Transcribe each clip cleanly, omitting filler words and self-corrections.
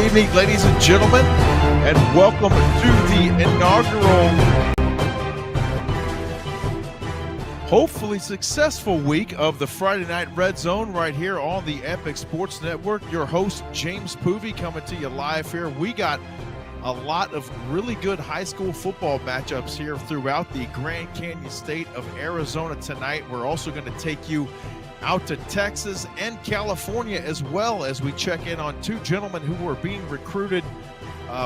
evening, ladies and gentlemen, and welcome to the inaugural, hopefully successful week of the Friday Night Red Zone right here on the Epic Sports Network. Your host, James Poovey, coming to you live here. We got a lot of really good high school football matchups here throughout the Grand Canyon state of Arizona tonight. We're also going to take you out to Texas and California, as well as we check in on two gentlemen who were being recruited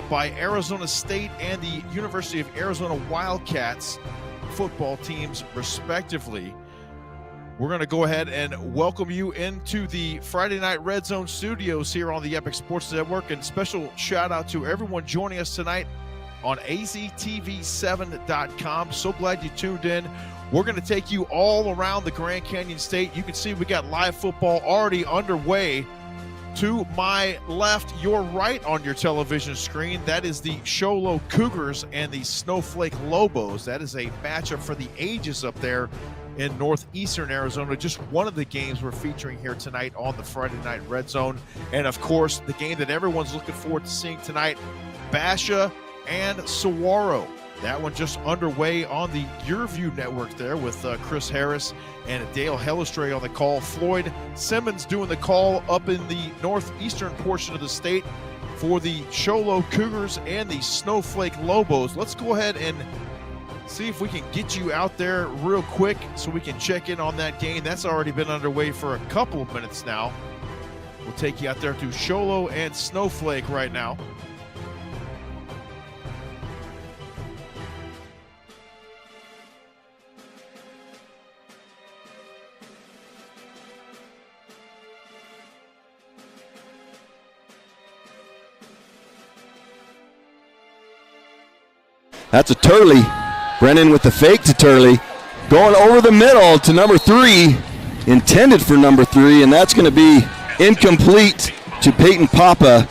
by Arizona State and the University of Arizona Wildcats football teams, respectively. We're going to go ahead and welcome you into the Friday Night Red Zone studios here on the Epic Sports Network, and special shout out to everyone joining us tonight on aztv7.com. So glad you tuned in. We're going to take you all around the Grand Canyon State. You can see we got live football already underway. To my left, your right on your television screen, that is the Sholo Cougars and the Snowflake Lobos. That is a matchup for the ages up there in northeastern Arizona. Just one of the games we're featuring here tonight on the Friday Night Red Zone. And of course, the game that everyone's looking forward to seeing tonight, Basha and Saguaro. That one just underway on the YourView network there with Chris Harris and Dale Hellestray on the call. Floyd Simmons doing the call up in the northeastern portion of the state for the Sholo Cougars and the Snowflake Lobos. Let's go ahead and see if we can get you out there real quick so we can check in on that game. That's already been underway for a couple of minutes now. We'll take you out there to Sholo and Snowflake right now. That's a Turley. Brennan with the fake to Turley. Going over the middle to number 3. Intended for number 3, and that's going to be incomplete to Peyton Papa.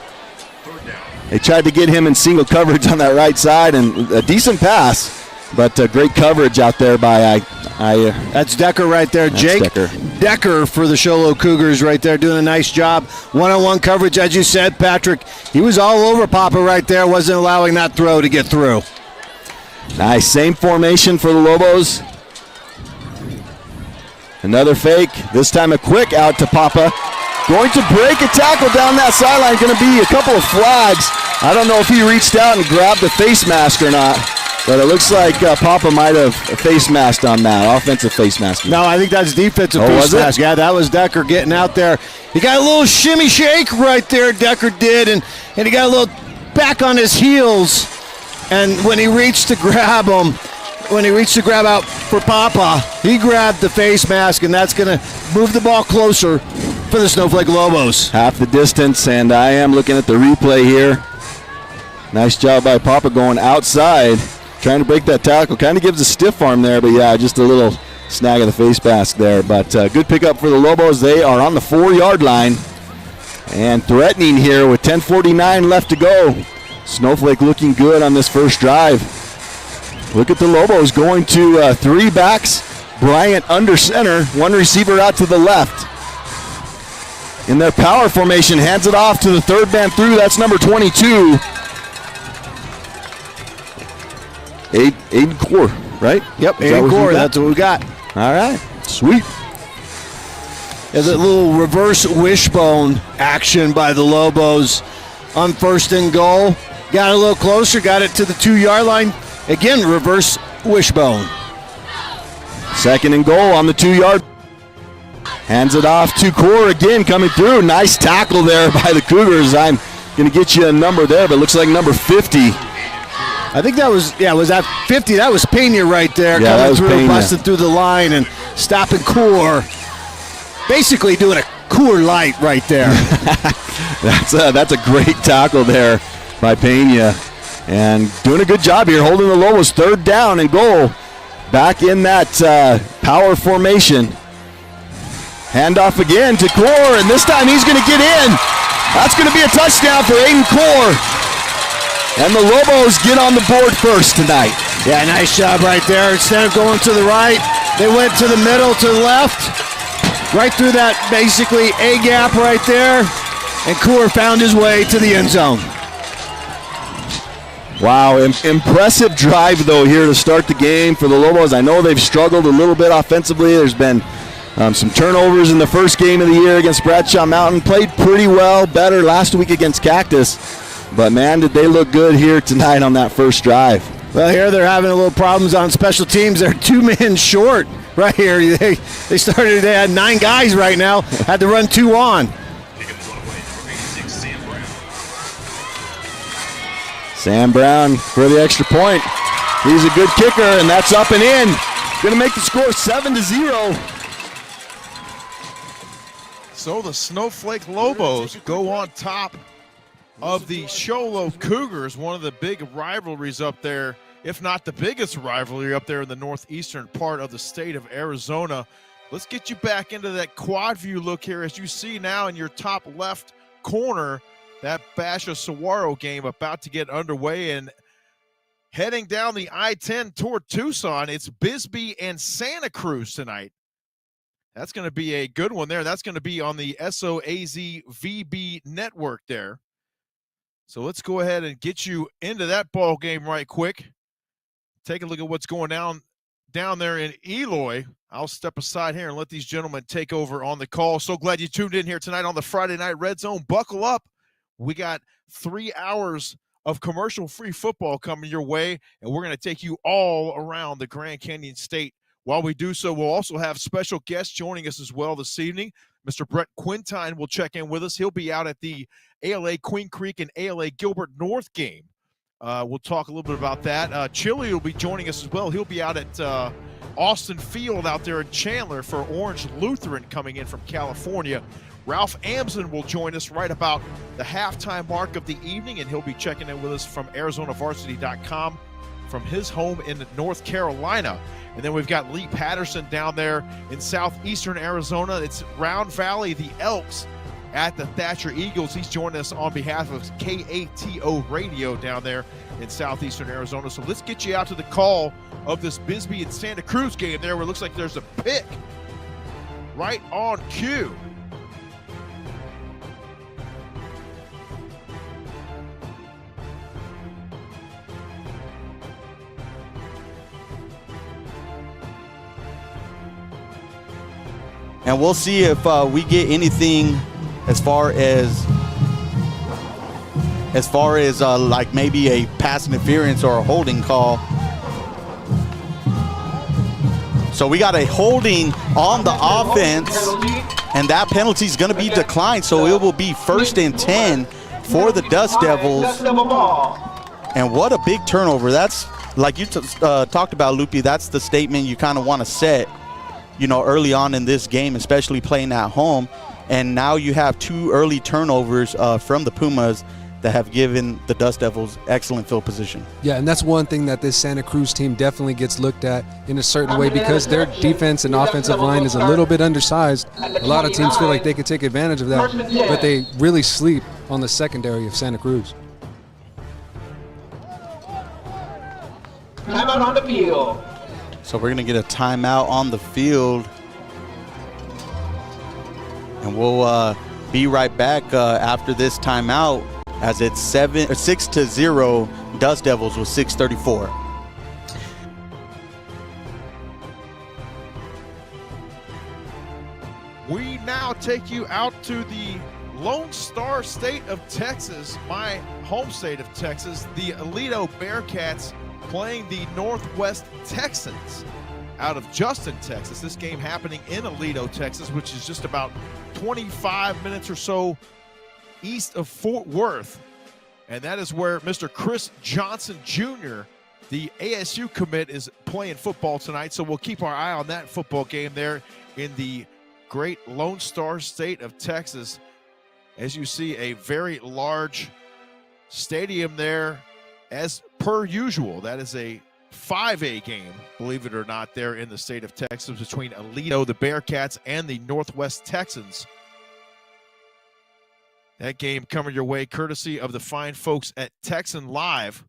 They tried to get him in single coverage on that right side, and a decent pass, but great coverage out there by That's Decker right there. Jake Decker for the Sholo Cougars right there, doing a nice job. One-on-one coverage, as you said, Patrick. He was all over Papa right there, wasn't allowing that throw to get through. Nice, same formation for the Lobos. Another fake, this time a quick out to Papa. Going to break a tackle down that sideline, going to be a couple of flags. I don't know if he reached out and grabbed the face mask or not, but it looks like Papa might have a face mask on that, offensive face mask. No, I think that's defensive face mask. Yeah, that was Decker getting out there. He got a little shimmy shake right there, Decker did, and he got a little back on his heels. And when he reached to grab him, out for Papa, he grabbed the face mask, and that's going to move the ball closer for the Snowflake Lobos. Half the distance, and I am looking at the replay here. Nice job by Papa going outside, trying to break that tackle. Kind of gives a stiff arm there, but yeah, just a little snag of the face mask there. But good pickup for the Lobos. They are on the 4-yard line and threatening here with 10:49 left to go. Snowflake looking good on this first drive. Look at the Lobos going to 3 backs. Bryant under center, 1 receiver out to the left. In their power formation, hands it off to the third man through. That's number 22. Aiden Core, right? Yep, Aiden Core, that's what we got. All right, sweet. There's a little reverse wishbone action by the Lobos on 1st and goal. Got a little closer, got it to the 2-yard line. Again, reverse wishbone. 2nd and goal on the 2-yard. Hands it off to Core again, coming through. Nice tackle there by the Cougars. I'm going to get you a number there, but it looks like number 50. I think that was that 50? That was Pena right there, yeah, coming through, Pena. busting through the line and stopping Core. Basically doing a Core Light right there. That's a great tackle there by Pena. And doing a good job here, holding the Lobos 3rd down and goal. Back in that power formation. Handoff again to Core, and this time he's going to get in. That's going to be a touchdown for Aiden Core. And the Lobos get on the board first tonight. Yeah, nice job right there. Instead of going to the right, they went to the middle, to the left. Right through that basically A gap right there. and Cooler found his way to the end zone. Wow, impressive drive, though, here to start the game for the Lobos. I know they've struggled a little bit offensively. There's been some turnovers in the first game of the year against Bradshaw Mountain. Played pretty well, better last week against Cactus. But, man, did they look good here tonight on that first drive. Well, here they're having a little problems on special teams. They're 2 men short right here. They had 9 guys right now, had to run 2 on. Sam Brown for the extra point. He's a good kicker, and that's up and in. Going to make the score 7-0. So the Snowflake Lobos go on top of the Sholo Cougars, one of the big rivalries up there, if not the biggest rivalry up there in the northeastern part of the state of Arizona. Let's get you back into that quad view look here. As you see now in your top left corner, that Basha Saguaro game about to get underway, and heading down the I-10 toward Tucson, it's Bisbee and Santa Cruz tonight. That's going to be a good one there. That's going to be on the SOAZ VB network there. So let's go ahead and get you into that ball game right quick. Take a look at what's going down there in Eloy. I'll step aside here and let these gentlemen take over on the call. So glad you tuned in here tonight on the Friday Night Red Zone. Buckle up. We got 3 hours of commercial-free football coming your way, and we're going to take you all around the Grand Canyon State. While we do so, we'll also have special guests joining us as well this evening. Mr. Brett Quintine will check in with us. He'll be out at the ALA Queen Creek and ALA Gilbert North game. We'll talk a little bit about that. Chili will be joining us as well. He'll be out at Austin Field out there in Chandler for Orange Lutheran coming in from California. Ralph Amson will join us right about the halftime mark of the evening, and he'll be checking in with us from ArizonaVarsity.com from his home in North Carolina. And then we've got Lee Patterson down there in southeastern Arizona. It's Round Valley, the Elks at the Thatcher Eagles. He's joining us on behalf of KATO Radio down there in southeastern Arizona. So let's get you out to the call of this Bisbee and Santa Cruz game there, where it looks like there's a pick right on cue. And we'll see if we get anything as far as like maybe a pass interference or a holding call. So we got a holding on the offense, and that penalty is going to be declined. So it will be 1st and 10 for the Dust Devils. And what a big turnover. That's like you talked about, Loopy. That's the statement you kind of want to set, you know, early on in this game, especially playing at home. And now you have 2 early turnovers from the Pumas that have given the Dust Devils excellent field position. Yeah, and that's one thing that this Santa Cruz team definitely gets looked at in a certain way, because their defense and offensive line is a little bit undersized. A lot of teams feel like they could take advantage of that, but they really sleep on the secondary of Santa Cruz. Timeout on the field. So we're going to get a timeout on the field. And we'll be right back after this timeout, as it's 6-0 Dust Devils with 6:34. We now take you out to the Lone Star State of Texas, my home state of Texas, the Aledo Bearcats playing the Northwest Texans out of Justin, Texas. This game happening in Aledo, Texas, which is just about 25 minutes or so east of Fort Worth. And that is where Mr. Chris Johnson Jr., the ASU commit, is playing football tonight. So we'll keep our eye on that football game there in the great Lone Star State of Texas. As you see, a very large stadium there, as per usual. That is a 5A game, believe it or not, there in the state of Texas between Aledo, the Bearcats, and the Northwest Texans. That game coming your way courtesy of the fine folks at Texan Live.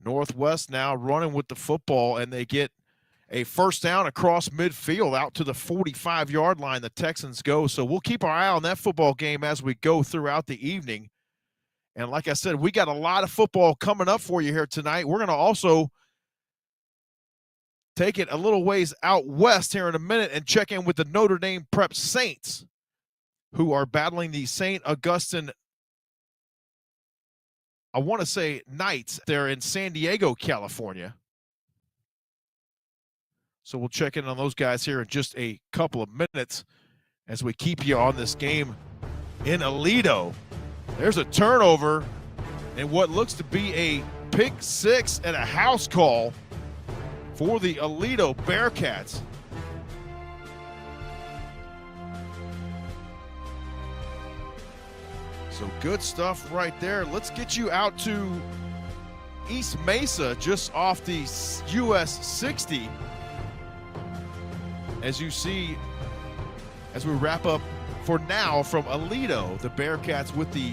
Northwest now running with the football, and they get a first down across midfield out to the 45-yard line. The Texans go. So we'll keep our eye on that football game as we go throughout the evening. And like I said, we got a lot of football coming up for you here tonight. We're going to also take it a little ways out west here in a minute and check in with the Notre Dame Prep Saints, who are battling the St. Augustine, I want to say, Knights. They're in San Diego, California. So we'll check in on those guys here in just a couple of minutes as we keep you on this game in Aledo. There's a turnover and what looks to be a pick six and a house call for the Aledo Bearcats. So good stuff right there. Let's get you out to East Mesa, just off the US 60. As you see, as we wrap up for now from Aledo, the Bearcats with the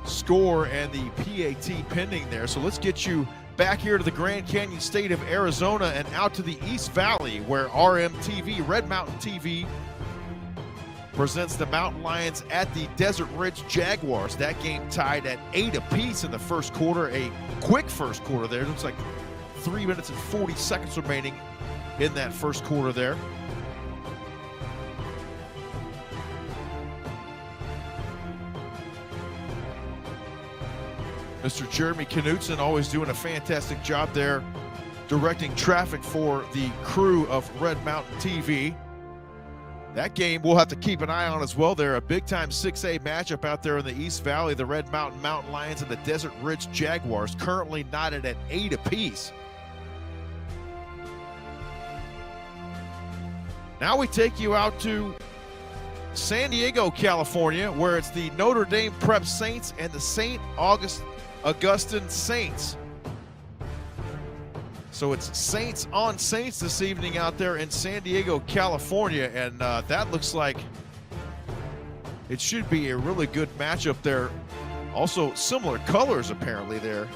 score and the PAT pending there. So let's get you back here to the Grand Canyon State of Arizona and out to the East Valley, where RMTV, Red Mountain TV, presents the Mountain Lions at the Desert Ridge Jaguars. That game tied at 8 apiece in the first quarter. A quick first quarter there. It looks like 3 minutes and 40 seconds remaining in that first quarter there. Mr. Jeremy Knutson always doing a fantastic job there directing traffic for the crew of Red Mountain TV. That game we'll have to keep an eye on as well. They're a big-time 6A matchup out there in the East Valley. The Red Mountain Lions and the Desert Ridge Jaguars currently knotted at 8 apiece. Now we take you out to San Diego, California, where it's the Notre Dame Prep Saints and the St. Augustine Saints. So it's Saints on Saints this evening out there in San Diego, California, and that looks like it should be a really good matchup there. Also similar colors apparently there.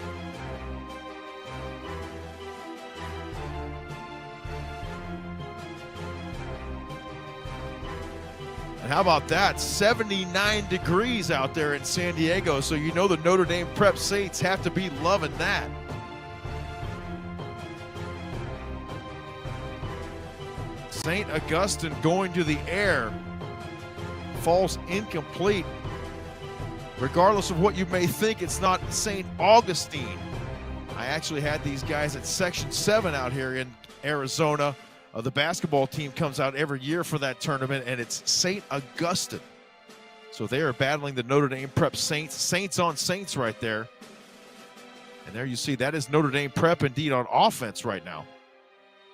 And how about that? 79 degrees out there in San Diego, so you know the Notre Dame Prep Saints have to be loving that. St. Augustine going to the air. Falls incomplete. Regardless of what you may think, it's not St. Augustine. I actually had these guys at Section 7 out here in Arizona. The basketball team comes out every year for that tournament, and it's St. Augustine. So they are battling the Notre Dame Prep Saints. Saints on Saints right there. And there you see that is Notre Dame Prep indeed on offense right now.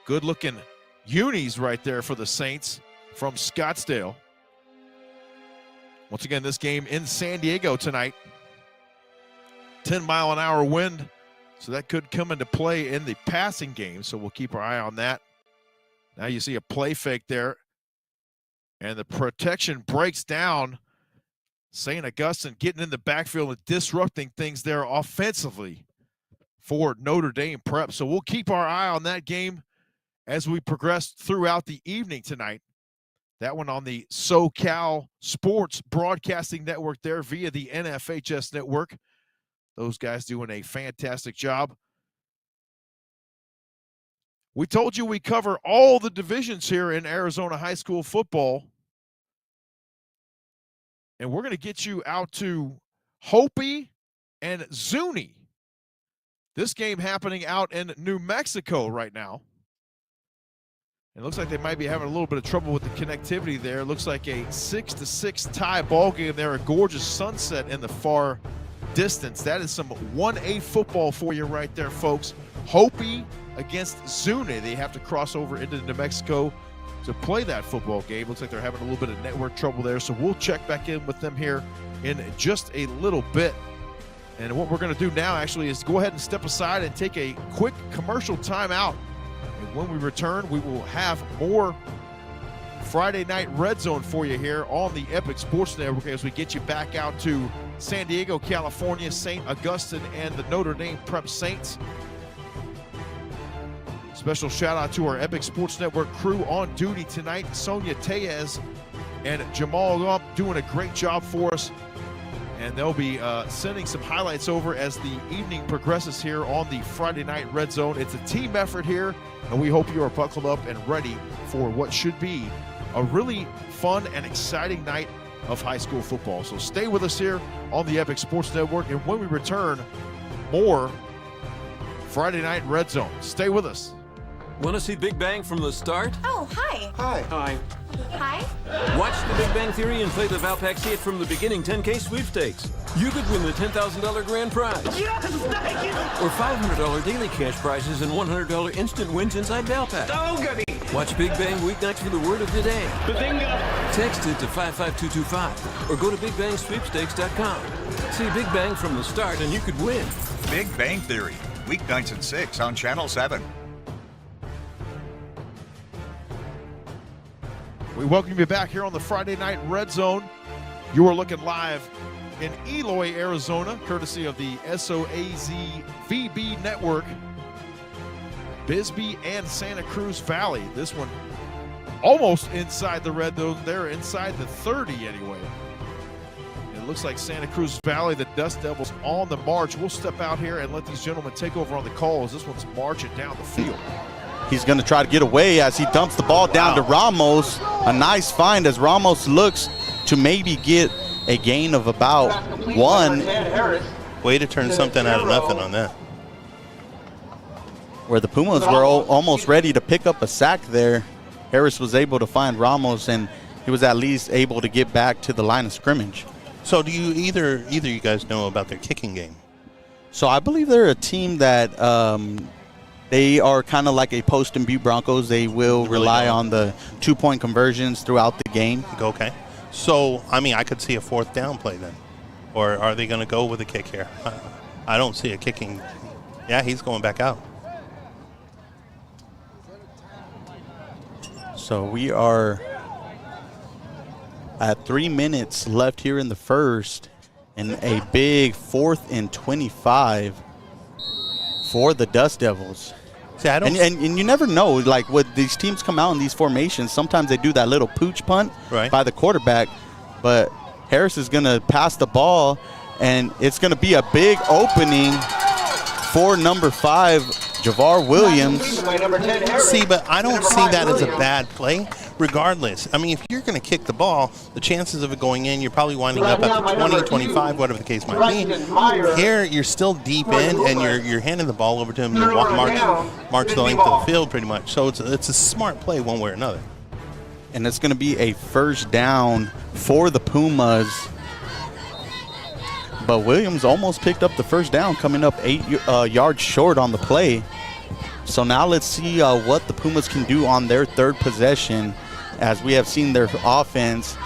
Good looking unis right there for the Saints from Scottsdale. Once again, this game in San Diego tonight. 10-mile-an-hour wind, so that could come into play in the passing game, so we'll keep our eye on that. Now you see a play fake there, and the protection breaks down. St. Augustine getting in the backfield and disrupting things there offensively for Notre Dame Prep. So we'll keep our eye on that game as we progress throughout the evening tonight. That one on the SoCal Sports Broadcasting Network there via the NFHS Network. Those guys doing a fantastic job. We told you we cover all the divisions here in Arizona high school football. And we're going to get you out to Hopi and Zuni. This game happening out in New Mexico right now. It looks like they might be having a little bit of trouble with the connectivity there. It looks like a 6-6 tie ball game there. A gorgeous sunset in the far distance. That is some 1A football for you right there, folks. Hopi against Zuni. They have to cross over into New Mexico to play that football game. Looks like they're having a little bit of network trouble there, so we'll check back in with them here in just a little bit. And what we're going to do now actually is go ahead and step aside and take a quick commercial timeout. And when we return, we will have more Friday Night Red Zone for you here on the Epic Sports Network as we get you back out to San Diego, California, St. Augustine, and the Notre Dame Prep Saints. Special shout out to our Epic Sports Network crew on duty tonight. Sonia Tellez and Jamal Gump doing a great job for us. And they'll be sending some highlights over as the evening progresses here on the Friday Night Red Zone. It's a team effort here, and we hope you are buckled up and ready for what should be a really fun and exciting night of high school football. So stay with us here on the Epic Sports Network, and when we return, more Friday Night Red Zone. Stay with us. Want to see Big Bang from the start? Oh, hi. Hi. Hi. Watch The Big Bang Theory and play the Valpak See It from the Beginning 10K sweepstakes. You could win the $10,000 grand prize. Yes, thank you! Or $500 daily cash prizes and $100 instant wins inside Valpak. Oh, goody! Watch Big Bang weeknights for the word of the day. Bazinga! Text it to 55225 or go to BigBangSweepstakes.com. See Big Bang from the start and you could win. Big Bang Theory, weeknights at 6 on Channel 7. We welcome you back here on the Friday Night Red Zone. You are looking live in Eloy, Arizona, courtesy of the SOAZVB Network. Bisbee and Santa Cruz Valley. This one almost inside the red zone. They're inside the 30 anyway. It looks like Santa Cruz Valley, the Dust Devils on the march. We'll step out here and let these gentlemen take over on the call as this one's marching down the field. He's going to try to get away as he dumps the ball down to Ramos. A nice find as Ramos looks to maybe get a gain of about 1. Way to turn something out of nothing on that. Where the Pumas were almost ready to pick up a sack there. Harris was able to find Ramos, and he was at least able to get back to the line of scrimmage. So do you either you guys know about their kicking game? So I believe they're a team that they are kind of like a post and Butte Broncos. They will rely on the 2-point conversions throughout the game. Okay. So, I mean, I could see a 4th down play then. Or are they going to go with a kick here? I don't see a kicking. Yeah, he's going back out. So we are at 3 minutes left here in the first, and a big 4th and 25 for the Dust Devils. See, I don't and you never know, like when these teams come out in these formations, sometimes they do that little pooch punt by the quarterback, but Harris is going to pass the ball, and it's going to be a big opening for number 5, Javar Williams. See, but I don't see that as a bad play regardless. I mean, if you're going to kick the ball, the chances of it going in, you're probably winding up at the 20, 25, whatever the case might be. Here, you're still deep in, and you're handing the ball over to him. You march the length of the field pretty much. So it's a smart play one way or another. And it's going to be a first down for the Pumas. But Williams almost picked up the first down, coming up 8 yards short on the play. So now let's see what the Pumas can do on their 3rd possession, as we have seen their offense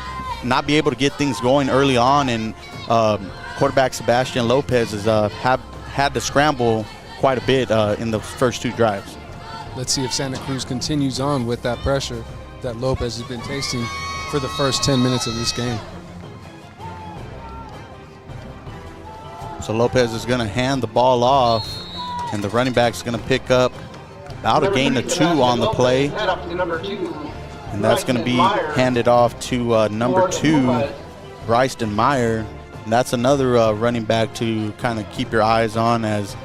not be able to get things going early on, and quarterback Sebastian Lopez has had to scramble quite a bit in the first 2 drives. Let's see if Santa Cruz continues on with that pressure that Lopez has been tasting for the first 10 minutes of this game. So Lopez is going to hand the ball off, and the running back is going to pick up about a gain of 2 on the play. And that's going to be handed off to number 2, Bryson Meyer. And that's another running back to kind of keep your eyes on, as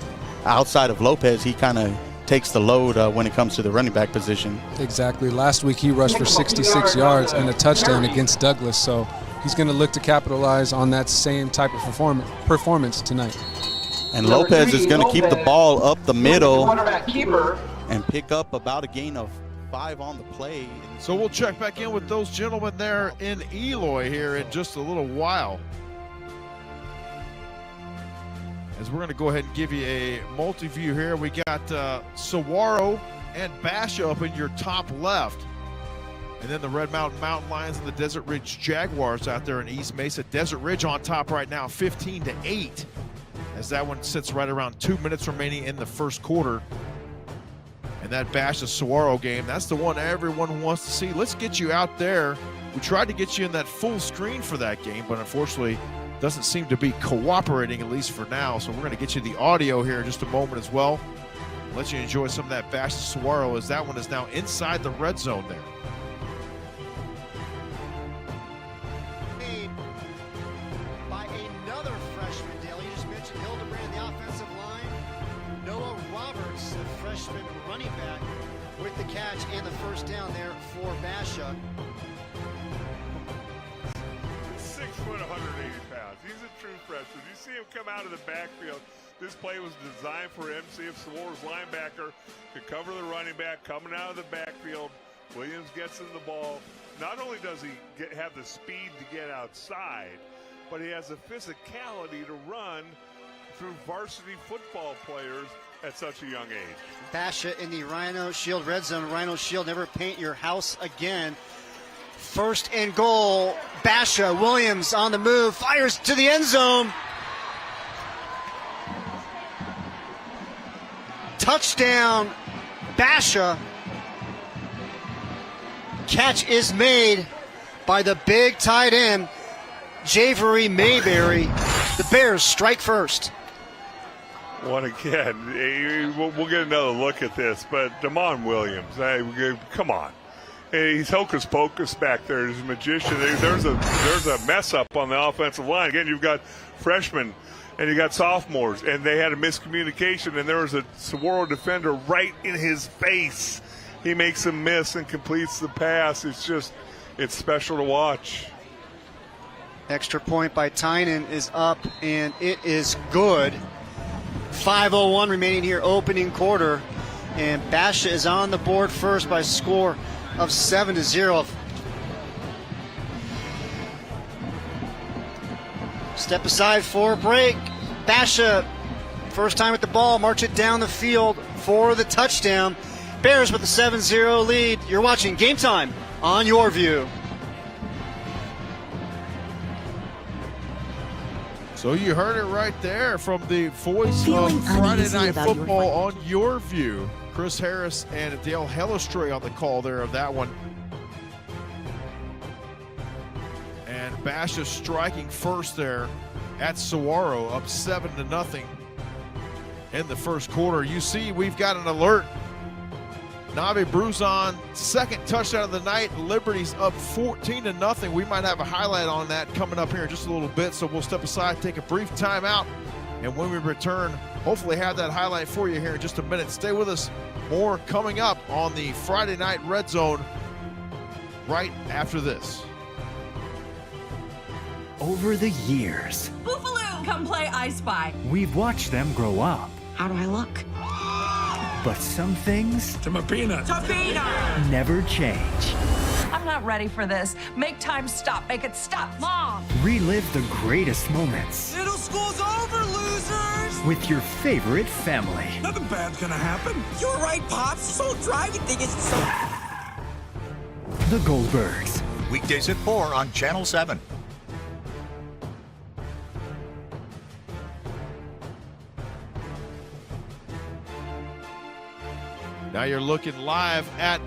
outside of Lopez, he kind of takes the load when it comes to the running back position. Exactly. Last week he rushed for 66 yards and a touchdown against Douglas. So he's going to look to capitalize on that same type of performance tonight. And Lopez is going to keep the ball up the middle and pick up about a gain of 5 on the play. So we'll check back in with those gentlemen there in Eloy here in just a little while, as we're going to go ahead and give you a multi-view here. We got Saguaro and Basha up in your top left. And then the Red Mountain Mountain Lions and the Desert Ridge Jaguars out there in East Mesa. Desert Ridge on top right now, 15-8, as that one sits right around 2 minutes remaining in the first quarter. And that Basha Saguaro game, that's the one everyone wants to see. Let's get you out there. We tried to get you in that full screen for that game, but unfortunately doesn't seem to be cooperating, at least for now. So we're going to get you the audio here in just a moment as well. Let you enjoy some of that Basha Saguaro as that one is now inside the red zone there. By another freshman, Dale. You just mentioned Hildebrand, the offensive line. Noah Roberts, the freshman running back, with the catch and the first down there for Basha. 6 foot, 180 pounds. He's a true freshman. You see him come out of the backfield. This play was designed for him. See if Saguaro's linebacker could cover the running back coming out of the backfield. Williams gets him the ball. Not only does he have the speed to get outside, but he has the physicality to run through varsity football players at such a young age. Basha in the Rhino Shield red zone. Rhino Shield, never paint your house again. First and goal. Basha, Williams on the move, fires to the end zone. Touchdown, Basha. Catch is made by the big tight end, Javery Mayberry. The Bears strike first. What again? We'll get another look at this, but Damon Williams, come on. He's hocus pocus back there. He's a magician. There's a mess up on the offensive line. Again, you've got freshmen and you got sophomores, and they had a miscommunication, and there was a Saguaro defender right in his face. He makes a miss and completes the pass. It's special to watch. Extra point by Tynan is up, and it is good. 5:01 remaining here, opening quarter, and Basha is on the board first by a score of 7-0. Step aside for a break. Basha, first time with the ball, march it down the field for the touchdown. Bears with a 7-0 lead. You're watching Game Time on Your View. So you heard it right there from the voice Feeling of Friday uneasy Night about your Football on Your View. Chris Harris and Dale Hellestray on the call there of that one. And Basha striking first there at Saguaro, up 7-0 in the first quarter. You see, we've got an alert. Navi Bruzon, second touchdown of the night. Liberty's up 14-0. We might have a highlight on that coming up here in just a little bit, so we'll step aside, take a brief timeout, and when we return, hopefully have that highlight for you here in just a minute. Stay with us. More coming up on the Friday Night Red Zone right after this. Over the years, Boofaloo, come play I Spy. we've watched them grow up. How do I look? But some things Tofino! never change. I'm not ready for this. Make time stop. Make it stop. Mom! Relive the greatest moments Middle school's over, losers! with your favorite family. Nothing bad's gonna happen. You're right, Pops. This whole driving thing is so... The Goldbergs. Weekdays at 4 on Channel 7. Now you're looking live at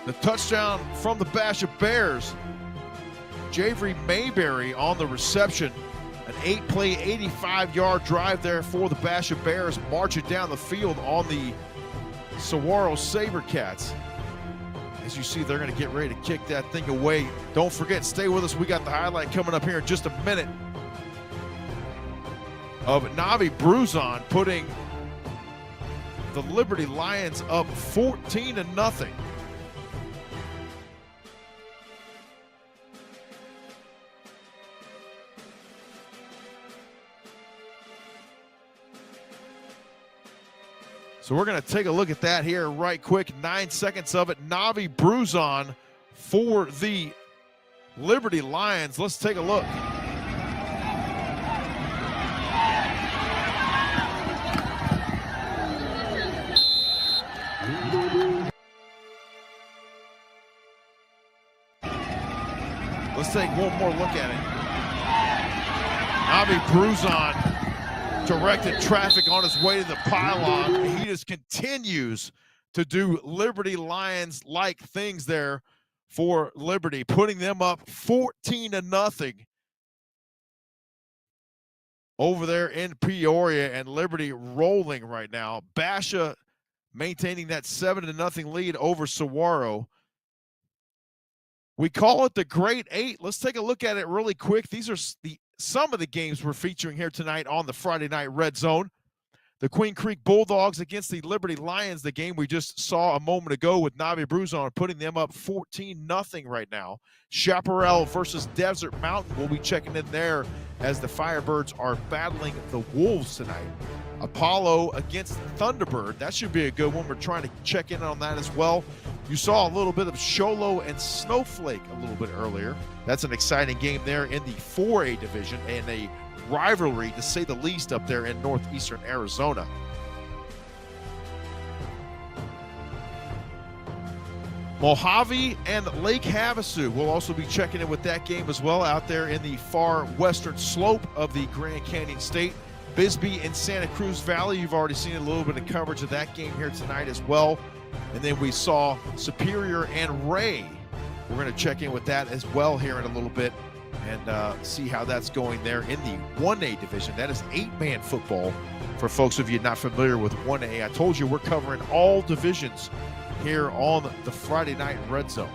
the touchdown from the Basha Bears. Javery Mayberry on the reception. An 8-play, 85-yard drive there for the Basha Bears. March it down the field on the Saguaro SaberCats. As you see, they're going to get ready to kick that thing away. Don't forget, stay with us. We got the highlight coming up here in just a minute of Navi Bruzon putting the Liberty Lions up 14-0. So we're going to take a look at that here right quick. 9 seconds of it. Navi Bruzon for the Liberty Lions. Let's take a look. Let's take one more look at it. Navi Bruzon directed traffic on his way to the pylon. He just continues to do Liberty Lions-like things there for Liberty, putting them up 14-0 over there in Peoria, and Liberty rolling right now. Basha maintaining that 7-0 lead over Saguaro. We call it the Great Eight. Let's take a look at it really quick. These are some of the games we're featuring here tonight on the Friday Night Red Zone. The Queen Creek Bulldogs against the Liberty Lions, the game we just saw a moment ago with Navi Bruzon, putting them up 14-0 right now. Chaparral versus Desert Mountain. We'll be checking in there as the Firebirds are battling the Wolves tonight. Apollo against Thunderbird. That should be a good one. We're trying to check in on that as well. You saw a little bit of Sholo and Snowflake a little bit earlier. That's an exciting game there in the 4A division and a rivalry, to say the least, up there in northeastern Arizona. Mojave and Lake Havasu. We'll also be checking in with that game as well out there in the far western slope of the Grand Canyon State. Bisbee and Santa Cruz Valley. You've already seen a little bit of coverage of that game here tonight as well. And then we saw Superior and Ray. We're going to check in with that as well here in a little bit and see how that's going there in the 1A division. That is 8-man football for folks of you not familiar with 1A. I told you we're covering all divisions here on the Friday Night Red Zone.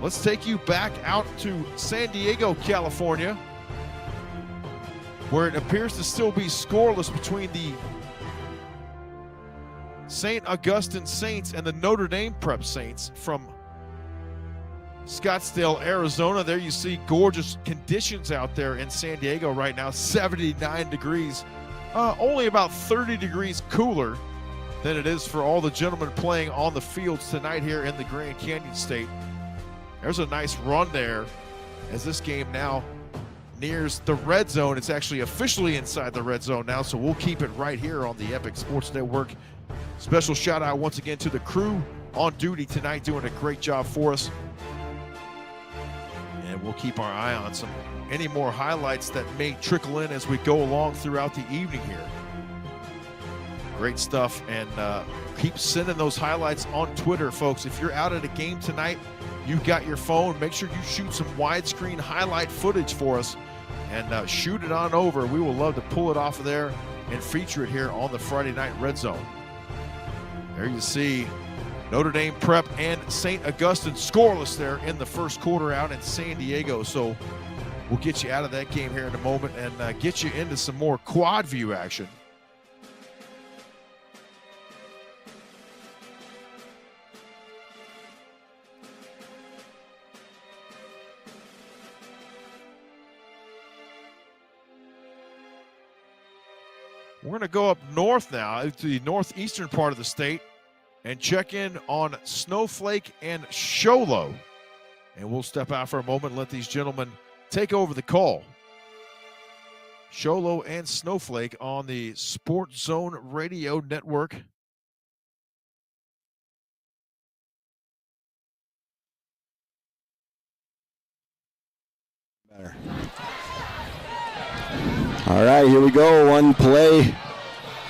Let's take you back out to San Diego, California, where it appears to still be scoreless between the St. Augustine Saints and the Notre Dame Prep Saints from Scottsdale, Arizona. There you see gorgeous conditions out there in San Diego right now, 79 degrees. Only about 30 degrees cooler than it is for all the gentlemen playing on the fields tonight here in the Grand Canyon State. There's a nice run there as this game now nears the red zone. It's actually officially inside the red zone now, so we'll keep it right here on the Epic Sports Network. Special shout out once again to the crew on duty tonight, doing a great job for us. And we'll keep our eye on any more highlights that may trickle in as we go along throughout the evening here. Great stuff, and keep sending those highlights on Twitter, folks. If you're out at a game tonight, you've got your phone, make sure you shoot some widescreen highlight footage for us and shoot it on over. We will love to pull it off of there and feature it here on the Friday Night Red Zone. There you see Notre Dame Prep and St. Augustine scoreless there in the first quarter out in San Diego. So we'll get you out of that game here in a moment and get you into some more quad view action. We're going to go up north now to the northeastern part of the state and check in on Snowflake and Sholo. And we'll step out for a moment and let these gentlemen take over the call. Sholo and Snowflake on the Sports Zone Radio Network. Better. All right, here we go. One play,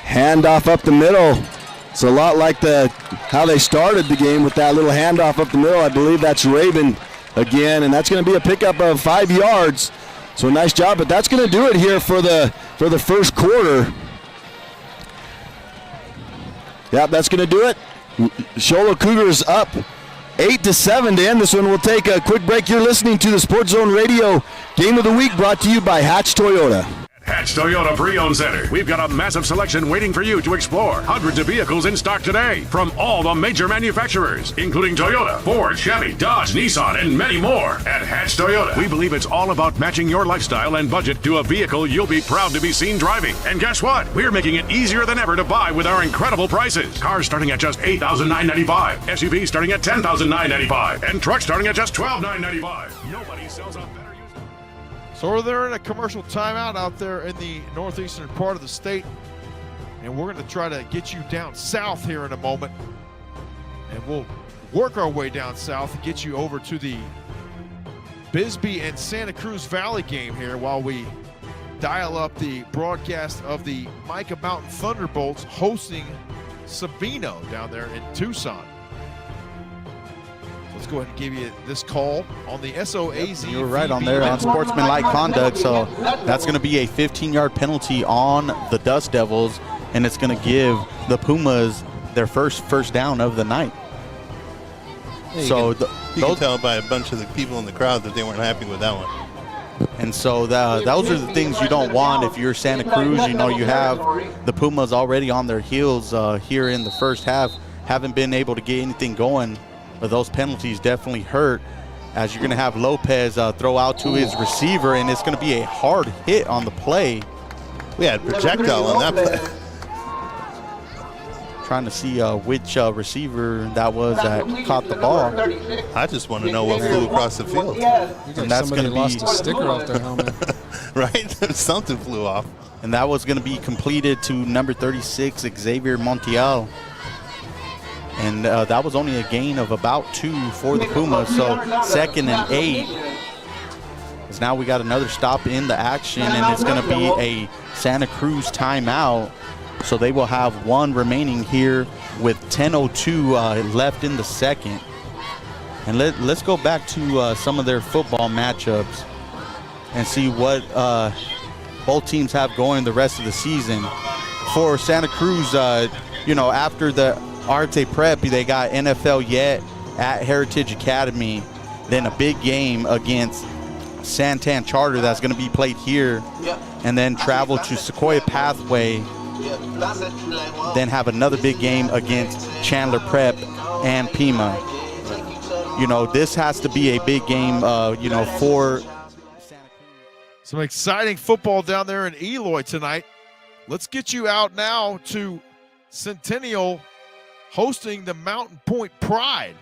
handoff up the middle. It's a lot like how they started the game with that little handoff up the middle. I believe that's Rabin again, and that's going to be a pickup of 5 yards. So nice job, but that's going to do it here for the first quarter. Yep, that's going to do it. Sholo Cougars up 8-7 to end this one. We'll take a quick break. You're listening to the Sports Zone Radio Game of the Week, brought to you by Hatch Toyota. Hatch Toyota Pre-Owned Center. We've got a massive selection waiting for you to explore. Hundreds of vehicles in stock today from all the major manufacturers, including Toyota, Ford, Chevy, Dodge, Nissan, and many more. At Hatch Toyota, we believe it's all about matching your lifestyle and budget to a vehicle you'll be proud to be seen driving. And guess what? We're making it easier than ever to buy with our incredible prices. Cars starting at just $8,995, SUVs starting at $10,995, and trucks starting at just $12,995. Nobody sells a better. So they're in a commercial timeout out there in the northeastern part of the state, and we're going to try to get you down south here in a moment, and we'll work our way down south and get you over to the Bisbee and Santa Cruz Valley game here while we dial up the broadcast of the Micah Mountain Thunderbolts hosting Sabino down there in Tucson. So Let's go ahead and give you this call on the SOAZ. You were right on there on sportsmanlike conduct. So that's going to be a 15-yard penalty on the Dust Devils, and it's going to give the Pumas their first down of the night. Yeah, so you can tell by a bunch of the people in the crowd that they weren't happy with that one. And so those are the things you don't want if you're Santa Cruz. You know, you have the Pumas already on their heels here in the first half. Haven't been able to get anything going, but those penalties definitely hurt, as you're going to have Lopez throw out to his receiver, and it's going to be a hard hit on the play. We had projectile on that play. Trying to see which receiver that was that caught the ball. I just want to know what flew across the field. And that's going to be lost a sticker off their helmet. Right? Something flew off. And that was going to be completed to number 36, Xavier Montiel. And that was only a gain of about 2 for the Pumas. So 2nd and 8. Because now we got another stop in the action, and it's going to be a Santa Cruz timeout. So they will have one remaining here with 10:02 left in the second. And let's go back to some of their football matchups and see what both teams have going the rest of the season. For Santa Cruz, you know, after the Arte Prep, they got NFL Yet at Heritage Academy, then a big game against Santan Charter that's going to be played here, and then travel to Sequoia Pathway, then have another big game against Chandler Prep and Pima. You know, this has to be a big game, you know, for Santa Cruz. Some exciting football down there in Eloy tonight. Let's get you out now to Centennial hosting the Mountain Point Pride.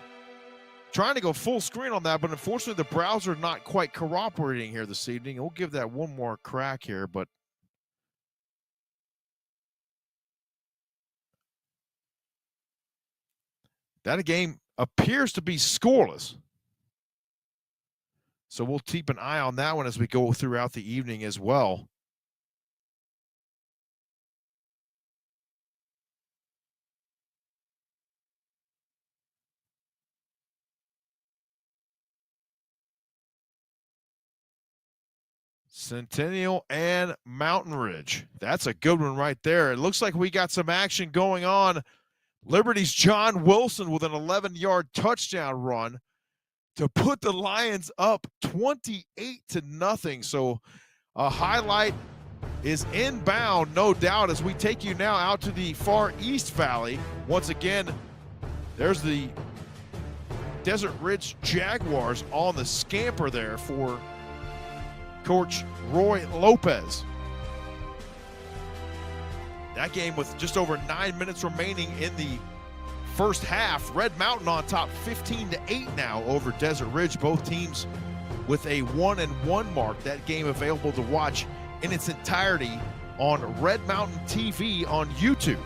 Trying to go full screen on that, but unfortunately the browser not quite cooperating here this evening. We'll give that one more crack here, but that game appears to be scoreless. So we'll keep an eye on that one as we go throughout the evening as well. Centennial and Mountain Ridge. That's a good one right there. It looks like we got some action going on. Liberty's John Wilson with an 11-yard touchdown run to put the Lions up 28-0. So a highlight is inbound, no doubt, as we take you now out to the far East Valley. Once again, there's the Desert Ridge Jaguars on the scamper there for Coach Roy Lopez. That game with just over 9 minutes remaining in the first half. Red Mountain on top 15-8 now over Desert Ridge. Both teams with a 1-1 mark. That game available to watch in its entirety on Red Mountain TV on YouTube.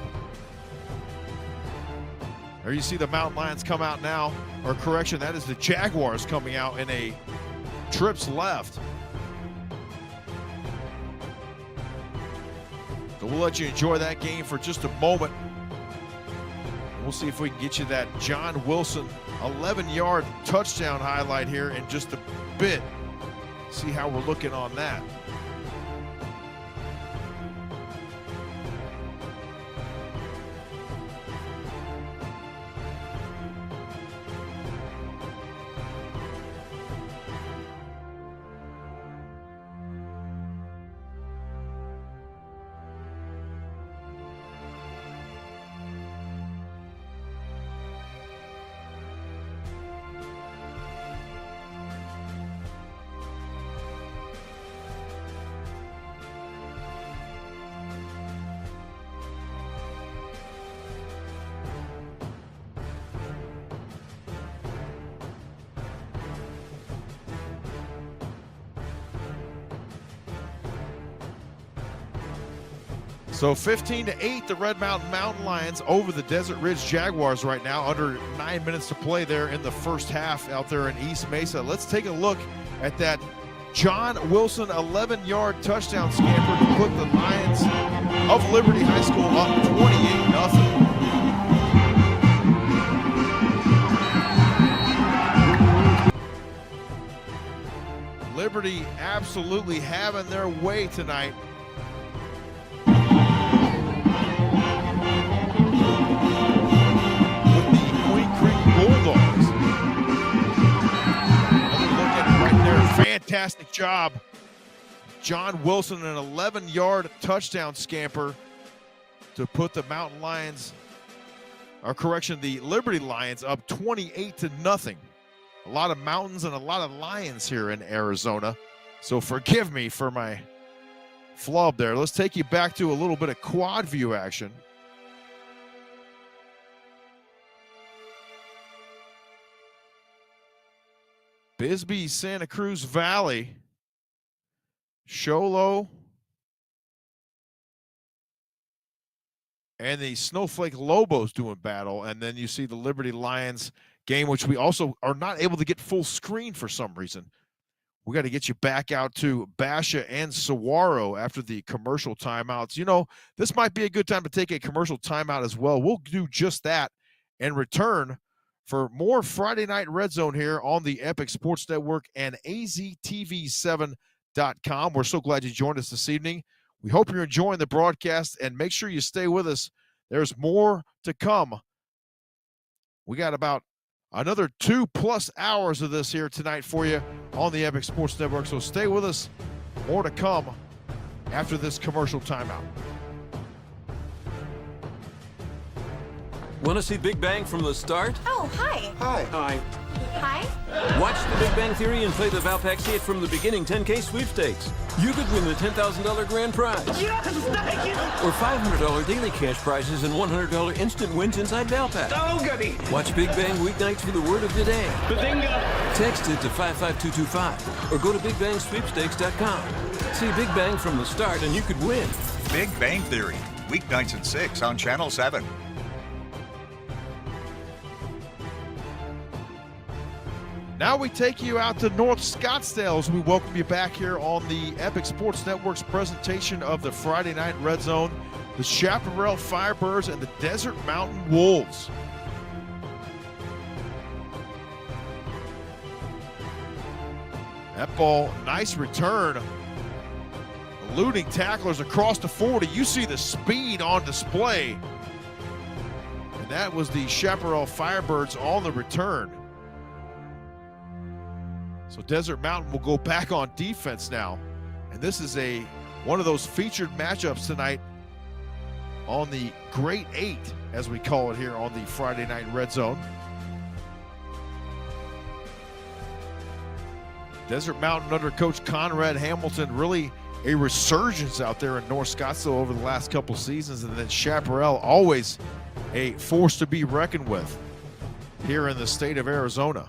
There you see the Mountain Lions come out now, or correction, that is the Jaguars coming out in a trips left. So we'll let you enjoy that game for just a moment. We'll see if we can get you that John Wilson 11-yard touchdown highlight here in just a bit. See how we're looking on that. So 15-8, the Red Mountain Lions over the Desert Ridge Jaguars right now. Under 9 minutes to play there in the first half out there in East Mesa. Let's take a look at that John Wilson 11-yard touchdown scamper to put the Lions of Liberty High School up 28-0. Liberty absolutely having their way tonight. With the Queen Creek Bulldogs. Look at it right there. Fantastic job. John Wilson, an 11-yard touchdown scamper to put the Mountain Lions, or correction, the Liberty Lions up 28-0. A lot of mountains and a lot of lions here in Arizona. So forgive me for my flub there. Let's take you back to a little bit of quad view action. Bisbee, Santa Cruz Valley, Sholo, and the Snowflake Lobos doing battle. And then you see the Liberty Lions game, which we also are not able to get full screen for some reason. We got to get you back out to Basha and Saguaro after the commercial timeouts. You know, this might be a good time to take a commercial timeout as well. We'll do just that and return for more Friday Night Red Zone here on the Epic Sports Network and AZTV7.com. We're so glad you joined us this evening. We hope you're enjoying the broadcast, and make sure you stay with us. There's more to come. We got about another 2+ hours of this here tonight for you on the Epic Sports Network, so stay with us. More to come after this commercial timeout. Want to see Big Bang from the start? Oh, hi. Hi. Hi. Hi. Watch The Big Bang Theory and play the Valpak See It From the Beginning 10K sweepstakes. You could win the $10,000 grand prize. Yes, thank you. Or $500 daily cash prizes and $100 instant wins inside Valpak. Oh, goody. Watch Big Bang weeknights for the word of the day. Bazinga. Text it to 55225 or go to BigBangSweepstakes.com. See Big Bang from the start and you could win. Big Bang Theory, weeknights at 6 on Channel 7. Now we take you out to North Scottsdale as we welcome you back here on the Epic Sports Network's presentation of the Friday Night Red Zone, the Chaparral Firebirds and the Desert Mountain Wolves. That ball, nice return. Eluding tacklers across the 40. You see the speed on display. And that was the Chaparral Firebirds on the return. So Desert Mountain will go back on defense now. And this is one of those featured matchups tonight on the Great 8, as we call it here on the Friday Night Red Zone. Desert Mountain under Coach Conrad Hamilton, really a resurgence out there in North Scottsdale over the last couple seasons. And then Chaparral, always a force to be reckoned with here in the state of Arizona.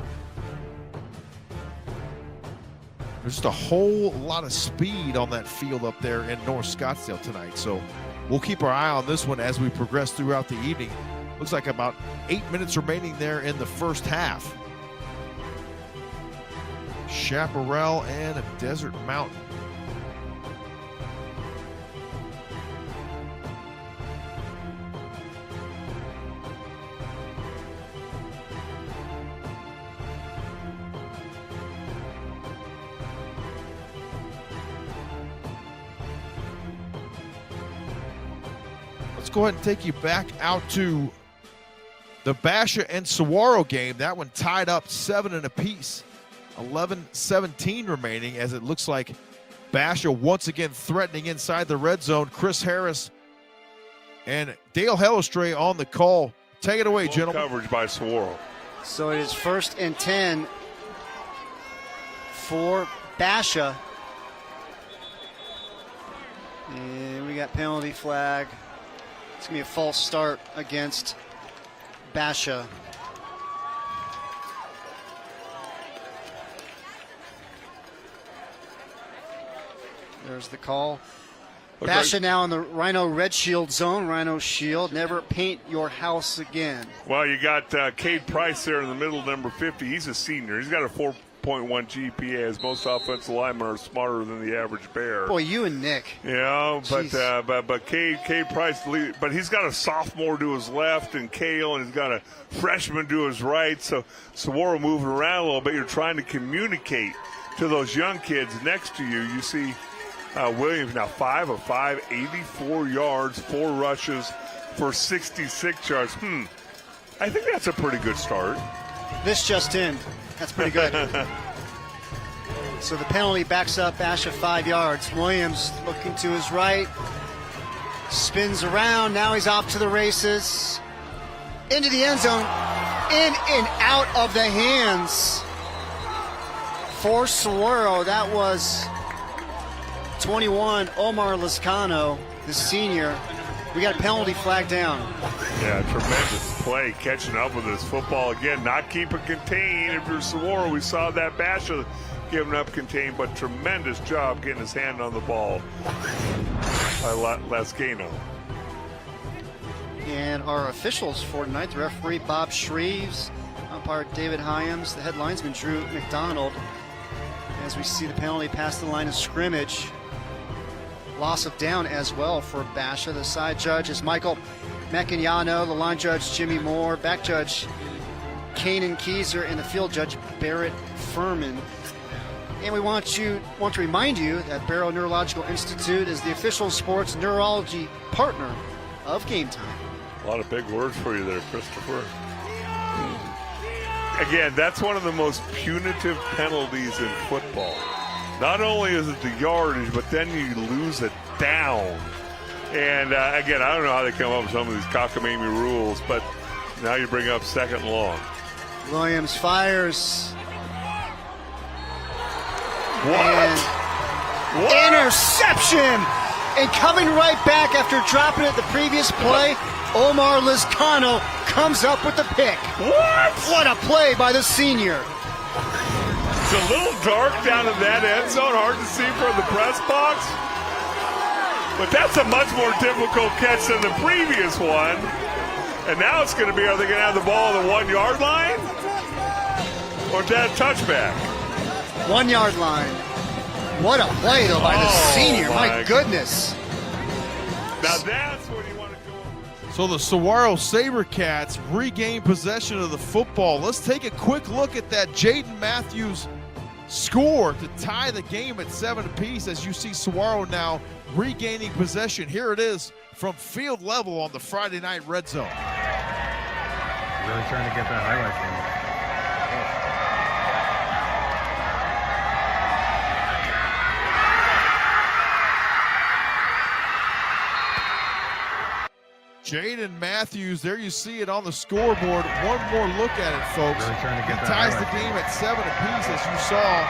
There's just a whole lot of speed on that field up there in North Scottsdale tonight. So we'll keep our eye on this one as we progress throughout the evening. Looks like about 8 minutes remaining there in the first half. Chaparral and Desert Mountain. Go ahead and take you back out to the Basha and Saguaro game. That one tied up 7 apiece, 11-17 remaining, as it looks like Basha once again threatening inside the red zone. Chris Harris and Dale Hellestray on the call. Take it away, gentlemen. Coverage by Saguaro. So it is 1st and 10 for Basha. And we got penalty flag. It's going to be a false start against Basha. There's the call. Okay. Basha now in the Rhino Red Shield zone. Rhino Shield, never paint your house again. Well, you got Cade Price there in the middle, number 50. He's a senior. He's got a 4 5.1 GPA, as most offensive linemen are smarter than the average Bear. Boy, you and Nick. You know, but Cade Price, but he's got a sophomore to his left and Cale, and he's got a freshman to his right. So Saguaro moving around a little bit. You're trying to communicate to those young kids next to you. You see Williams now 5 of 5, 84 yards, 4 rushes for 66 yards. I think that's a pretty good start. This just in. That's pretty good. So the penalty backs up Basha 5 yards. Williams looking to his right. Spins around. Now he's off to the races. Into the end zone. In and out of the hands for Saguaro. That was 21, Omar Lascano, the senior. We got a penalty flag down. Yeah, tremendous play, catching up with his football again. Not keeping contained. If you're Saguaro, we saw that Basha giving up contained, but tremendous job getting his hand on the ball by Lascano. And our officials for tonight, the referee Bob Shreves, umpire David Hyams, the head linesman Drew McDonald. As we see the penalty past the line of scrimmage. Loss of down as well for Basha. The side judge is Michael Meccaniano, the line judge Jimmy Moore, back judge Kanan Keyser, and the field judge Barrett Furman. And we want to remind you that Barrow Neurological Institute is the official sports neurology partner of Game Time. A lot of big words for you there, Christopher. Again, that's one of the most punitive penalties in football. Not only is it the yardage, but then you lose it down. And again, I don't know how they come up with some of these cockamamie rules, but now you bring up second and long. Williams fires. What? Interception! And coming right back after dropping it the previous play, Omar Lascano comes up with the pick. What? What a play by the senior. It's a little dark down in that end zone, hard to see from the press box. But that's a much more difficult catch than the previous one. And now it's going to be, are they going to have the ball on the 1 yard line? Or is that a touchback? 1 yard line. What a play, though, by the senior. My goodness. Now that's what you want to go. So the Saguaro SaberCats regain possession of the football. Let's take a quick look at that Jaden Matthews score to tie the game at 7 apiece as you see Saguaro now regaining possession. Here it is from field level on the Friday Night Red Zone. Really trying to get that highlight for me. Jaden Matthews, there you see it on the scoreboard. One more look at it, folks. Really trying to get He that ties the game at 7 apiece, as you saw.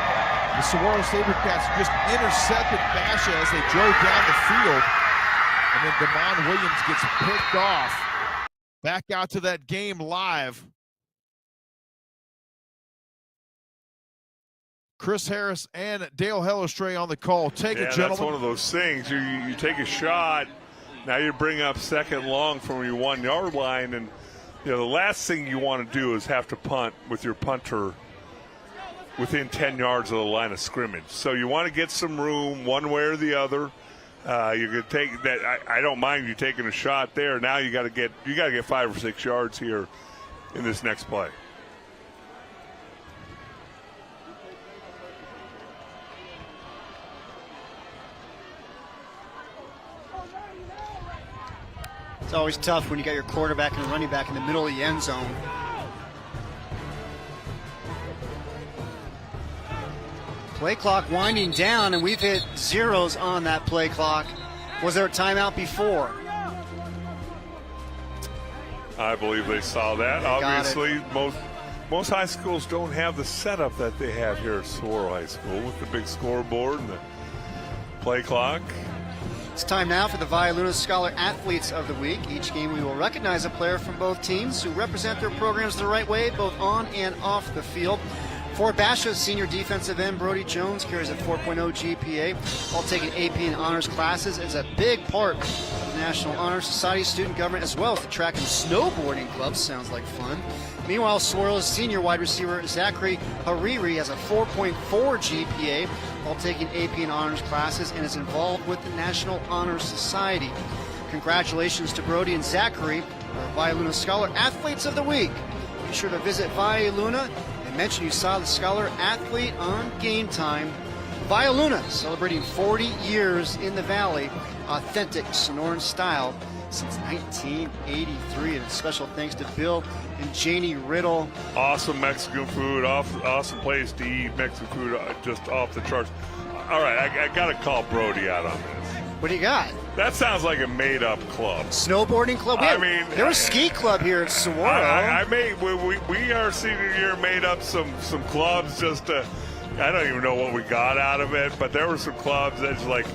The Saguaro SaberCats just intercepted Basha as they drove down the field. And then Damon Williams gets picked off. Back out to that game live. Chris Harris and Dale Hellerstray on the call. Take it, gentlemen. That's one of those things. You take a shot. Now you bring up second long from your 1 yard line, and the last thing you want to do is have to punt with your punter within 10 yards of the line of scrimmage. So you want to get some room one way or the other. You could take that. I don't mind you taking a shot there. Now you got to get 5 or 6 yards here in this next play. It's always tough when you got your quarterback and running back in the middle of the end zone. Play clock winding down, and we've hit zeros on that play clock. Was there a timeout before? I believe they saw that. Obviously, most high schools don't have the setup that they have here at Saguaro High School with the big scoreboard and the play clock. It's time now for the Via Luna Scholar Athletes of the Week. Each game we will recognize a player from both teams who represent their programs the right way, both on and off the field. For Basha, senior defensive end Brody Jones carries a 4.0 GPA while taking AP and honors classes. Is a big part of the National Honor Society, student government, as well as the track and snowboarding clubs. Sounds like fun. Meanwhile, Swirl's senior wide receiver Zachary Hariri has a 4.4 GPA while taking AP and honors classes and is involved with the National Honor Society. Congratulations to Brody and Zachary, our Via Luna Scholar Athletes of the Week. Be sure to visit Via Luna and mention you saw the Scholar Athlete on Game Time. Via Luna, celebrating 40 years in the Valley, authentic Sonoran style since 1983. And a special thanks to Bill and Janie Riddle. Awesome Mexican food, awesome place to eat Mexican food, just off the charts. All right, I got to call Brody out on this. What do you got? That sounds like a made-up club. Snowboarding club? There was a ski club here at Saguaro. We our senior year made up some clubs just to, I don't even know what we got out of it, but there were some clubs that's like,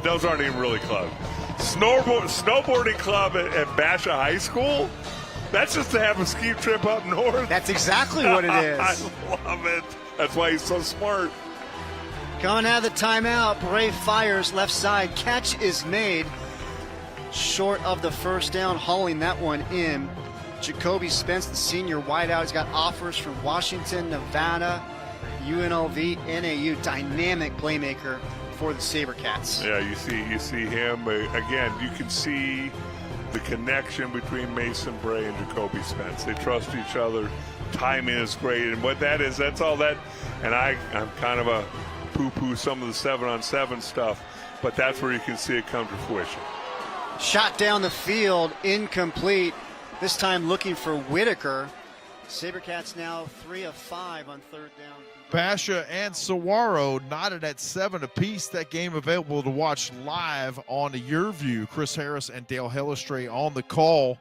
those aren't even really clubs. Snowboarding club at Basha High School? That's just to have a ski trip up north? That's exactly what it is. I love it. That's why he's so smart. Coming out of the timeout, Brave fires left side. Catch is made short of the first down, hauling that one in. Jacoby Spence, the senior wideout, has got offers from Washington, Nevada, UNLV, NAU. Dynamic playmaker for the SaberCats. Yeah, you see him. Again, you can see the connection between Mason Bray and Jacoby Spence. They trust each other. Timing is great. And what that is, that's all that. And I'm kind of a poo-poo some of the 7-on-7 stuff, but that's where you can see it come to fruition. Shot down the field, incomplete. This time looking for Whitaker. SaberCats now 3 of 5 on third down. Basha and Saguaro knotted at 7 apiece. That game available to watch live on YourView. Chris Harris and Dale Hellestray on the call.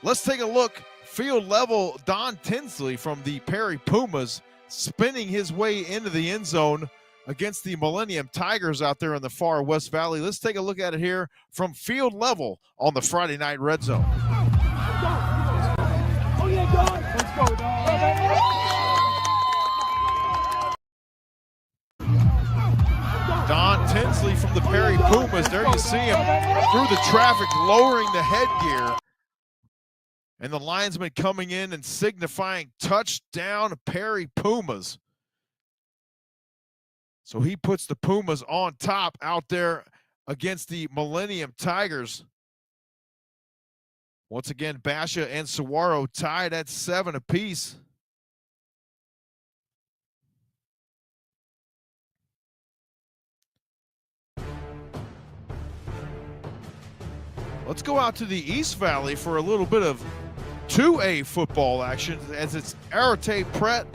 Let's take a look. Field level, Don Tinsley from the Perry Pumas spinning his way into the end zone against the Millennium Tigers out there in the far West Valley. Let's take a look at it here from field level on the Friday Night Red Zone. Don Tinsley from the Perry Pumas. There you see him through the traffic, lowering the headgear. And the linesman coming in and signifying touchdown Perry Pumas. So he puts the Pumas on top out there against the Millennium Tigers. Once again, Basha and Saguaro tied at 7 apiece. Let's go out to the East Valley for a little bit of 2A football action as it's Arete Prep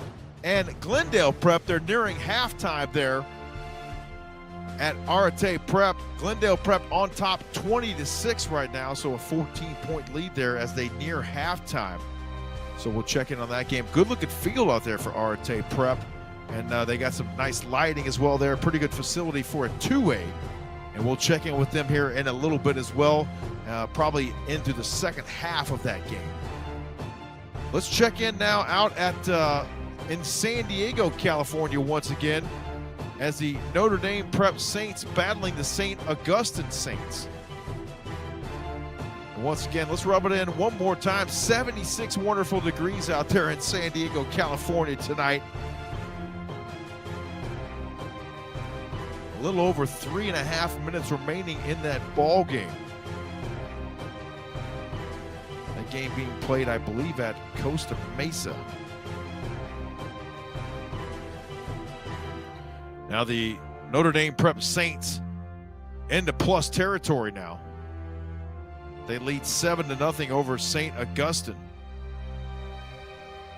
and Glendale Prep. They're nearing halftime there at Arete Prep. Glendale Prep on top 20-6 right now, so a 14-point lead there as they near halftime. So we'll check in on that game. Good looking field out there for Arete Prep, and they got some nice lighting as well there. Pretty good facility for a 2A. And we'll check in with them here in a little bit as well, probably into the second half of that game. Let's check in now out at in San Diego, California once again, as the Notre Dame Prep Saints battling the St. Augustine Saints. And once again, let's rub it in one more time. 76 wonderful degrees out there in San Diego, California tonight. A little over 3.5 minutes remaining in that ball game. That game being played, I believe, at Costa Mesa. Now the Notre Dame Prep Saints into plus territory now. They lead 7-0 over St. Augustine.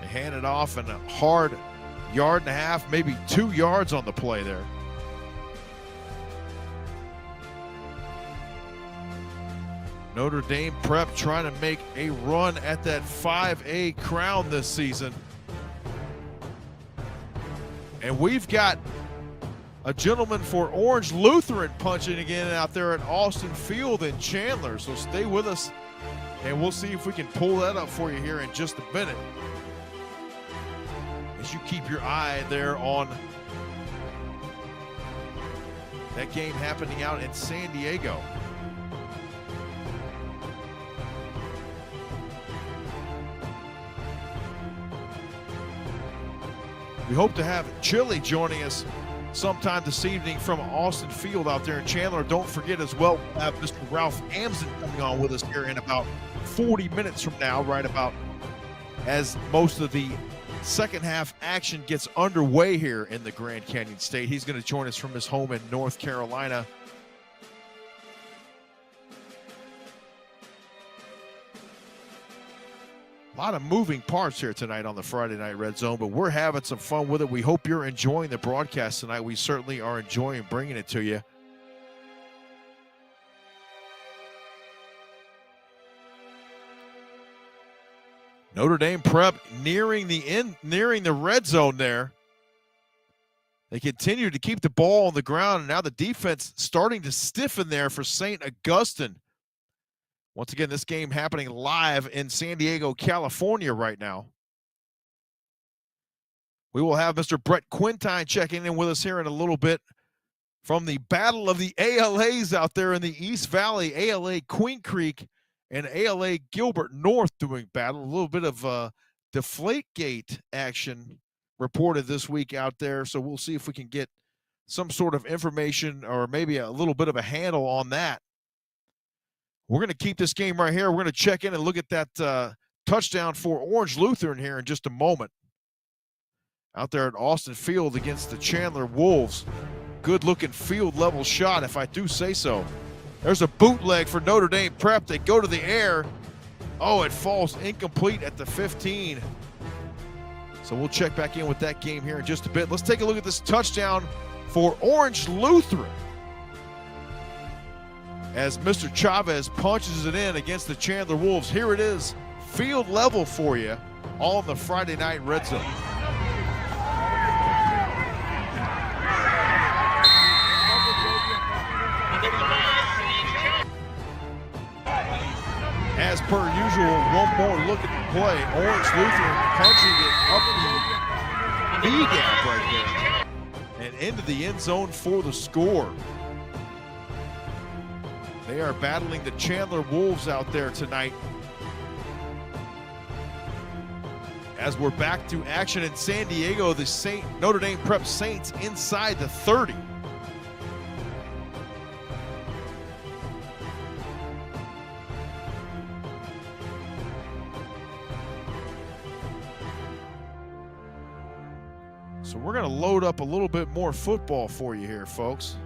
They hand it off in a hard 1.5 yards, maybe 2 yards on the play there. Notre Dame Prep trying to make a run at that 5A crown this season. And we've got a gentleman for Orange Lutheran punching again out there at Austin Field in Chandler. So stay with us, and we'll see if we can pull that up for you here in just a minute. As as you keep your eye there on that game happening out in San Diego. We hope to have Chili joining us sometime this evening from Austin Field out there in Chandler. Don't forget as well, we'll have Mr. Ralph Amson coming on with us here in about 40 minutes from now, right about as most of the second half action gets underway here in the Grand Canyon State. He's going to join us from his home in North Carolina. A lot of moving parts here tonight on the Friday Night Red Zone, but we're having some fun with it. We hope you're enjoying the broadcast tonight. We certainly are enjoying bringing it to you. Notre Dame Prep nearing the red zone there. They continue to keep the ball on the ground, and now the defense starting to stiffen there for St. Augustine. Once again, this game happening live in San Diego, California right now. We will have Mr. Brett Quintine checking in with us here in a little bit from the battle of the ALAs out there in the East Valley. ALA Queen Creek and ALA Gilbert North doing battle. A little bit of Deflategate action reported this week out there, so we'll see if we can get some sort of information or maybe a little bit of a handle on that. We're going to keep this game right here. We're going to check in and look at that touchdown for Orange Lutheran here in just a moment. Out there at Austin Field against the Chandler Wolves. Good-looking field-level shot, if I do say so. There's a bootleg for Notre Dame Prep. They go to the air. Oh, it falls incomplete at the 15. So we'll check back in with that game here in just a bit. Let's take a look at this touchdown for Orange Lutheran, as Mr. Chavez punches it in against the Chandler Wolves. Here it is, field level for you on the Friday Night Red Zone. As per usual, one more look at the play. Orange Lutheran punching it up the B gap right there and into the end zone for the score. They are battling the Chandler Wolves out there tonight. As we're back to action in San Diego, the Notre Dame Prep Saints inside the 30. So we're going to load up a little bit more football for you here, folks.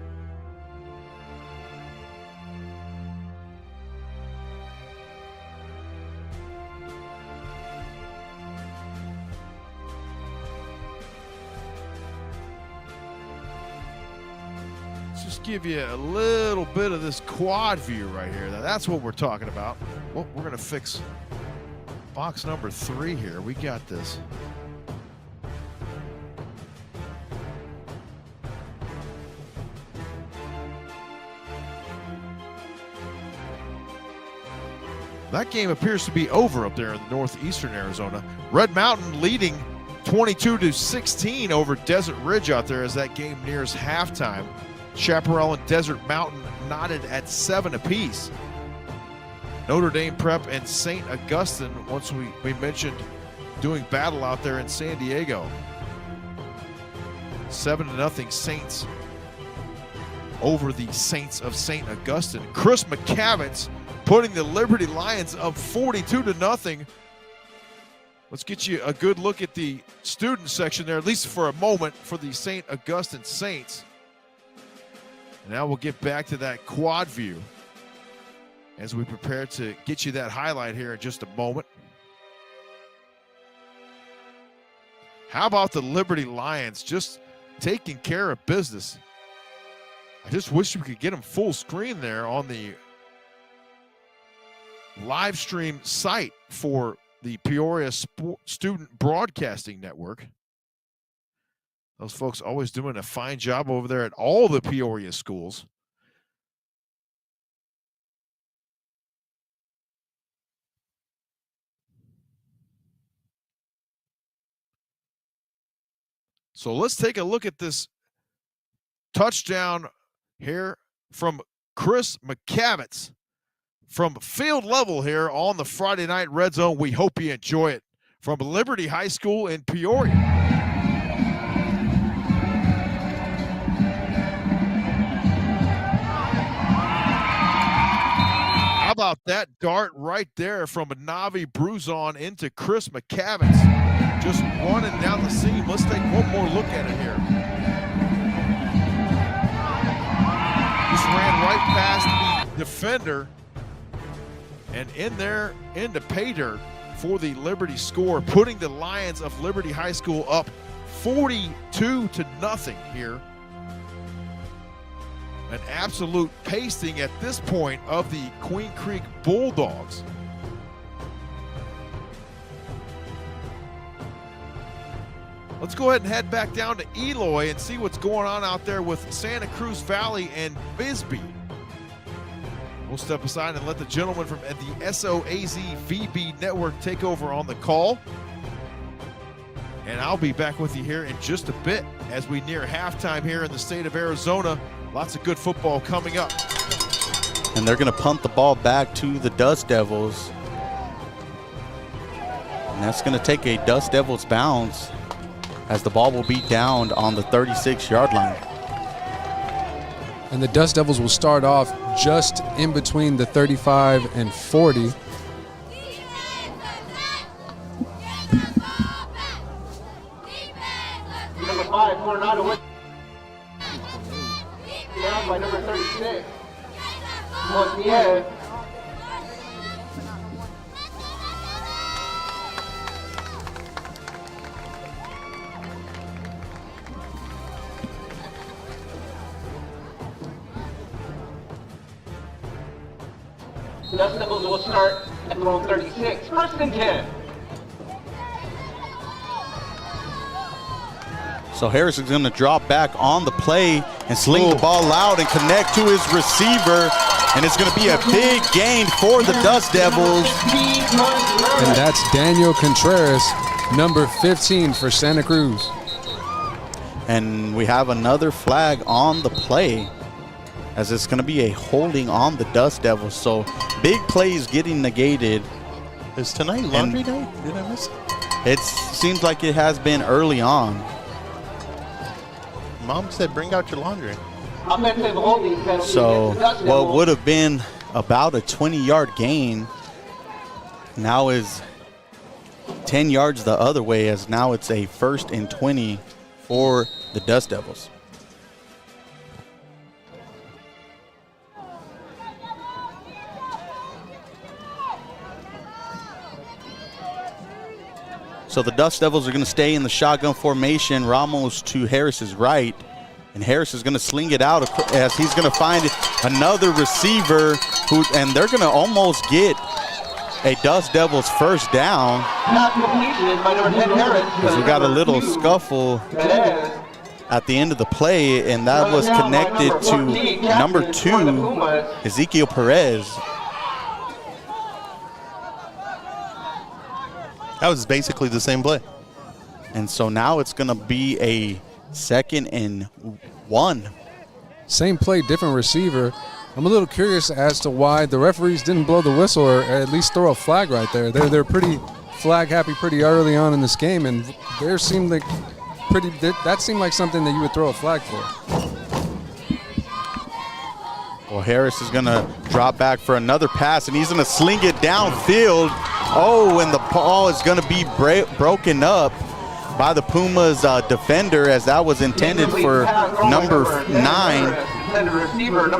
Just give you a little bit of this quad view right here. Now, that's what we're talking about. Well, we're going to fix box number 3 here. We got this. That game appears to be over up there in northeastern Arizona. Red Mountain leading 22-16 over Desert Ridge out there as that game nears halftime. Chaparral and Desert Mountain knotted at 7 apiece. Notre Dame Prep and St. Augustine, once we mentioned doing battle out there in San Diego. 7-0 Saints over the Saints of St. Augustine. Chris McCavitz putting the Liberty Lions up 42-0. Let's get you a good look at the student section there, at least for a moment, for the St. Augustine Saints. Now we'll get back to that quad view as we prepare to get you that highlight here in just a moment. How about the Liberty Lions just taking care of business? I just wish we could get them full screen there on the live stream site for the Peoria Student Broadcasting Network. Those folks always doing a fine job over there at all the Peoria schools. So let's take a look at this touchdown here from Chris McCavitz from field level here on the Friday Night Red Zone. We hope you enjoy it from Liberty High School in Peoria. How about that dart right there from Navi Bruzon into Chris McCavitz? Just running down the seam. Let's take one more look at it here. Just ran right past the defender and in there into pay dirt for the Liberty score, putting the Lions of Liberty High School up 42-0 here. An absolute pasting at this point of the Queen Creek Bulldogs. Let's go ahead and head back down to Eloy and see what's going on out there with Santa Cruz Valley and Bisbee. We'll step aside and let the gentleman from the SOAZ-VB network take over on the call. And I'll be back with you here in just a bit as we near halftime here in the state of Arizona. Lots of good football coming up. And they're going to punt the ball back to the Dust Devils. And that's going to take a Dust Devils bounce as the ball will be downed on the 36-yard line. And the Dust Devils will start off just in between the 35 and 40. Number 5, Coronado with down by number 36. Montiel. The Dust Devils will start at the row 36. First and 10. So Harris is going to drop back on the play and sling the ball out and connect to his receiver. And it's going to be a big gain for the Dust Devils. And that's Daniel Contreras, number 15 for Santa Cruz. And we have another flag on the play, as it's going to be a holding on the Dust Devils. So big plays getting negated. Is tonight laundry day? Did I miss it? It seems like it has been early on. Mom said bring out your laundry. So what would have been about a 20-yard gain now is 10 yards the other way, as now it's a 1st and 20 for the Dust Devils. So the Dust Devils are going to stay in the shotgun formation. Ramos to Harris's right. And Harris is going to sling it out as he's going to find another receiver, and they're going to almost get a Dust Devils first down. Because we got a little scuffle at the end of the play, and that was connected to number 2, Ezekiel Perez. That was basically the same play. And so now it's going to be a 2nd and 1. Same play, different receiver. I'm a little curious as to why the referees didn't blow the whistle or at least throw a flag right there. They're pretty flag happy pretty early on in this game, and that seemed like something that you would throw a flag for. Well, Harris is going to drop back for another pass, and he's going to sling it downfield. Oh, and the ball is going to be broken up by the Pumas defender, as that was intended for number 9,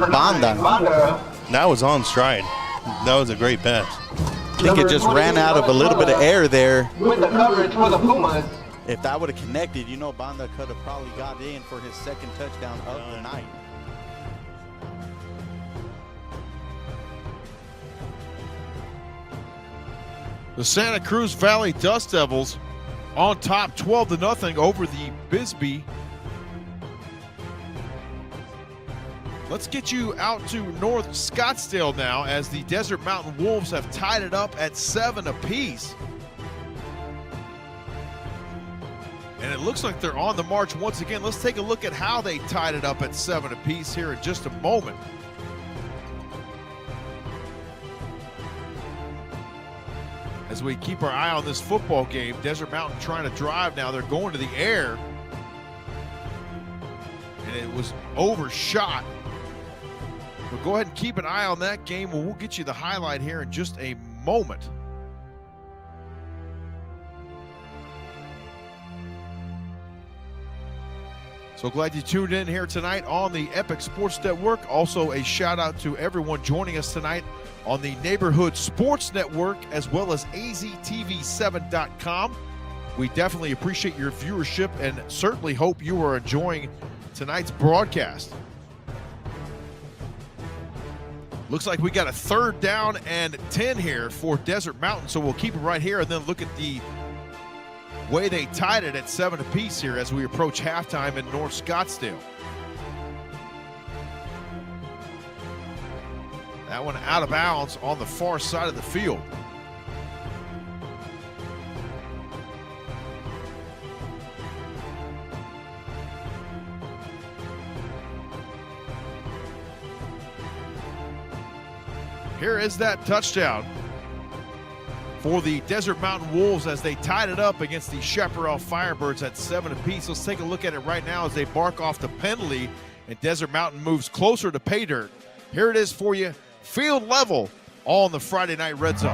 Banda. That was on stride. That was a great pass. I think it just ran out of a little bit of air there. With the coverage for the Pumas. If that would have connected, you know, Banda could have probably got in for his 2nd touchdown of the night. The Santa Cruz Valley Dust Devils on top 12-0 over the Bisbee. Let's get you out to North Scottsdale now, as the Desert Mountain Wolves have tied it up at 7 apiece. And And it looks like they're on the march once again. Let's take a look at how they tied it up at 7 apiece here in just a moment. As we keep our eye on this football game, Desert Mountain trying to drive now. They're going to the air. And it was overshot. But go ahead and keep an eye on that game. We'll get you the highlight here in just a moment. So glad you tuned in here tonight on the Epic Sports Network. Also a shout out to everyone joining us tonight on the Neighborhood Sports Network as well as aztv7.com. We definitely appreciate your viewership and certainly hope you are enjoying tonight's broadcast. Looks like we got a 3rd down and 10 here for Desert Mountain, so we'll keep it right here and then look at the way they tied it at 7 apiece here as we approach halftime in North Scottsdale. That one out of bounds on the far side of the field. Here is that touchdown for the Desert Mountain Wolves as they tied it up against the Chaparral Firebirds at 7 apiece. Let's take a look at it right now as they bark off the penalty and Desert Mountain moves closer to pay dirt. Here it is for you, field level, all in the Friday Night Red Zone.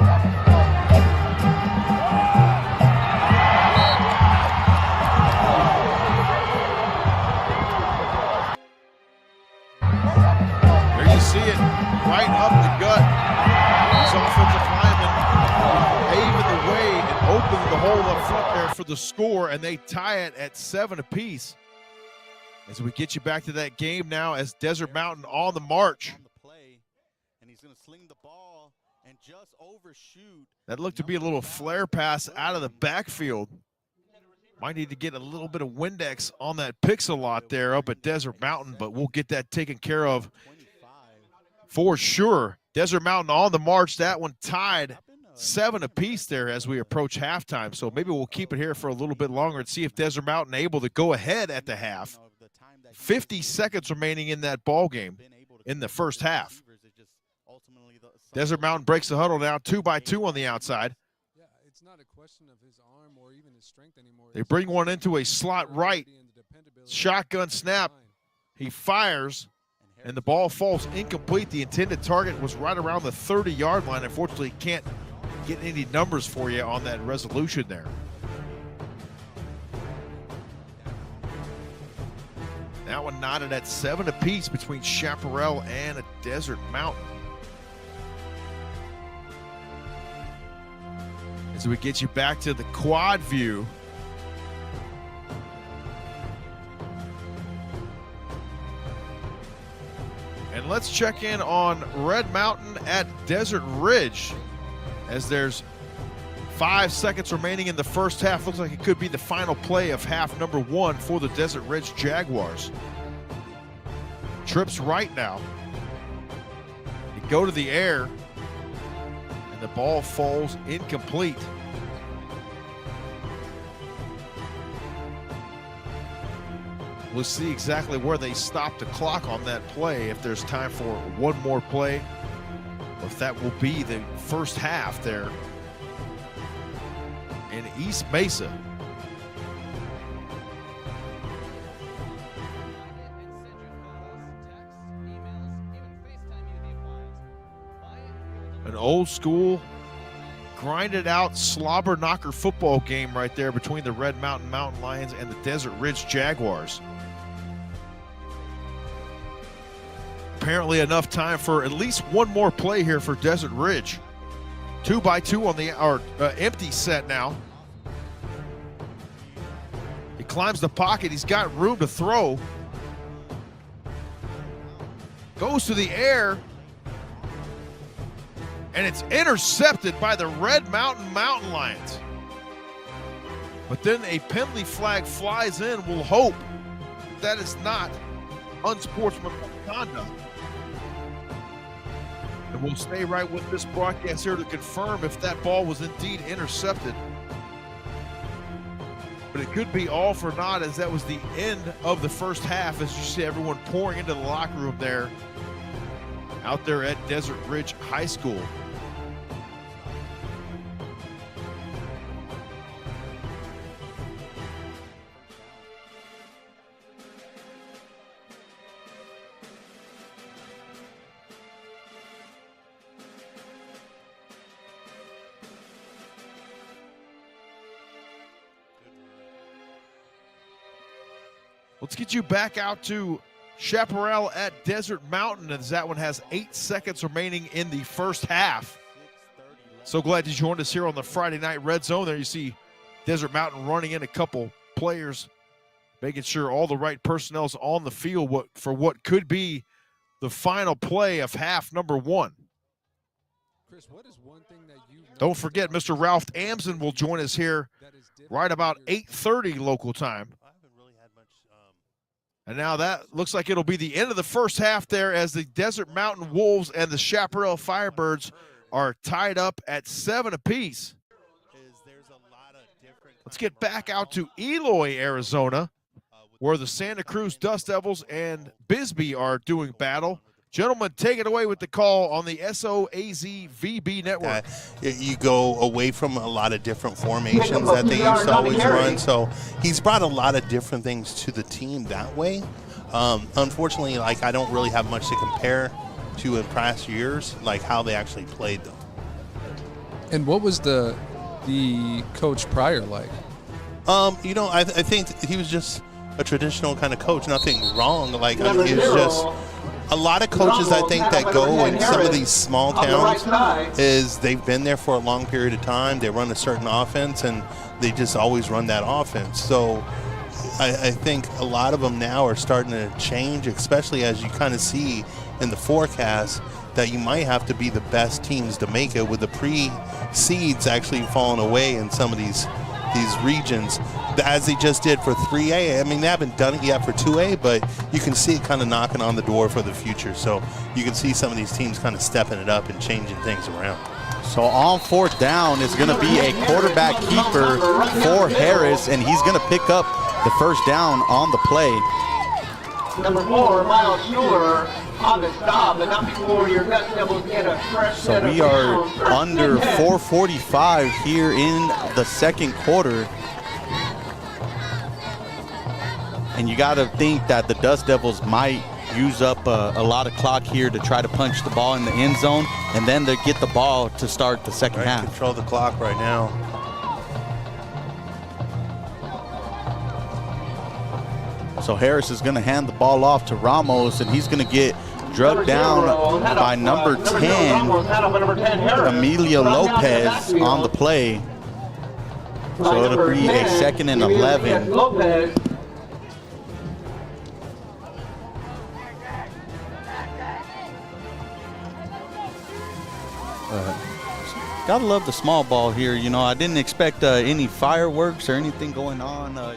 There you see it, right up the gut. These offensive linemen paving the way and opening the hole up front there for the score, and they tie it at 7 apiece. As we get you back to that game now as Desert Mountain on the march. And he's going to sling the ball and just overshoot. That looked to be a little flare pass out of the backfield. Might need to get a little bit of Windex on that pixel-lot there up at Desert Mountain, but we'll get that taken care of for sure. Desert Mountain on the march. That one tied 7 apiece there as we approach halftime. So maybe we'll keep it here for a little bit longer and see if Desert Mountain able to go ahead at the half. 50 seconds remaining in that ball game in the first half. Desert Mountain breaks the huddle now, 2-by-2 on the outside. Yeah, it's not a question of his arm or even his strength anymore. They bring one into a slot right. Shotgun snap. He fires, and the ball falls incomplete. The intended target was right around the 30-yard line. Unfortunately, can't get any numbers for you on that resolution there. That one knotted at 7 apiece between Chaparral and Desert Mountain. As we get you back to the quad view. And let's check in on Red Mountain at Desert Ridge as there's 5 seconds remaining in the first half. Looks like it could be the final play of half number 1 for the Desert Ridge Jaguars. Trips right now. They go to the air, and the ball falls incomplete. We'll see exactly where they stop the clock on that play, if there's time for one more play, or if that will be the first half there in East Mesa. An old school, grinded out slobber knocker football game right there between the Red Mountain Mountain Lions and the Desert Ridge Jaguars. Apparently enough time for at least one more play here for Desert Ridge. 2-by-2 on the empty set now. He climbs the pocket. He's got room to throw. Goes to the air. And it's intercepted by the Red Mountain Mountain Lions. But then a penalty flag flies in. We'll hope that is not unsportsmanlike conduct. And we'll stay right with this broadcast here to confirm if that ball was indeed intercepted. but it could be all for naught, as that was the end of the first half, as you see everyone pouring into the locker room there out there at Desert Ridge High School. Let's get you back out to Chaparral at Desert Mountain, as that one has 8 seconds remaining in the first half. So glad you joined us here on the Friday Night Red Zone. There you see Desert Mountain running in a couple players, making sure all the right personnel's on the field for what could be the final play of half number 1. Chris, what is one thing that you Don't forget, Mr. Ralph Amson will join us here right about 8:30 local time. And now that looks like it'll be the end of the first half there, as the Desert Mountain Wolves and the Chaparral Firebirds are tied up at 7 apiece. Let's get back out to Eloy, Arizona, where the Santa Cruz Dust Devils and Bisbee are doing battle. Gentlemen, take it away with the call on the SOAZ-VB network. You go away from a lot of different formations that they used to always run. So he's brought a lot of different things to the team that way. Unfortunately, like, I don't really have much to compare to in past years, like how they actually played them. And what was the coach prior like? You know, I think he was just a traditional kind of coach. Nothing wrong. Like, I mean, he was just. A lot of coaches, I think, that go in some of these small towns is they've been there for a long period of time. They run a certain offense, and they just always run that offense. So I think a lot of them now are starting to change, especially as you kind of see in the forecast that you might have to be the best teams to make it, with the pre-seeds actually falling away in some of these regions, as they just did for 3A. I mean, they haven't done it yet for 2A, but you can see it kind of knocking on the door for the future. So you can see some of these teams kind of stepping it up and changing things around. So on 4th down is going to be a quarterback keeper for Harris, and he's going to pick up the first down on the play. Number 4, Miles Schuler on the stop, but not before your Dust Devils get a fresh set So of we are downs. under 4:45 here in the second quarter. And you got to think that the Dust Devils might use up a lot of clock here to try to punch the ball in the end zone, and then they get the ball to start the second half. Control the clock right now. So Harris is going to hand the ball off to Ramos, and he's going to get drugged down by number 10, Emilio Lopez, on the play. So it'll be a 2nd and 11. Gotta love the small ball here. You know, I didn't expect any fireworks or anything going on. You know.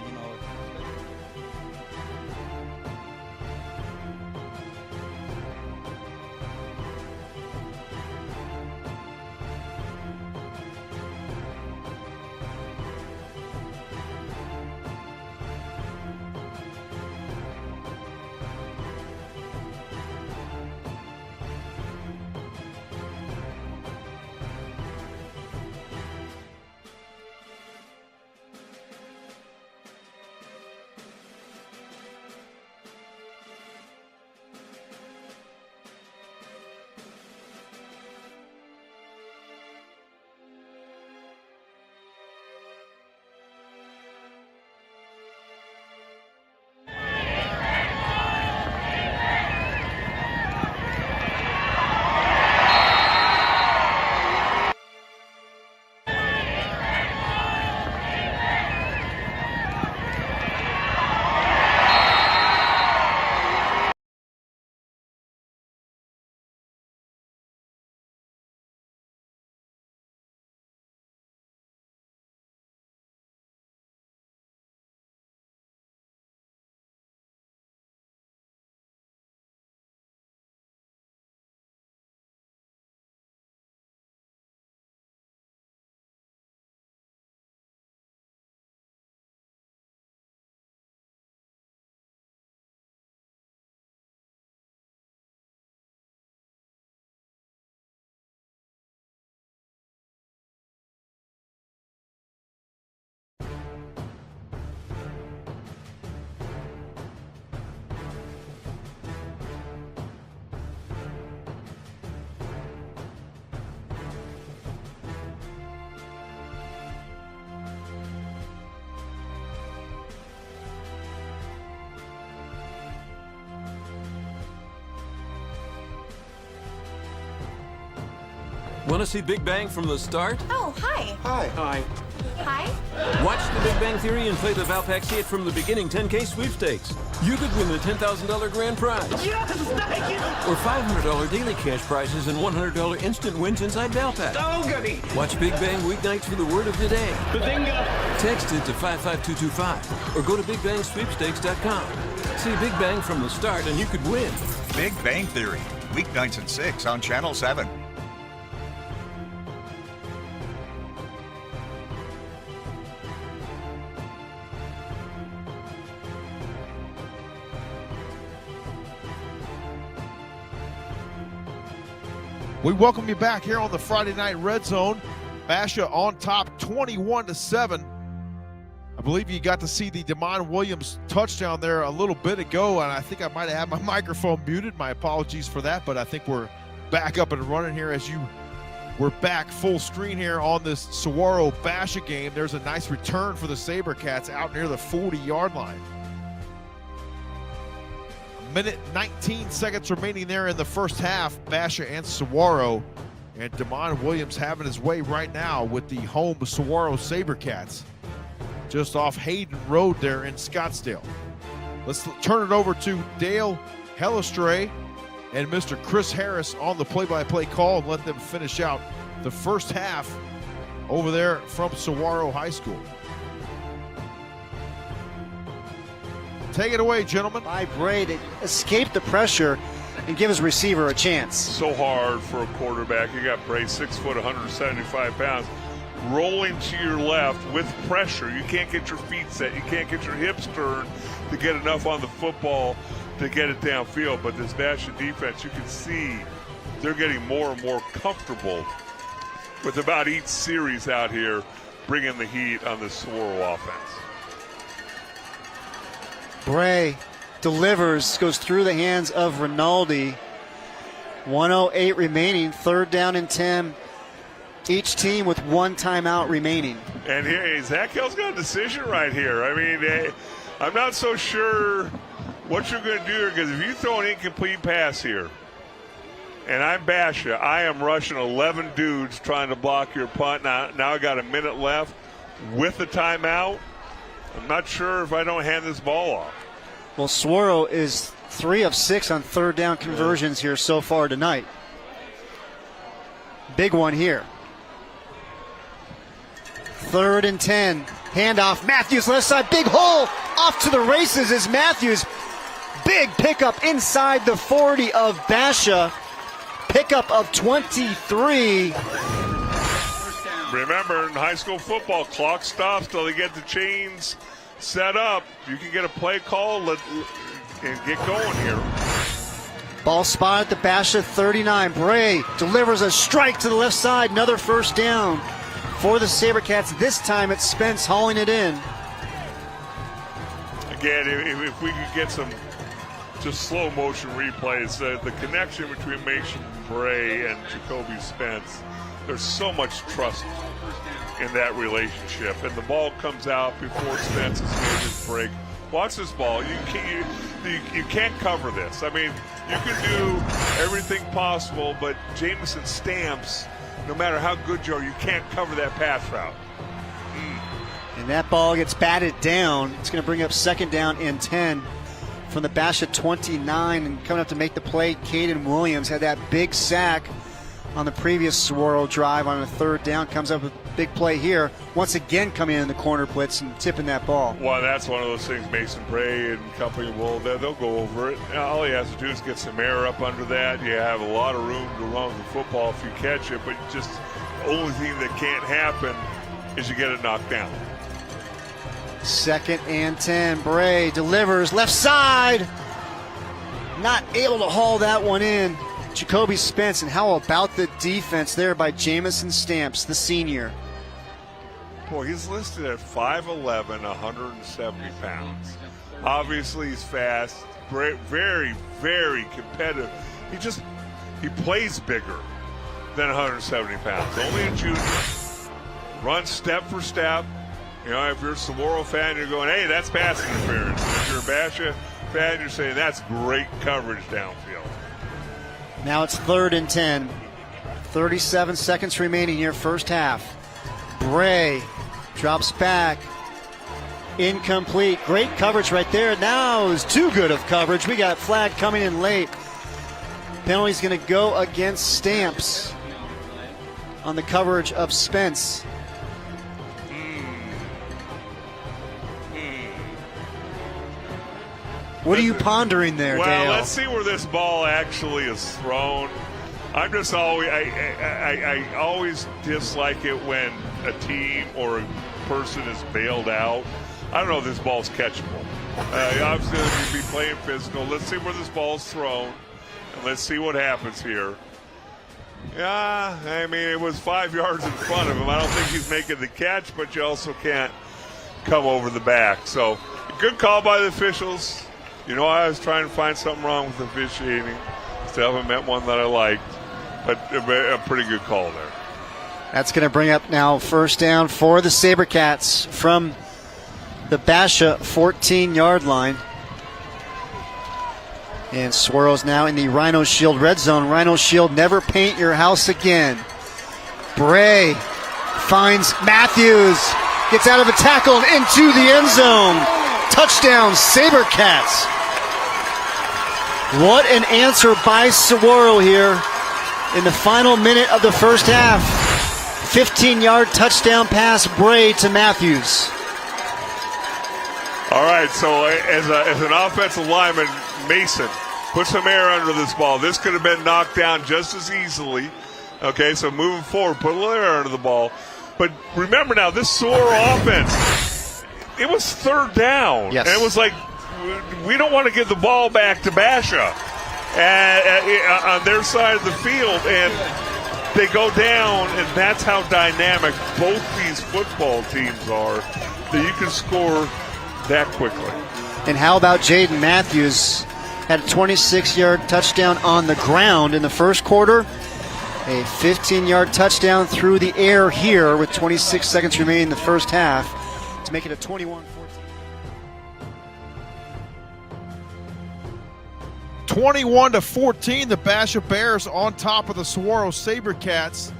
Want to see Big Bang from the start? Oh, hi. Hi. Hi. Watch The Big Bang Theory and play the Valpak See It from the Beginning 10K sweepstakes. You could win the $10,000 grand prize. Yes, thank you. Or $500 daily cash prizes and $100 instant wins inside Valpak. Oh, goody. Watch Big Bang weeknights for the word of the day. Bazinga. Text it to 55225 or go to BigBangSweepstakes.com. See Big Bang from the start and you could win. Big Bang Theory, weeknights at 6 on Channel 7. We welcome you back here on the Friday Night Red Zone. Basha on top 21-7. I believe you got to see the Damon Williams touchdown there a little bit ago, and I think I might have had my microphone muted. My apologies for that, but I think we're back up and running here as we're back full screen here on this Saguaro Basha game. There's a nice return for the SaberCats out near the 40-yard line. Minute 19 seconds remaining there in the first half. Basha and Saguaro, and Damon Williams having his way right now with the home Saguaro SaberCats just off Hayden Road there in Scottsdale. Let's turn it over to Dale Hellestray and Mr. Chris Harris on the play-by-play call and let them finish out the first half over there from Saguaro High School. Take it away, gentlemen. By Bray to escape the pressure and give his receiver a chance. So hard for a quarterback. You got Bray, 6 foot, 175 pounds, rolling to your left with pressure. You can't get your feet set. You can't get your hips turned to get enough on the football to get it downfield. But this Basha defense, you can see they're getting more and more comfortable with about each series out here, bringing the heat on the Saguaro offense. Bray delivers, goes through the hands of Rinaldi. 1:08 remaining, 3rd down and 10. Each team with 1 timeout remaining. And here, Zach Hill's got a decision right here. I mean, I'm not so sure what you're going to do, because if you throw an incomplete pass here, and I'm Basha, I am rushing 11 dudes trying to block your punt. Now I got a minute left with a timeout. I'm not sure if I don't hand this ball off. Well, Saguaro is 3 of 6 on 3rd down conversions here so far tonight. Big one here. 3rd and 10. Handoff. Matthews left side. Big hole. Off to the races is Matthews. Big pickup inside the 40 of Basha. Pickup of 23. Remember, in high school football, clock stops till they get the chains set up. You can get a play call and get going here. Ball spot at the Basha 39. Bray delivers a strike to the left side. Another first down for the SaberCats. This time it's Spence hauling it in. Again, if we could get some just slow motion replays, the connection between Mason Bray and Jacoby Spence, there's so much trust in that relationship, and the ball comes out before Spence has made his break. Watch this ball. You can't cover this. I mean, you can do everything possible, but Jameson Stamps, no matter how good you are, you can't cover that pass route. And that ball gets batted down. It's going to bring up 2nd down and 10 from the Basha 29, and coming up to make the play, Caden Williams had that big sack on the previous Saguaro drive on a 3rd down. Comes up with a big play here. Once again coming in the corner blitz and tipping that ball. Well, that's one of those things Mason Bray and company they'll go over it. All he has to do is get some air up under that. You have a lot of room to run the football if you catch it, but just the only thing that can't happen is you get it knocked down. 2nd and 10. Bray delivers left side. Not able to haul that one in. Jacoby Spence, and how about the defense there by Jamison Stamps, the senior? Boy, he's listed at 5'11", 170 pounds. Obviously, he's fast, very, very competitive. He plays bigger than 170 pounds. Only a junior. Runs step for step. You know, if you're a Saguaro fan, you're going, hey, that's pass interference. If you're a Basha fan, you're saying that's great coverage downfield. Now it's 3rd and 10 37 seconds remaining here, first half. Bray drops back. Incomplete. Great coverage right there. Now is too good of coverage. We got flag coming in late. Penalty's going to go against Stamps on the coverage of Spence. What are you pondering there, Well, Dale? let's see where this ball actually is thrown. I'm just always, I always dislike it when a team or a person is bailed out. I don't know if this ball's catchable. Obviously, you'd be playing physical. Let's see where this ball's thrown, and let's see what happens here. Yeah, I mean, it was 5 yards in front of him. I don't think he's making the catch, but you also can't come over the back. So, good call by the officials. You know, I was trying to find something wrong with officiating. Still haven't met one that I liked, but a pretty good call there. That's going to bring up now first down for the SaberCats from the Basha 14-yard line. And Swirls now in the Rhino Shield red zone. Rhino Shield, never paint your house again. Bray finds Matthews, gets out of a tackle and into the end zone. Touchdown, SaberCats. What an answer by Saguaro here in the final minute of the first half. 15-yard touchdown pass, Bray to Matthews. All right, so as an offensive lineman, Mason, put some air under this ball. This could have been knocked down just as easily. Okay, so moving forward, put a little air under the ball. But remember now, this Saguaro offense, it was third down. Yes. And it was like, we don't want to give the ball back to Basha on their side of the field. And they go down, and that's how dynamic both these football teams are, that you can score that quickly. And how about Jaden Matthews? Had a 26-yard touchdown on the ground in the first quarter. A 15-yard touchdown through the air here with 26 seconds remaining in the first half to make it a 21-14. 21-14, the Basha Bears on top of the Saguaro SaberCats.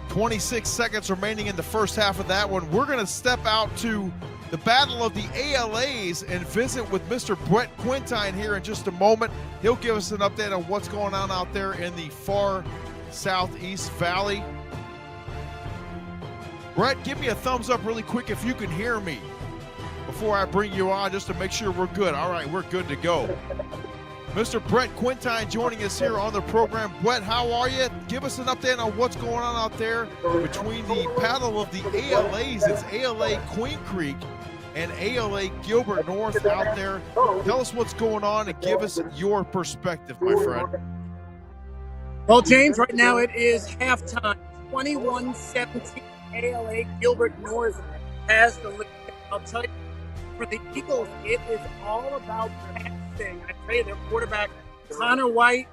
26 seconds remaining in the first half of that one. We're going to step out to the Battle of the ALAs and visit with Mr. Brett Quintine here in just a moment. He'll give us an update on what's going on out there in the far southeast valley. Brett, give me a thumbs up really quick if you can hear me before I bring you on, just to make sure we're good. All right, we're good to go. Mr. Brett Quintine joining us here on the program. Brett, how are you? Give us an update on what's going on out there between the Battle of the ALAs. It's ALA Queen Creek and ALA Gilbert North out there. Tell us what's going on and give us your perspective, my friend. Well, James, right now it is halftime. 21-17. ALA Gilbert North has the lead. I'll tell you, for the Eagles, it is all about passing. I tell you, their quarterback, Connor White,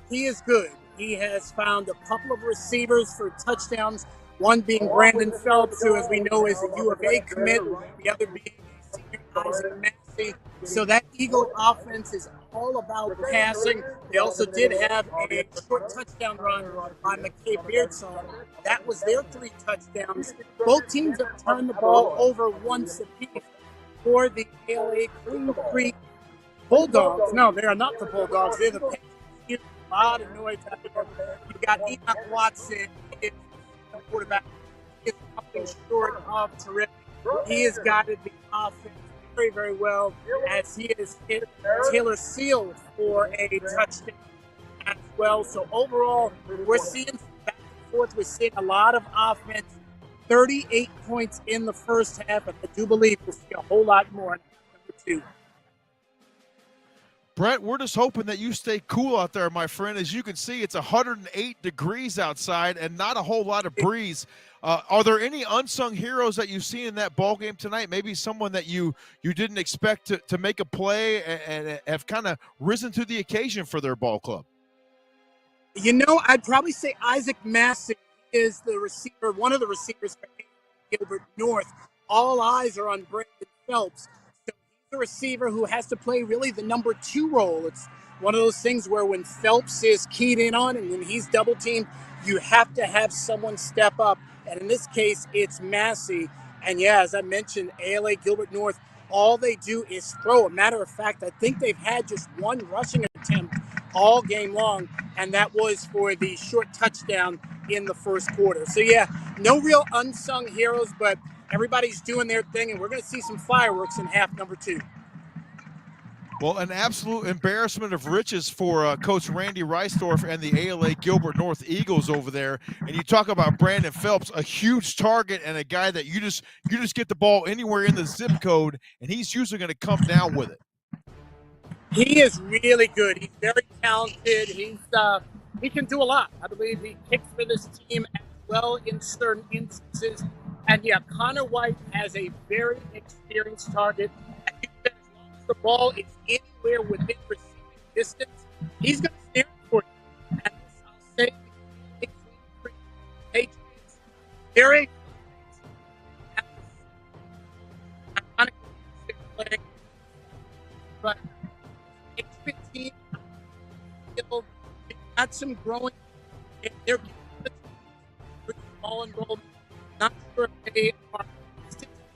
he is good. He has found a couple of receivers for touchdowns, one being Brandon Phelps, who, as we know, is a U of A commit, the other being senior Isaac Massey. So that Eagle offense is all about passing. They also did have a short touchdown run by McKay Beardsong. That was their 3 touchdowns. Both teams have turned the ball over once apiece. For the ALA Queen Creek Bulldogs, no, they are not the Bulldogs. They're the Patriots. A lot of noise out there. You got Enoch Watson, the quarterback, is coming short of terrific. He has guided the offense very, very well as he has hit Taylor Seal for a touchdown as well. So overall, we're seeing back and forth. We're seeing a lot of offense. 38 points in the first half, and I do believe we'll see a whole lot more in number 2. Brett, we're just hoping that you stay cool out there, my friend. As you can see, it's 108 degrees outside and not a whole lot of breeze. Are there any unsung heroes that you've seen in that ball game tonight? Maybe someone that you didn't expect to make a play and have kind of risen to the occasion for their ball club? You know, I'd probably say Isaac Massey is the receiver, one of the receivers for Gilbert North. All eyes are on Brandon Phelps. So the receiver who has to play really the number 2 role. It's one of those things where when Phelps is keyed in on and when he's double teamed, you have to have someone step up. And in this case, it's Massey. And yeah, as I mentioned, ALA Gilbert North, all they do is throw. A matter of fact, I think they've had just one rushing attempt all game long, and that was for the short touchdown in the first quarter. So yeah, no real unsung heroes, but everybody's doing their thing, and we're going to see some fireworks in half number 2. Well, an absolute embarrassment of riches for Coach Randy Reisdorf and the ALA Gilbert North Eagles over there. And you talk about Brandon Phelps, a huge target and a guy that you just get the ball anywhere in the zip code, and he's usually going to come down with it. He is really good. He's very talented. He can do a lot. I believe he kicks for this team as well in certain instances. And yeah, Connor White has a very experienced target. And you said as long as the ball is anywhere within receiving distance, he's going to stand for you. And this, I'll say, Patriots, very but team still got some growing. They're small enrollment. Not sure if they are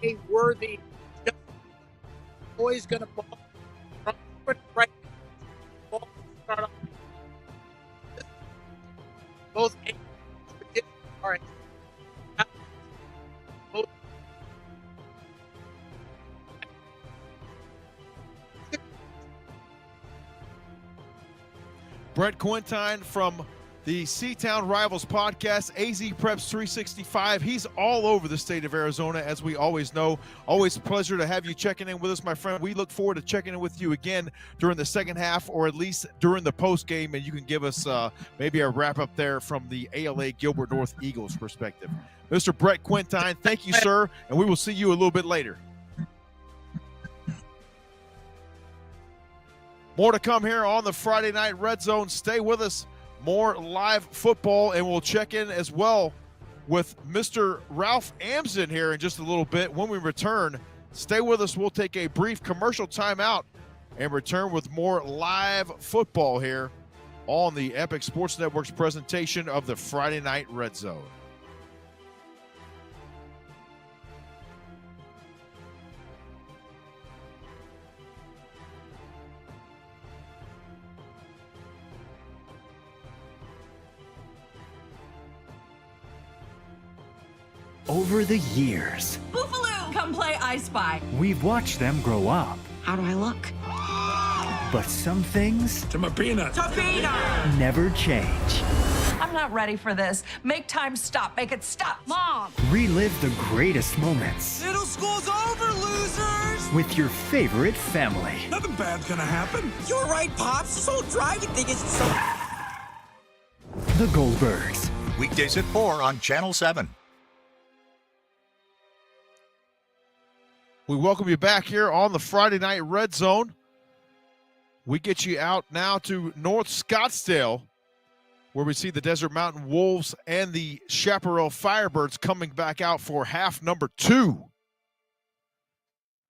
a worthy. Always going to ball right. Ball start off. Both all right. Brett Quintine from the Seatown Rivals podcast, AZ Preps 365. He's all over the state of Arizona, as we always know. Always a pleasure to have you checking in with us, my friend. We look forward to checking in with you again during the second half, or at least during the post game, and you can give us maybe a wrap up there from the ALA Gilbert North Eagles perspective. Mr. Brett Quintine, thank you, sir, and we will see you a little bit later. More to come here on the Friday Night Red Zone. Stay with us. More live football, and we'll check in as well with Mr. Ralph Amson here in just a little bit. When we return, stay with us. We'll take a brief commercial timeout and return with more live football here on the Epic Sports Network's presentation of the Friday Night Red Zone. Over the years, Buffalo, come play I Spy. we've watched them grow up. How do I look? But some things To my peanut. To peanut. never change. I'm not ready for this. Make time stop. Make it stop. Mom. Relive the greatest moments Middle school's over, losers. with your favorite family. Nothing bad's gonna happen. You're right, Pops. This whole driving thing is so... The Goldbergs. Weekdays at 4 on Channel 7. We welcome you back here on the Friday Night Red Zone. We get you out now to North Scottsdale, where we see the Desert Mountain Wolves and the Chaparral Firebirds coming back out for half number 2.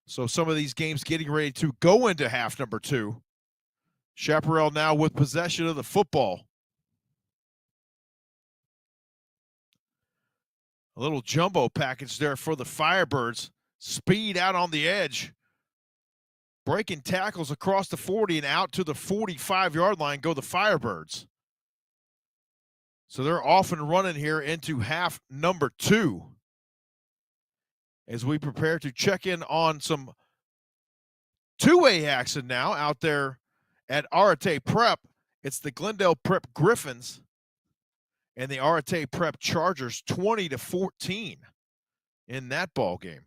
So some of these games getting ready to go into half number 2. Chaparral now with possession of the football. A little jumbo package there for the Firebirds. Speed out on the edge. Breaking tackles across the 40 and out to the 45-yard line go the Firebirds. So they're off and running here into half number 2. As we prepare to check in on some two-way action now out there at Arate Prep. It's the Glendale Prep Griffins and the Arate Prep Chargers 20-14 in that ball game.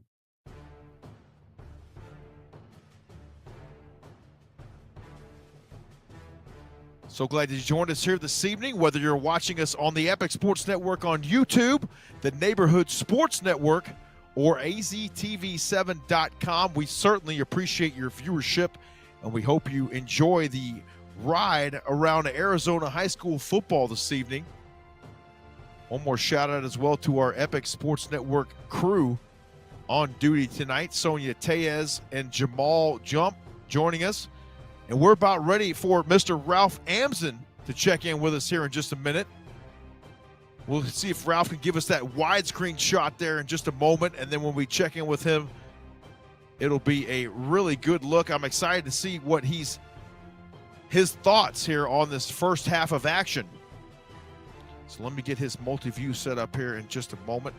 So glad that you joined us here this evening, whether you're watching us on the Epic Sports Network on YouTube, the Neighborhood Sports Network, or aztv7.com. We certainly appreciate your viewership, and we hope you enjoy the ride around Arizona high school football this evening. One more shout out as well to our Epic Sports Network crew on duty tonight. Sonia Tellez and Jamal Jump joining us. And we're about ready for Mr. Ralph Amson to check in with us here in just a minute. We'll see if Ralph can give us that widescreen shot there in just a moment. And then when we check in with him, it'll be a really good look. I'm excited to see what his thoughts here on this first half of action. So let me get his multi-view set up here in just a moment.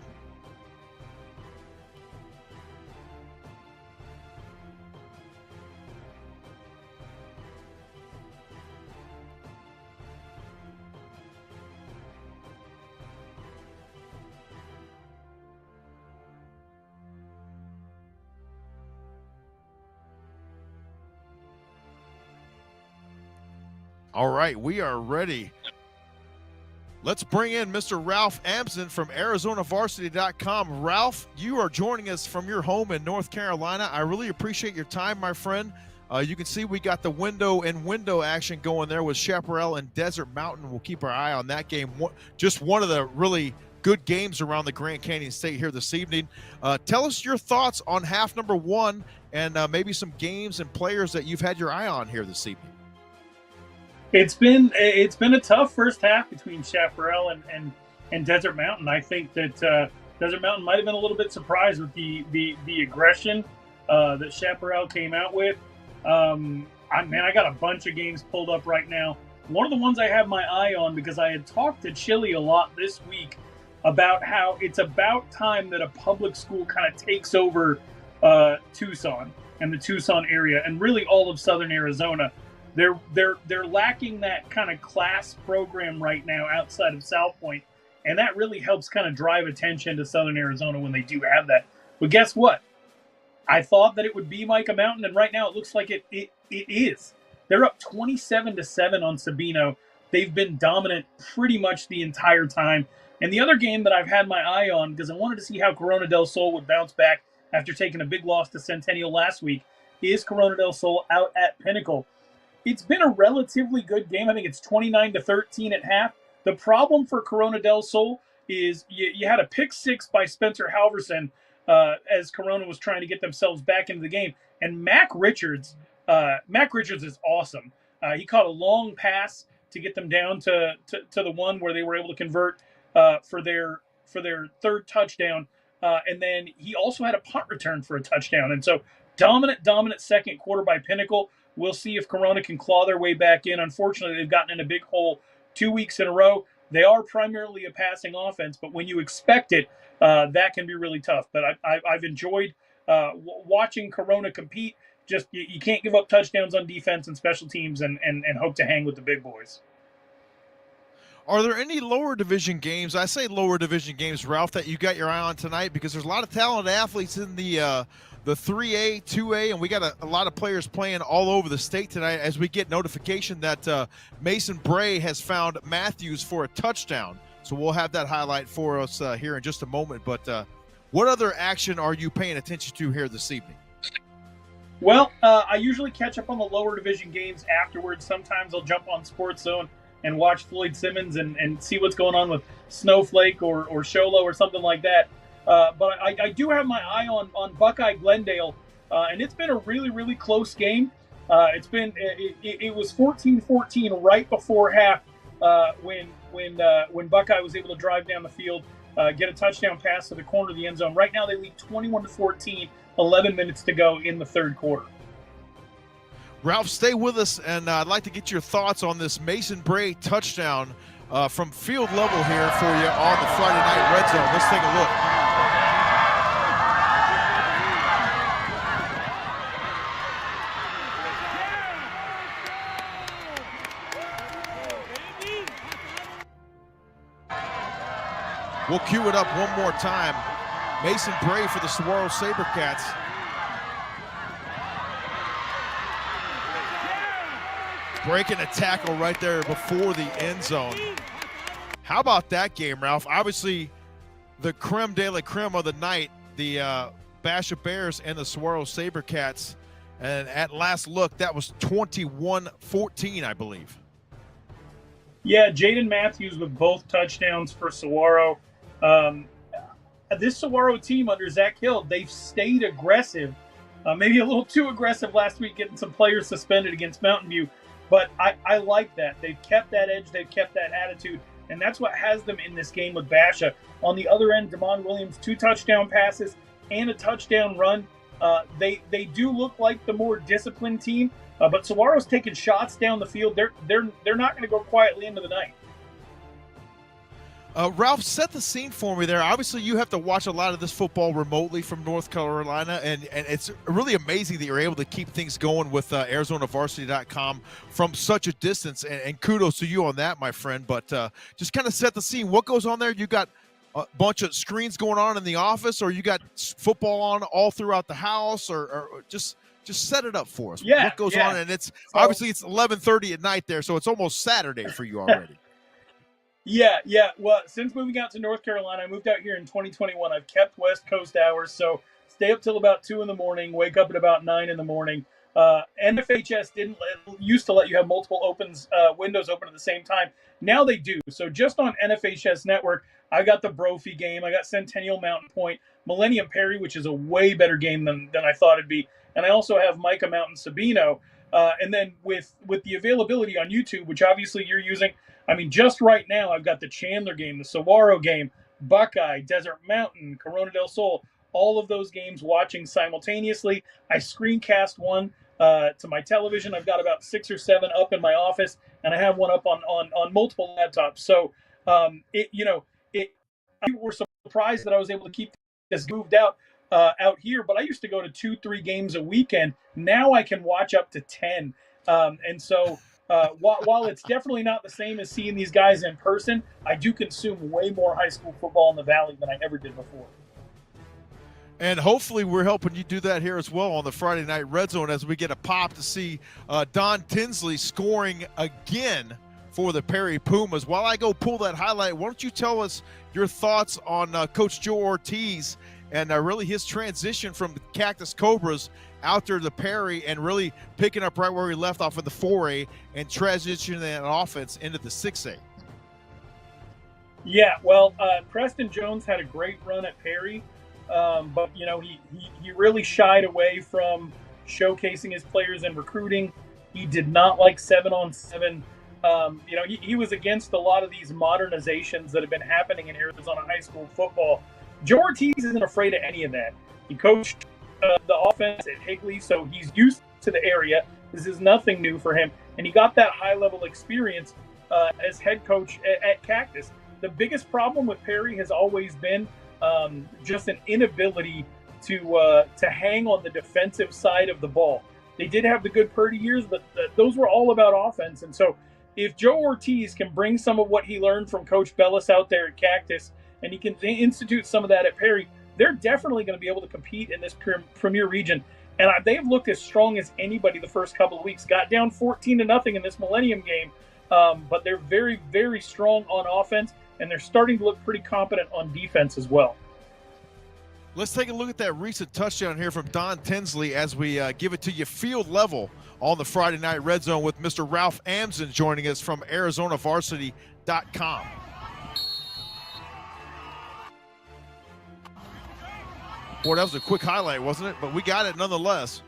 All right, we are ready. Let's bring in Mr. Ralph Amson from ArizonaVarsity.com. Ralph, you are joining us from your home in North Carolina. I really appreciate your time, my friend. You can see we got the window action going there with Chaparral and Desert Mountain. We'll keep our eye on that game. Just one of the really good games around the Grand Canyon State here this evening. Tell us your thoughts on half number one and maybe some games and players that you've had your eye on here this evening. It's been a tough first half between Chaparral and Desert Mountain. I think that Desert Mountain might have been a little bit surprised with the aggression that Chaparral came out with. I got a bunch of games pulled up right now. One of the ones I have my eye on, because I had talked to Chili a lot this week about how it's about time that a public school kind of takes over Tucson and the Tucson area and really all of Southern Arizona. They're lacking that kind of class program right now outside of South Point, and that really helps kind of drive attention to Southern Arizona when they do have that. But guess what? I thought that it would be Micah Mountain, and right now it looks like it is. They're up 27-7 on Sabino. They've been dominant pretty much the entire time. And the other game that I've had my eye on, because I wanted to see how Corona del Sol would bounce back after taking a big loss to Centennial last week, is Corona del Sol out at Pinnacle. It's been a relatively good game. I think it's 29-13 at half. The problem for Corona del Sol is you had a pick six by Spencer Halverson as Corona was trying to get themselves back into the game. And Mac Richards is awesome. He caught a long pass to get them down to the one where they were able to convert for their third touchdown. And then he also had a punt return for a touchdown. And so dominant second quarter by Pinnacle. We'll see if Corona can claw their way back in. Unfortunately, they've gotten in a big hole 2 weeks in a row. They are primarily a passing offense, but when you expect it, that can be really tough. But I've enjoyed watching Corona compete. Just you can't give up touchdowns on defense and special teams and hope to hang with the big boys. Are there any lower division games, I say lower division games, Ralph, that you got your eye on tonight? Because there's a lot of talented athletes in the 3A, 2A, and we got a lot of players playing all over the state tonight as we get notification that Mason Bray has found Matthews for a touchdown. So we'll have that highlight for us here in just a moment. But what other action are you paying attention to here this evening? Well, I usually catch up on the lower division games afterwards. Sometimes I'll jump on Sports Zone and watch Floyd Simmons and see what's going on with Snowflake or Sholo or something like that. But I do have my eye on Buckeye Glendale, and it's been a really, really close game. It was 14-14 right before half when Buckeye was able to drive down the field, get a touchdown pass to the corner of the end zone. Right now they lead 21-14, 11 minutes to go in the third quarter. Ralph, stay with us, and I'd like to get your thoughts on this Mason Bray touchdown from field level here for you on the Friday Night Red Zone. Let's take a look. We'll cue it up one more time. Mason Bray for the Saguaro Sabercats. Breaking a tackle right there before the end zone. How about that game, Ralph? Obviously, the creme de la creme of the night, the Basha Bears and the Saguaro Sabercats. And at last look, that was 21-14, I believe. Yeah, Jaden Matthews with both touchdowns for Saguaro. this Saguaro team under Zach Hill, they've stayed aggressive, maybe a little too aggressive last week, getting some players suspended against Mountain View. But I like that. They've kept that edge. They've kept that attitude. And that's what has them in this game with Basha. On the other end, Damon Williams, 2 touchdown passes and a touchdown run. They do look like the more disciplined team, but Saguaro's taking shots down the field. They're not going to go quietly into the night. Ralph, set the scene for me there. Obviously, you have to watch a lot of this football remotely from North Carolina, and it's really amazing that you're able to keep things going with ArizonaVarsity.com from such a distance, and kudos to you on that, my friend. But just kind of set the scene. What goes on there? You got a bunch of screens going on in the office, or you got football on all throughout the house, or just set it up for us. Yeah, what goes on? And it's obviously it's 11:30 at night there, so it's almost Saturday for you already. Yeah. Well, since moving out to North Carolina, I moved out here in 2021. I've kept West Coast hours, so stay up till about 2 in the morning, wake up at about 9 in the morning. NFHS used to let you have multiple windows open at the same time. Now they do. So just on NFHS Network, I got the Brophy game. I got Centennial Mountain Point, Millennium Perry, which is a way better game than I thought it'd be. And I also have Micah Mountain Sabino. And then with the availability on YouTube, which obviously you're using, I mean, just right now, I've got the Chandler game, the Saguaro game, Buckeye, Desert Mountain, Corona del Sol, all of those games watching simultaneously. I screencast one to my television. I've got about 6 or 7 up in my office, and I have one up on multiple laptops. So, people were surprised that I was able to keep this moved out here, but I used to go to 2-3 games a weekend. Now I can watch up to 10. And so while it's definitely not the same as seeing these guys in person, I do consume way more high school football in the Valley than I ever did before. And hopefully we're helping you do that here as well on the Friday Night Red Zone as we get a pop to see Don Tinsley scoring again for the Perry Pumas. While I go pull that highlight, why don't you tell us your thoughts on Coach Joe Ortiz and really his transition from the Cactus Cobras out there to Perry and really picking up right where he left off in the 4A and transitioning that offense into the 6A. Yeah, well, Preston Jones had a great run at Perry, but he really shied away from showcasing his players and recruiting. He did not like 7-on-7. He was against a lot of these modernizations that have been happening in Arizona high school football. Joe Ortiz isn't afraid of any of that. He coached the offense at Higley, so he's used to the area. This is nothing new for him, and he got that high-level experience as head coach at Cactus. The biggest problem with Perry has always been just an inability to hang on the defensive side of the ball. They did have the good Purdy years, but those were all about offense. And so if Joe Ortiz can bring some of what he learned from Coach Bellis out there at Cactus, and he can institute some of that at Perry, they're definitely going to be able to compete in this premier region. And they've looked as strong as anybody the first couple of weeks. Got down 14-0 in this Millennium game, but they're very, very strong on offense, and they're starting to look pretty competent on defense as well. Let's take a look at that recent touchdown here from Don Tinsley as we give it to you field level on the Friday Night Red Zone with Mr. Ralph Amson joining us from ArizonaVarsity.com. Boy, that was a quick highlight, wasn't it? But we got it nonetheless.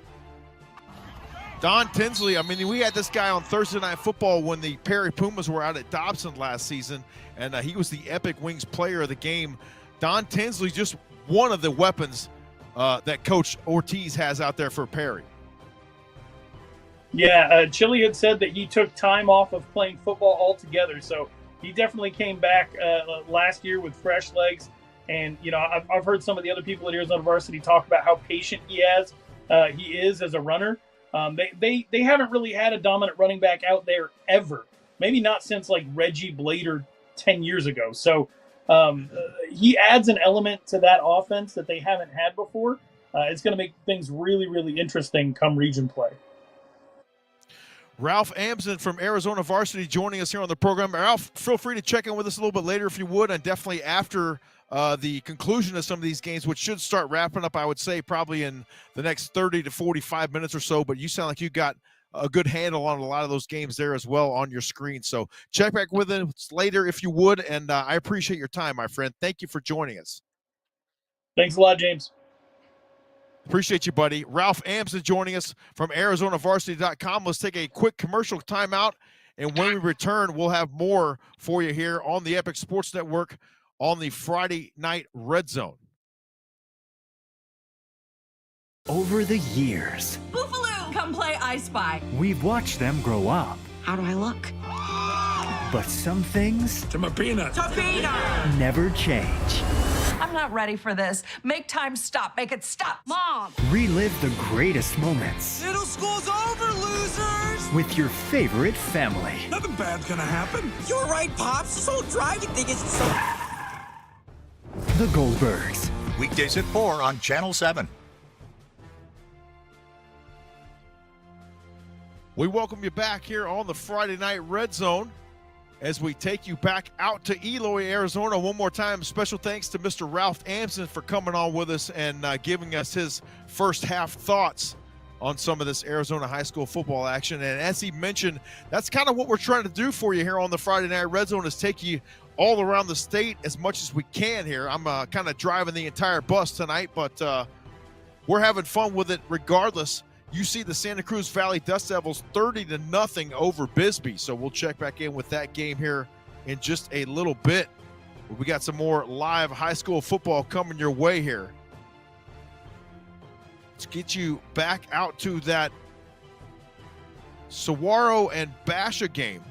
Don Tinsley, I mean, we had this guy on Thursday Night Football when the Perry Pumas were out at Dobson last season, and he was the Epic Wings player of the game. Don Tinsley, just one of the weapons that Coach Ortiz has out there for Perry. Yeah, Chili had said that he took time off of playing football altogether, so he definitely came back last year with fresh legs. And, I've heard some of the other people at Arizona Varsity talk about how patient he is as a runner. They haven't really had a dominant running back out there ever. Maybe not since like Reggie Blader 10 years ago. So he adds an element to that offense that they haven't had before. It's going to make things really, really interesting come region play. Ralph Amson from Arizona Varsity joining us here on the program. Ralph, feel free to check in with us a little bit later if you would, and definitely after the conclusion of some of these games, which should start wrapping up, I would say, probably in the next 30 to 45 minutes or so. But you sound like you got a good handle on a lot of those games there as well on your screen. So check back with us later if you would, and I appreciate your time, my friend. Thank you for joining us. Thanks a lot, James. Appreciate you, buddy. Ralph Amson joining us from ArizonaVarsity.com. Let's take a quick commercial timeout, and when we return, we'll have more for you here on the Epic Sports Network on the Friday Night Red Zone. Over the years, Boofaloo, come play I Spy. we've watched them grow up. How do I look? But some things To my peanut. To peanut. never change. I'm not ready for this. Make time stop. Make it stop. Mom! Relive the greatest moments Middle school's over, losers. with your favorite family. Nothing bad's gonna happen. You're right, Pops. Don't drive. You think it's so. The Goldbergs. Weekdays at 4 on Channel 7. We welcome you back here on the Friday Night Red Zone as we take you back out to Eloy, Arizona. One more time, special thanks to Mr. Ralph Amson for coming on with us and giving us his first half thoughts on some of this Arizona high school football action. And as he mentioned, that's kind of what we're trying to do for you here on the Friday Night Red Zone, is take you all around the state as much as we can here. I'm kind of driving the entire bus tonight, but we're having fun with it regardless. You see the Santa Cruz Valley Dust Devils 30-0 over Bisbee. So we'll check back in with that game here in just a little bit. We got some more live high school football coming your way here. Let's get you back out to that Saguaro and Basha game.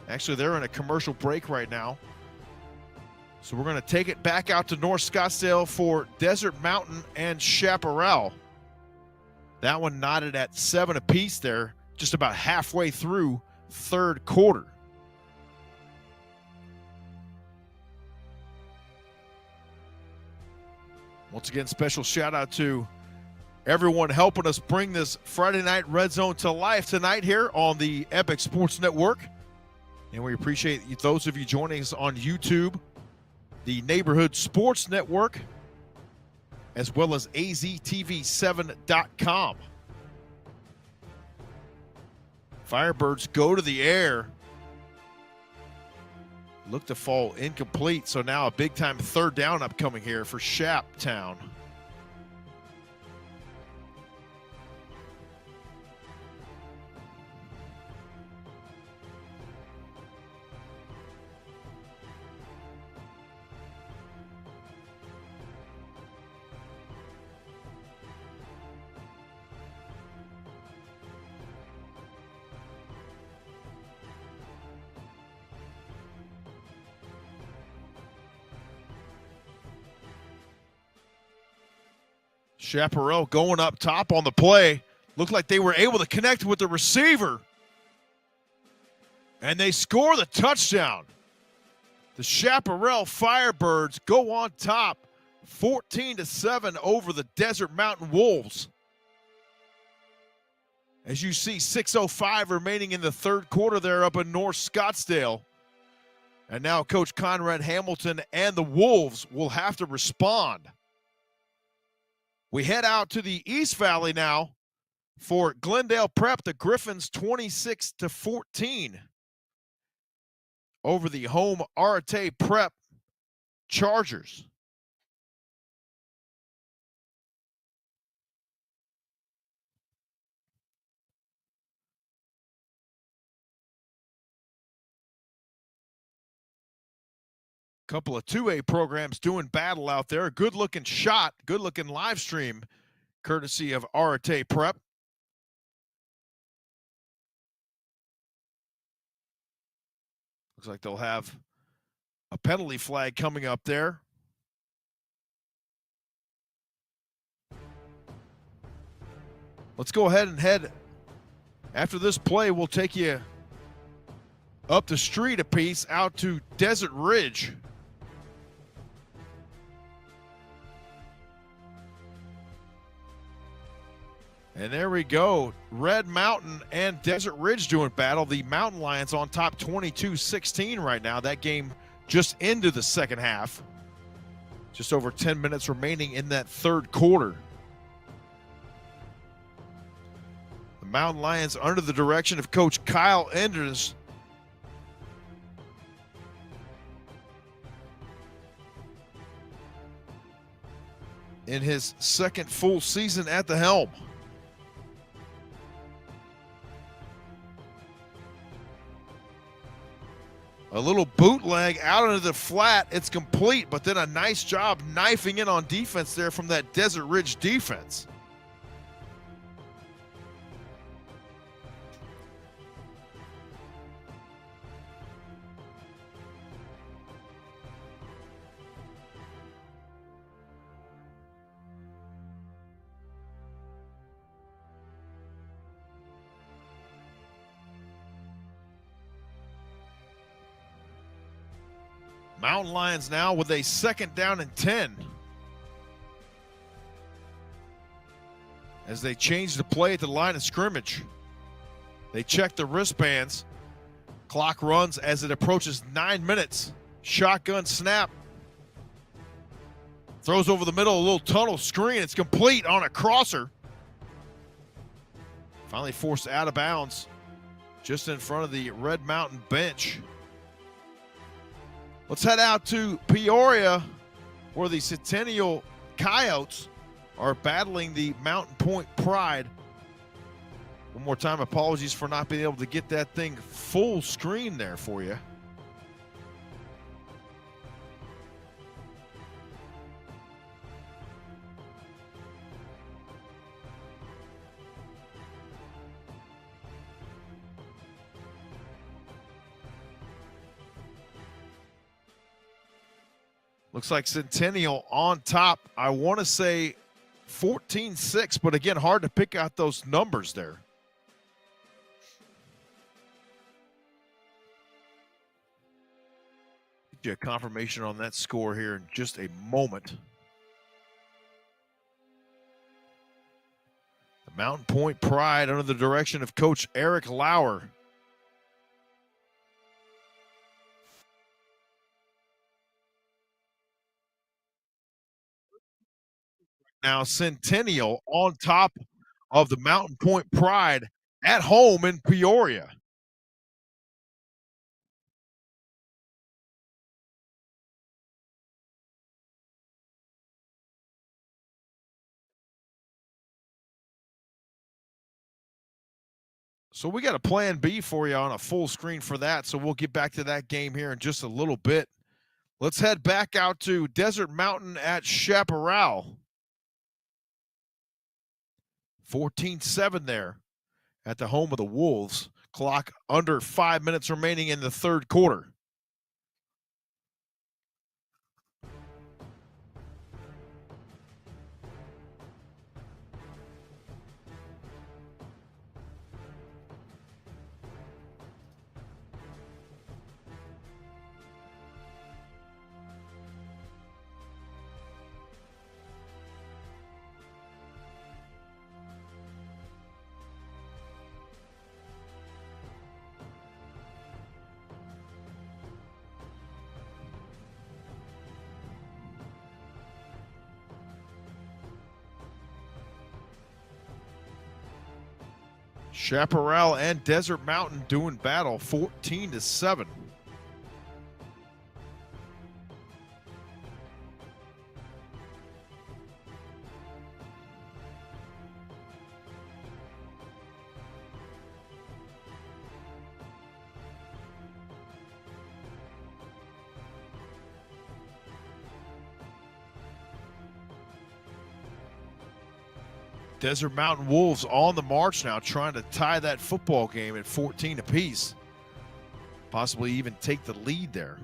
Actually, they're in a commercial break right now. So we're going to take it back out to North Scottsdale for Desert Mountain and Chaparral. That one knotted at 7 apiece there, just about halfway through third quarter. Once again, special shout out to everyone helping us bring this Friday Night Red Zone to life tonight here on the Epic Sports Network. And we appreciate those of you joining us on YouTube, the Neighborhood Sports Network, as well as aztv7.com. Firebirds go to the air. Look to fall incomplete, so now a big-time third down upcoming here for Shaptown. Chaparral going up top on the play. Looked like they were able to connect with the receiver. And they score the touchdown. The Chaparral Firebirds go on top 14-7 over the Desert Mountain Wolves. As you see, 6:05 remaining in the third quarter there up in North Scottsdale. And now Coach Conrad Hamilton and the Wolves will have to respond. We head out to the East Valley now for Glendale Prep. The Griffins 26-14 over the home Arate Prep Chargers. Couple of 2A programs doing battle out there. Good-looking shot, good-looking live stream, courtesy of Arate Prep. Looks like they'll have a penalty flag coming up there. Let's go ahead and head. After this play, we'll take you up the street a piece out to Desert Ridge. And there we go. Red Mountain and Desert Ridge doing battle. The Mountain Lions on top 22-16 right now. That game just into the second half. Just over 10 minutes remaining in that third quarter. The Mountain Lions under the direction of Coach Kyle Enders. in his second full season at the helm. A little bootleg out into the flat. It's complete, but then a nice job knifing in on defense there from that Desert Ridge defense. Mountain Lions now with a 2nd down and 10. As they change the play at the line of scrimmage. They check the wristbands. Clock runs as it approaches 9 minutes. Shotgun snap. Throws over the middle, a little tunnel screen. It's complete on a crosser. Finally forced out of bounds just in front of the Red Mountain bench. Let's head out to Peoria, where the Centennial Coyotes are battling the Mountain Point Pride. One more time, apologies for not being able to get that thing full screen there for you. Looks like Centennial on top. I want to say 14-6, but again, hard to pick out those numbers there. Get you a confirmation on that score here in just a moment. The Mountain Point Pride under the direction of Coach Eric Lauer. Now Centennial on top of the Mountain Point Pride at home in Peoria. So we got a plan B for you on a full screen for that. So we'll get back to that game here in just a little bit. Let's head back out to Desert Mountain at Chaparral. 14-7 there at the home of the Wolves. Clock under 5 minutes remaining in the third quarter. Chaparral and Desert Mountain doing battle 14-7. Desert Mountain Wolves on the march now, trying to tie that football game at 14 apiece. Possibly even take the lead there.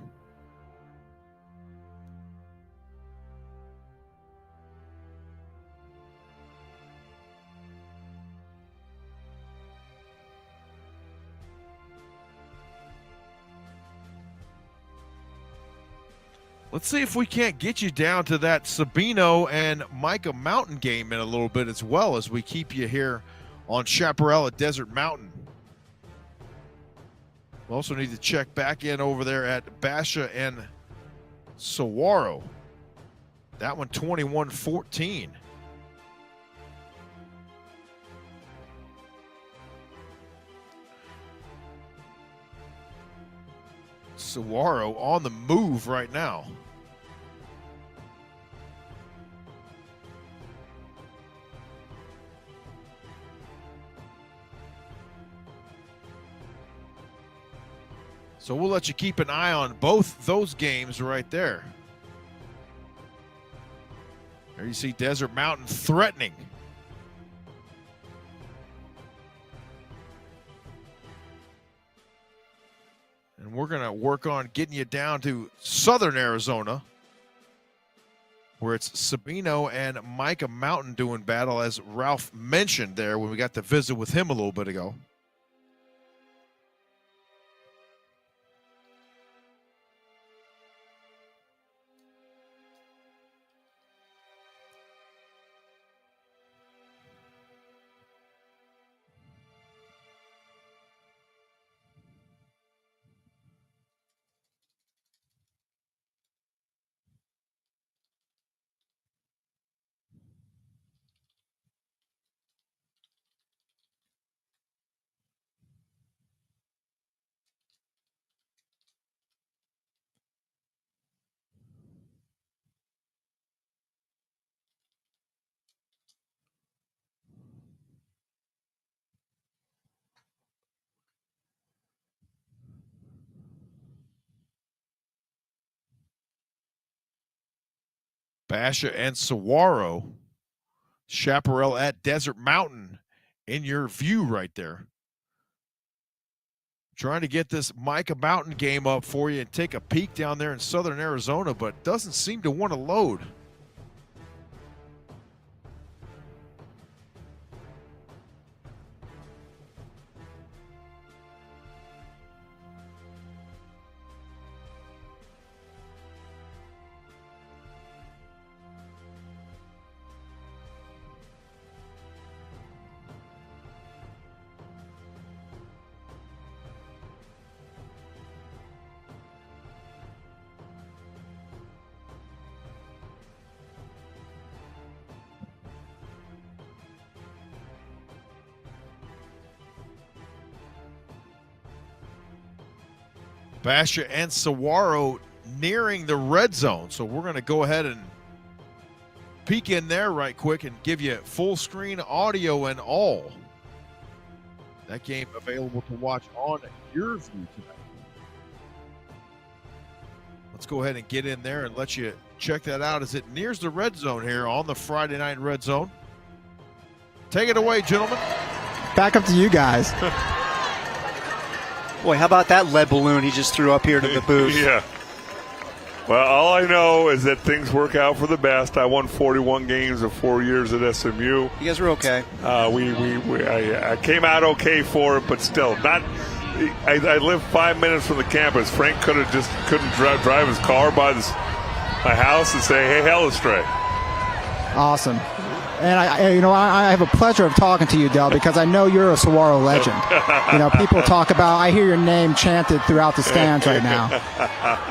Let's see if we can't get you down to that Sabino and Micah Mountain game in a little bit as well, as we keep you here on Chaparral at Desert Mountain. We also need to check back in over there at Basha and Saguaro. That one 21-14. Saguaro on the move right now. So we'll let you keep an eye on both those games right there. There you see Desert Mountain threatening. And we're going to work on getting you down to southern Arizona, where it's Sabino and Micah Mountain doing battle, as Ralph mentioned there when we got to visit with him a little bit ago. Basha and Saguaro, Chaparral at Desert Mountain in your view right there. Trying to get this Micah Mountain game up for you and take a peek down there in southern Arizona, but doesn't seem to want to load. Basha and Saguaro nearing the red zone. So we're going to go ahead and peek in there right quick and give you full screen audio and all. That game available to watch on your view tonight. Let's go ahead and get in there and let you check that out as it nears the red zone here on the Friday night red zone. Take it away, gentlemen. Back up to you guys. Boy, how about that lead balloon he just threw up here to the booth? Yeah. Well, all I know is that things work out for the best. I won 41 games in 4 years at SMU. You guys were okay. I came out okay for it, but still not. I live 5 minutes from the campus. Frank couldn't drive his car by my house and say, "Hey, Hellestray." Awesome. And I have a pleasure of talking to you, Del, because I know you're a Saguaro legend. People talk about, I hear your name chanted throughout the stands right now.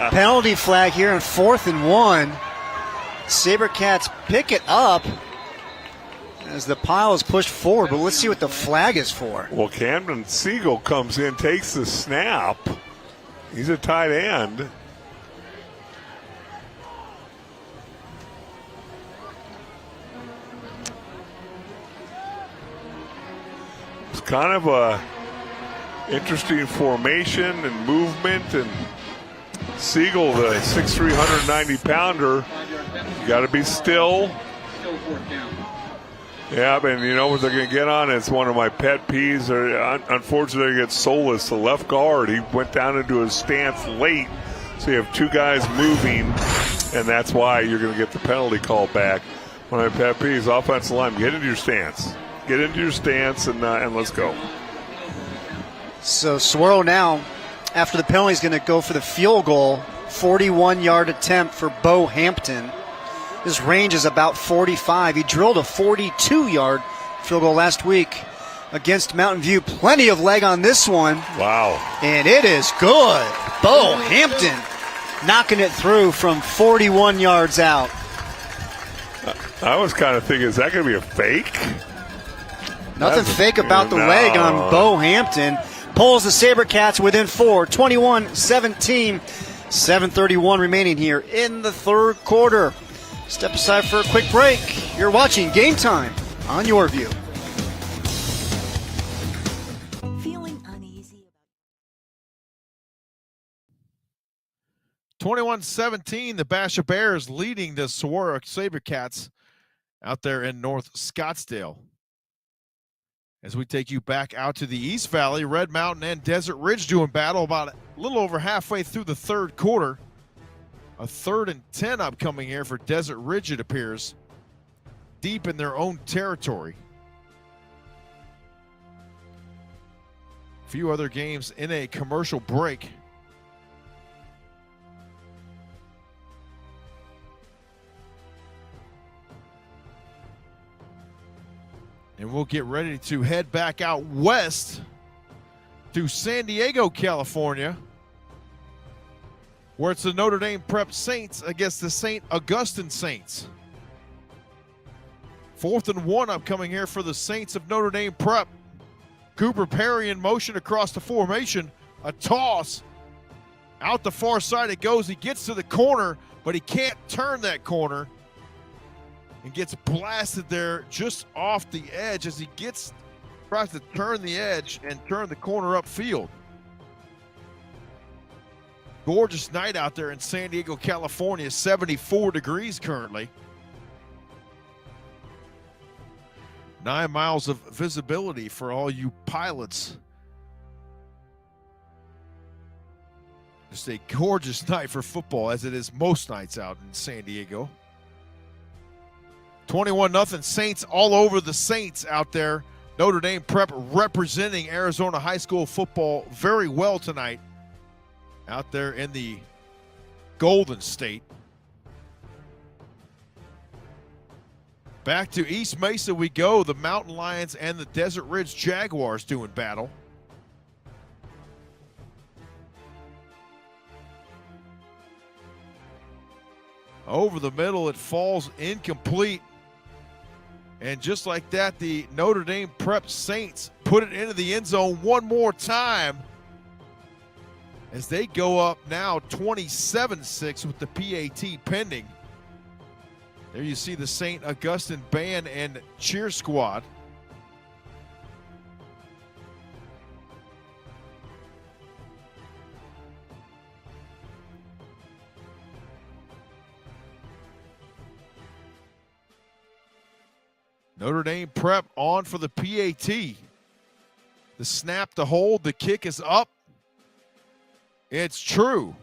Penalty flag here in 4th and 1. SaberCats pick it up as the pile is pushed forward, but let's see what the flag is for. Well, Camden Siegel comes in, takes the snap. He's a tight end. It's kind of a interesting formation and movement, and Siegel, the 6'3", 190-pounder, you got to be still. Yeah, and you know what they're going to get on? It's one of my pet peeves. Unfortunately, against Solis, the left guard, he went down into his stance late, so you have two guys moving, and that's why you're going to get the penalty call back. One of my pet peeves, offensive line, get into your stance. Get into your stance and let's go. So Saguaro now, after the penalty, is going to go for the field goal. 41-yard attempt for Bo Hampton. His range is about 45. He drilled a 42-yard field goal last week against Mountain View. Plenty of leg on this one. Wow. And it is good. Bo Hampton knocking it through from 41 yards out. I was kind of thinking, is that going to be a fake? Nothing fake about the leg on Bo Hampton. Pulls the SaberCats within 4, 21-17. 7:31 remaining here in the third quarter. Step aside for a quick break. You're watching Game Time on your view. 21-17, the Basha Bears leading the Saguaro Sabercats out there in North Scottsdale. As we take you back out to the East Valley, Red Mountain and Desert Ridge doing battle about a little over halfway through the third quarter. A 3rd and 10 upcoming here for Desert Ridge, it appears, deep in their own territory. A few other games in a commercial break. And we'll get ready to head back out west to San Diego, California, where it's the Notre Dame Prep Saints against the St. Augustine Saints. 4th and 1 upcoming here for the Saints of Notre Dame Prep. Cooper Perry in motion across the formation. A toss. Out the far side it goes. He gets to the corner, but he can't turn that corner. And gets blasted there just off the edge as he tries to turn the edge and turn the corner upfield. Gorgeous night out there in San Diego, California. 74 degrees currently. 9 miles of visibility for all you pilots. Just a gorgeous night for football, as it is most nights out in San Diego. 21-0 Saints all over the Saints out there. Notre Dame Prep representing Arizona high school football very well tonight out there in the Golden State. Back to East Mesa we go. The Mountain Lions and the Desert Ridge Jaguars doing battle. Over the middle, it falls incomplete. And just like that, the Notre Dame Prep Saints put it into the end zone one more time as they go up now 27-6 with the PAT pending. There you see the St. Augustine Band and Cheer Squad. Notre Dame Prep on for the PAT. The snap to hold, the kick is up. It's true.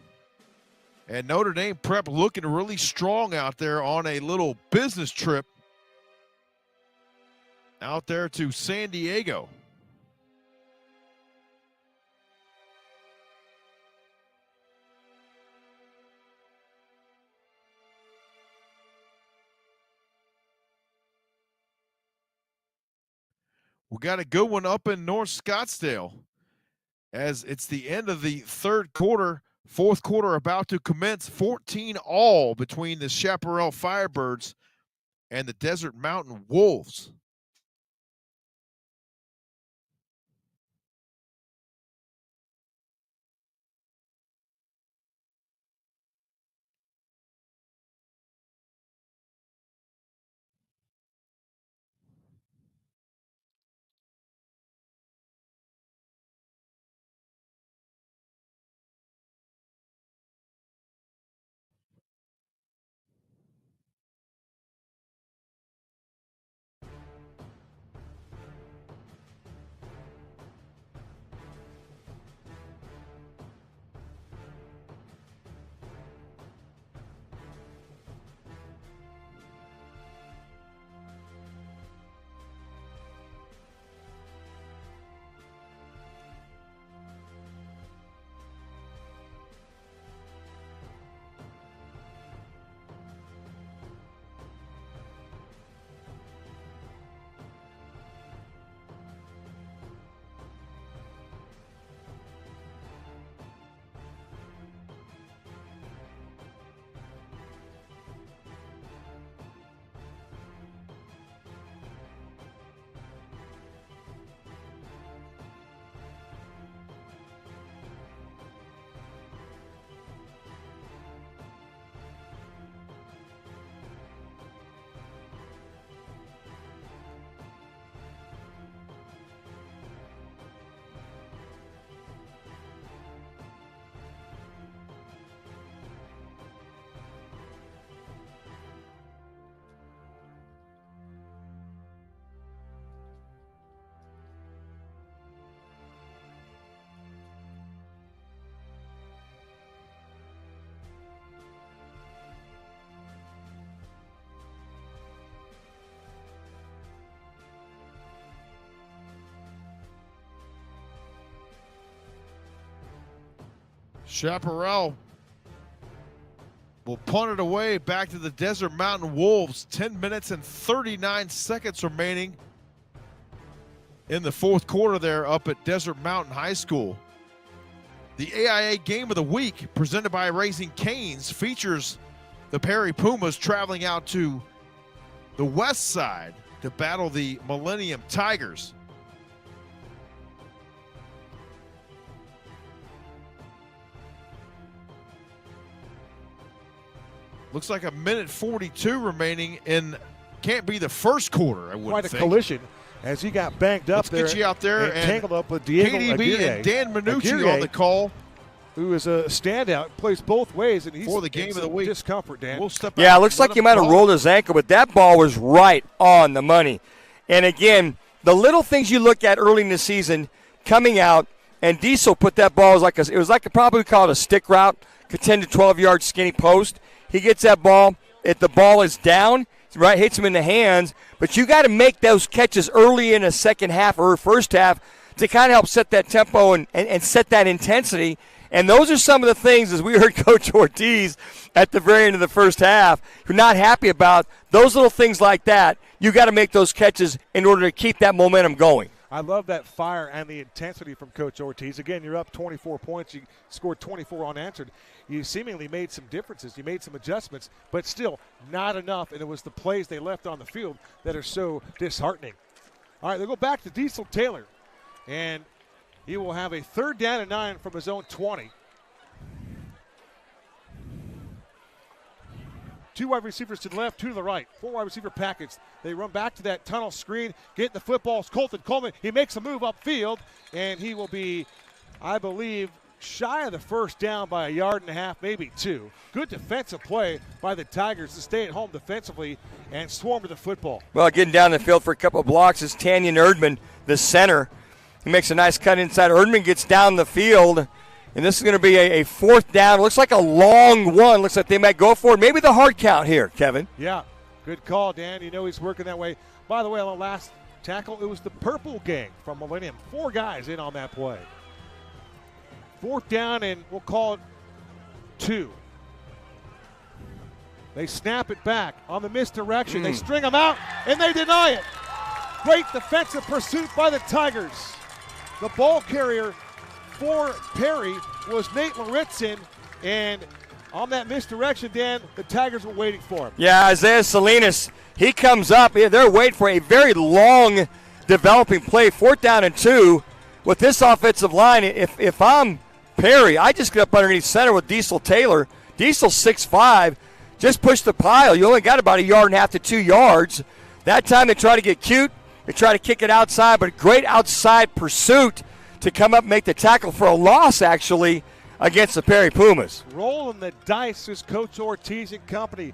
And Notre Dame Prep looking really strong out there on a little business trip out there to San Diego. We got a good one up in North Scottsdale as it's the end of the third quarter. Fourth quarter about to commence. 14-all between the Chaparral Firebirds and the Desert Mountain Wolves. Chaparral will punt it away back to the Desert Mountain Wolves. 10 minutes and 39 seconds remaining in the fourth quarter there up at Desert Mountain High School. The AIA Game of the Week, presented by Raising Cane's, features the Perry Pumas traveling out to the west side to battle the Millennium Tigers. Looks like a minute 42 remaining in, can't be the first quarter, I wouldn't Quite a think. collision as he got banged up. Let's there. get you out there and tangled up with Diego KDB Aguirre. and Dan Minucci Aguirre, on the call. Who is a standout, plays both ways, and he's for the game of the week. Discomfort, Dan. We'll step Yeah, out it looks and like he let might him have call. rolled his ankle, but that ball was right on the money. And again, the little things you look at early in the season, coming out, and Diesel put that ball as like it was like probably call it a stick route, 10 to 12 yard skinny post. He gets that ball. If the ball is down, right, hits him in the hands. But you got to make those catches early in the second half or first half to kind of help set that tempo and set that intensity. And those are some of the things, as we heard Coach Ortiz at the very end of the first half, you're not happy about. Those little things like that, you got to make those catches in order to keep that momentum going. I love that fire and the intensity from Coach Ortiz. Again, you're up 24 points. You scored 24 unanswered. You seemingly made some differences. You made some adjustments, but still not enough, and it was the plays they left on the field that are so disheartening. All right, they'll go back to Diesel Taylor, and he will have a 3rd down and 9 from his own 20. 2 wide receivers to the left, 2 to the right. 4 wide receiver packets. They run back to that tunnel screen, get the football. It's Colton Coleman. He makes a move upfield, and he will be, I believe, shy of the first down by 1.5 yards, maybe 2. Good defensive play by the Tigers to stay at home defensively and swarm to the football. Well, getting down the field for a couple of blocks is Tanyan Erdman, the center. He makes a nice cut inside. Erdman gets down the field, and this is going to be a 4th down. Looks like a long one. Looks like they might go for it. Maybe the hard count here, Kevin. Yeah, good call, Dan. You know he's working that way. By the way, on the last tackle, it was the Purple Gang from Millennium. 4 guys in on that play. 4th down, and we'll call it 2. They snap it back on the misdirection. They string them out, and they deny it. Great defensive pursuit by the Tigers. The ball carrier for Perry was Nate Loritzen, and on that misdirection, Dan, the Tigers were waiting for him. Yeah, Isaiah Salinas, he comes up. They're waiting for a very long developing play. 4th down and 2 with this offensive line. If I'm Perry, I just get up underneath center with Diesel Taylor. Diesel 6'5", just push the pile. You only got about 1.5 yards to 2 yards. That time they try to get cute. They try to kick it outside, but great outside pursuit to come up and make the tackle for a loss, actually, against the Perry Pumas. Rolling the dice is Coach Ortiz and company.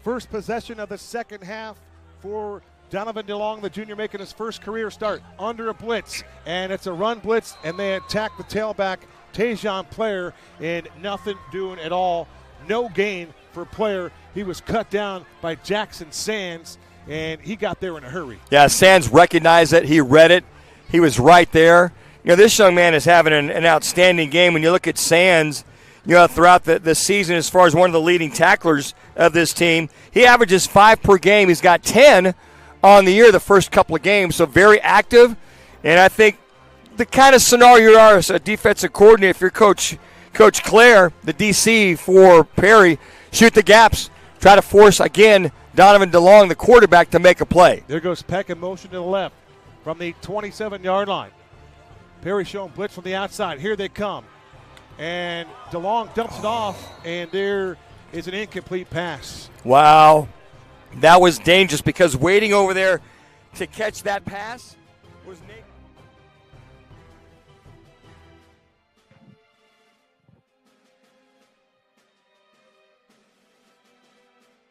First possession of the second half for Donovan DeLong, the junior, making his first career start under a blitz. And it's a run blitz, and they attack the tailback, Tajon Player, and nothing doing at all. No gain for Player. He was cut down by Jackson Sands, and he got there in a hurry. Yeah, Sands recognized it. He read it. He was right there. You know, this young man is having an outstanding game. When you look at Sands, you know, throughout the season as far as one of the leading tacklers of this team, he averages 5 per game. He's got 10 on the year the first couple of games, so very active. And I think the kind of scenario you are as a defensive coordinator, if you're Coach Claire, the DC for Perry, shoot the gaps, try to force, again, Donovan DeLong, the quarterback, to make a play. There goes Peck in motion to the left from the 27-yard line. Perry showing blitz from the outside. Here they come. And DeLong dumps it off, and there is an incomplete pass. Wow. That was dangerous because waiting over there to catch that pass was Nate.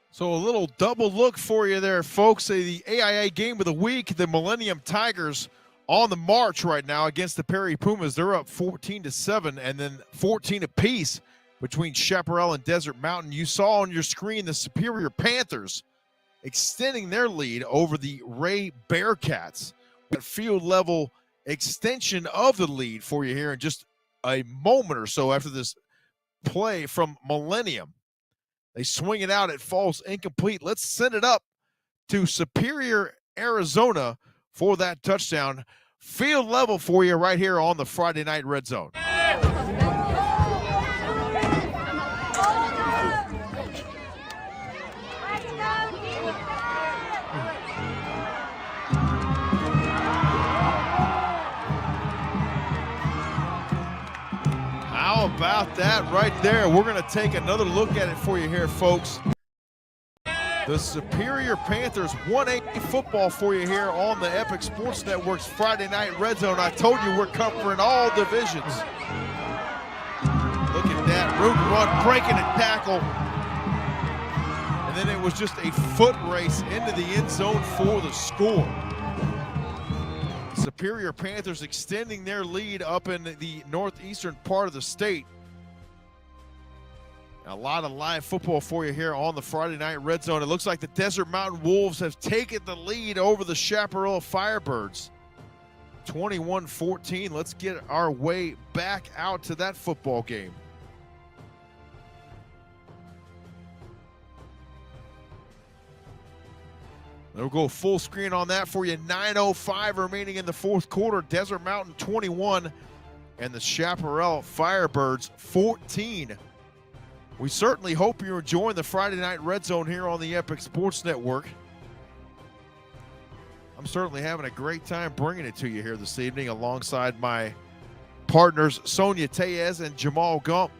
So a little double look for you there, folks. The AIA Game of the Week, the Millennium Tigers on the march right now against the Perry Pumas. They're up 14-7, and then 14 apiece between Chaparral and Desert Mountain. You saw on your screen the Superior Panthers extending their lead over the Ray Bearcats. A field level extension of the lead for you here in just a moment or so after this play from Millennium. They swing it out. It falls incomplete. Let's send it up to Superior, Arizona for that touchdown. Field level for you right here on the Friday Night Red Zone. How about that right there? We're going to take another look at it for you here, folks. The Superior Panthers 1-8 football for you here on the Epic Sports Network's Friday Night Red Zone. I told you we're covering all divisions. Look at that route run, breaking a tackle. And then it was just a foot race into the end zone for the score. Superior Panthers extending their lead up in the northeastern part of the state. A lot of live football for you here on the Friday Night Red Zone. It looks like the Desert Mountain Wolves have taken the lead over the Chaparral Firebirds. 21-14. Let's get our way back out to that football game. They'll go full screen on that for you. 9:05 remaining in the fourth quarter. Desert Mountain 21 and the Chaparral Firebirds 14. We certainly hope you're enjoying the Friday Night Red Zone here on the Epic Sports Network. I'm certainly having a great time bringing it to you here this evening alongside my partners Sonia Tellez and Jamal Gump.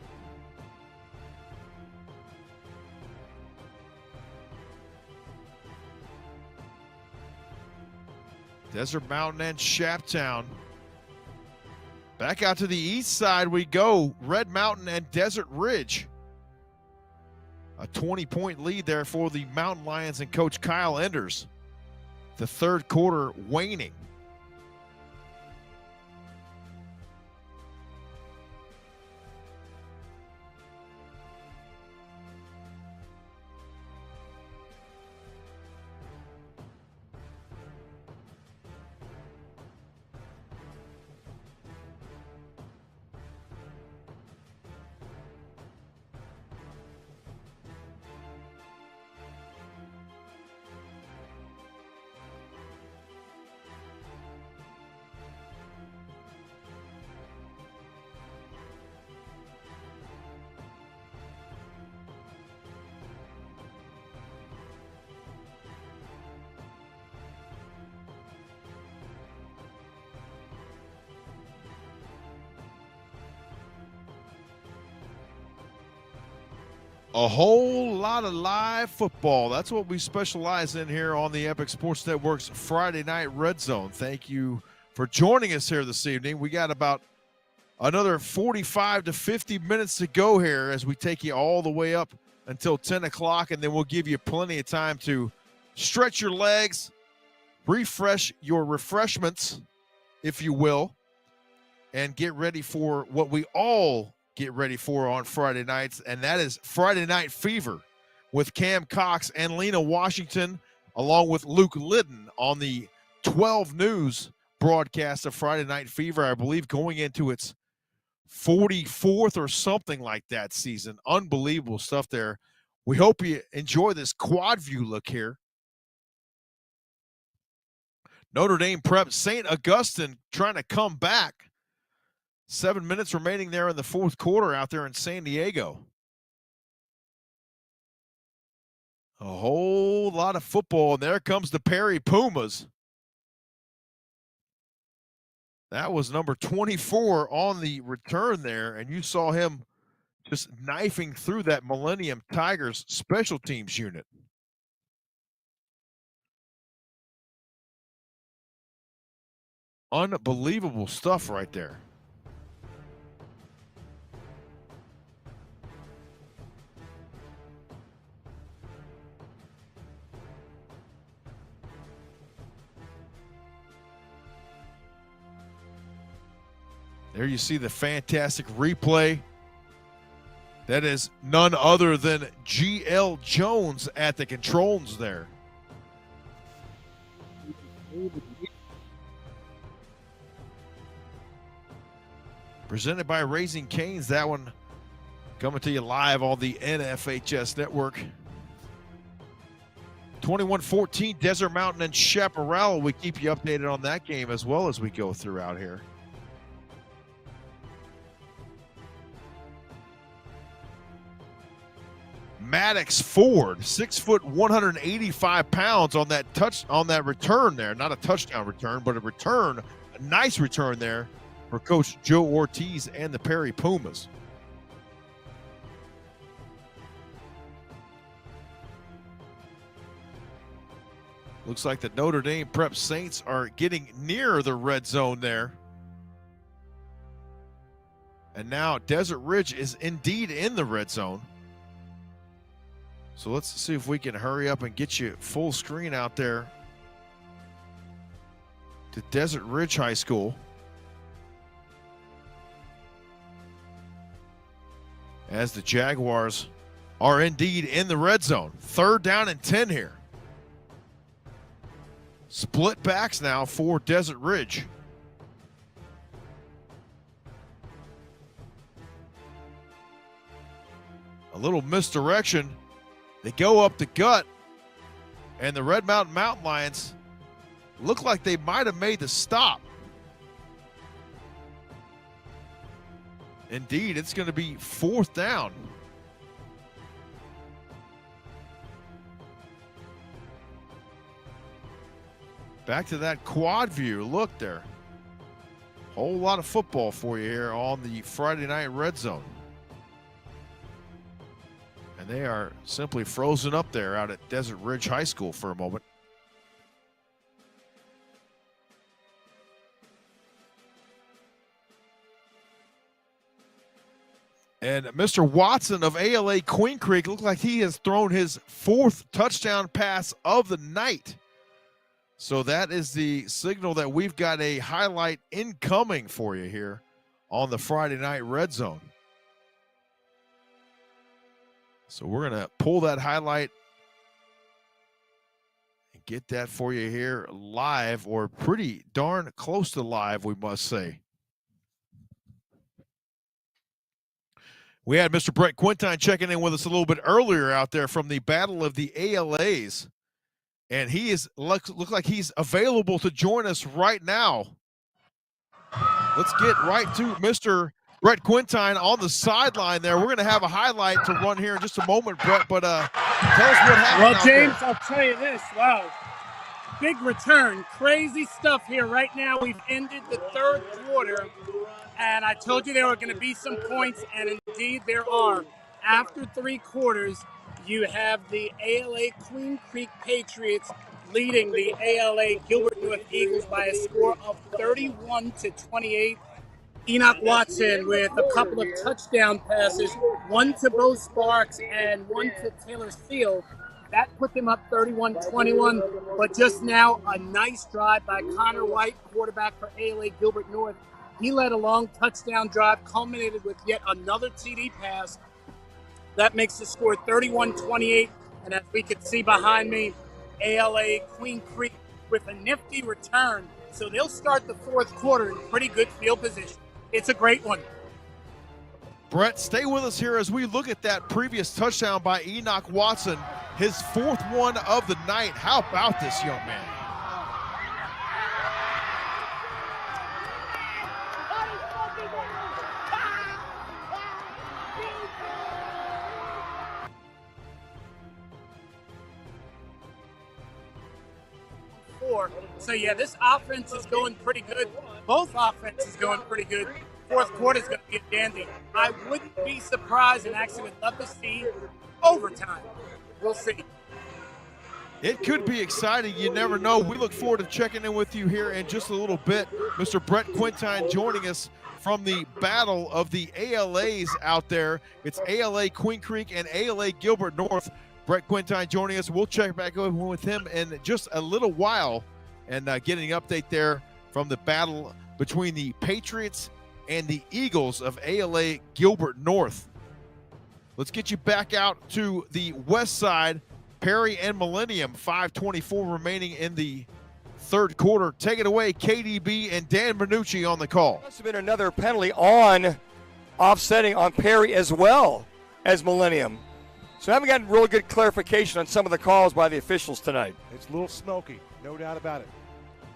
Desert Mountain and Shaptown. Back out to the east side we go. Red Mountain and Desert Ridge. A 20-point lead there for the Mountain Lions and Coach Kyle Enders. The third quarter waning. A whole lot of live football. That's what we specialize in here on the Epic Sports Network's Friday Night Red Zone. Thank you for joining us here this evening. We got about another 45 to 50 minutes to go here as we take you all the way up until 10 o'clock, and then we'll give you plenty of time to stretch your legs, refresh your refreshments, if you will, and get ready for what we all get ready for on Friday nights, and that is Friday Night Fever with Cam Cox and Lena Washington, along with Luke Liddon on the 12 News broadcast of Friday Night Fever, I believe going into its 44th or something like that season. Unbelievable stuff there. We hope you enjoy this quad view look here. Notre Dame Prep, St. Augustine trying to come back. 7 minutes remaining there in the fourth quarter out there in San Diego. A whole lot of football, and there comes the Perry Pumas. That was number 24 on the return there, and you saw him just knifing through that Millennium Tigers special teams unit. Unbelievable stuff right there. There you see the fantastic replay. That is none other than G.L. Jones at the controls there. presented by Raising Cane's. That one coming to you live on the NFHS Network. 21-14, Desert Mountain and Chaparral. We keep you updated on that game as well as we go throughout here. Maddox Ford, 6 foot, 185 pounds on that return there. Not a touchdown return, but a return, a nice return there for Coach Joe Ortiz and the Perry Pumas. Looks like the Notre Dame Prep Saints are getting near the red zone there. And now Desert Ridge is indeed in the red zone. So let's see if we can hurry up and get you full screen out there to Desert Ridge High School. As the Jaguars are indeed in the red zone. 3rd down and 10 here. Split backs now for Desert Ridge. A little misdirection. They go up the gut, and the Red Mountain Mountain Lions look like they might have made the stop. Indeed, it's going to be 4th down. Back to that quad view. Look there. Whole lot of football for you here on the Friday night red zone. And they are simply frozen up there out at Desert Ridge High School for a moment. And Mr. Watson of ALA Queen Creek looked like he has thrown his 4th touchdown pass of the night. So that is the signal that we've got a highlight incoming for you here on the Friday night red zone. So we're going to pull that highlight and get that for you here live, or pretty darn close to live, we must say. We had Mr. Brett Quintine checking in with us a little bit earlier out there from the Battle of the ALAs. And he is looks like he's available to join us right now. Let's get right to Mr. Brett Quintine on the sideline there. We're going to have a highlight to run here in just a moment, Brett. But tell us what happened. Well, James, I'll tell you this. Wow. Big return. Crazy stuff here. Right now, we've ended the 3rd quarter. And I told you there were going to be some points, and indeed there are. After 3 quarters, you have the ALA Queen Creek Patriots leading the ALA Gilbert North Eagles by a score of 31-28. Enoch Watson with a couple of touchdown passes, one to Bo Sparks and one to Taylor Steele. That put them up 31-21, but just now a nice drive by Connor White, quarterback for ALA Gilbert North. He led a long touchdown drive, culminated with yet another TD pass. That makes the score 31-28, and as we can see behind me, ALA Queen Creek with a nifty return. So they'll start the 4th quarter in pretty good field position. It's a great one. Brett, stay with us here as we look at that previous touchdown by Enoch Watson, his 4th one of the night. How about this young man? So, yeah, this offense is going pretty good. Both offenses going pretty good. 4th quarter is going to be a dandy. I wouldn't be surprised and actually would love to see overtime. We'll see. It could be exciting. You never know. We look forward to checking in with you here in just a little bit. Mr. Brett Quintine joining us from the Battle of the ALAs out there. It's ALA Queen Creek and ALA Gilbert North. Brett Quintine joining us. We'll check back in with him in just a little while and getting an update there from the battle between the Patriots and the Eagles of ALA Gilbert North. Let's get you back out to the west side. Perry and Millennium, 5:24 remaining in the third quarter. Take it away, KDB and Dan Bernucci on the call. Must have been another penalty on offsetting on Perry as well as Millennium. So I haven't gotten real good clarification on some of the calls by the officials tonight. It's a little smoky, no doubt about it.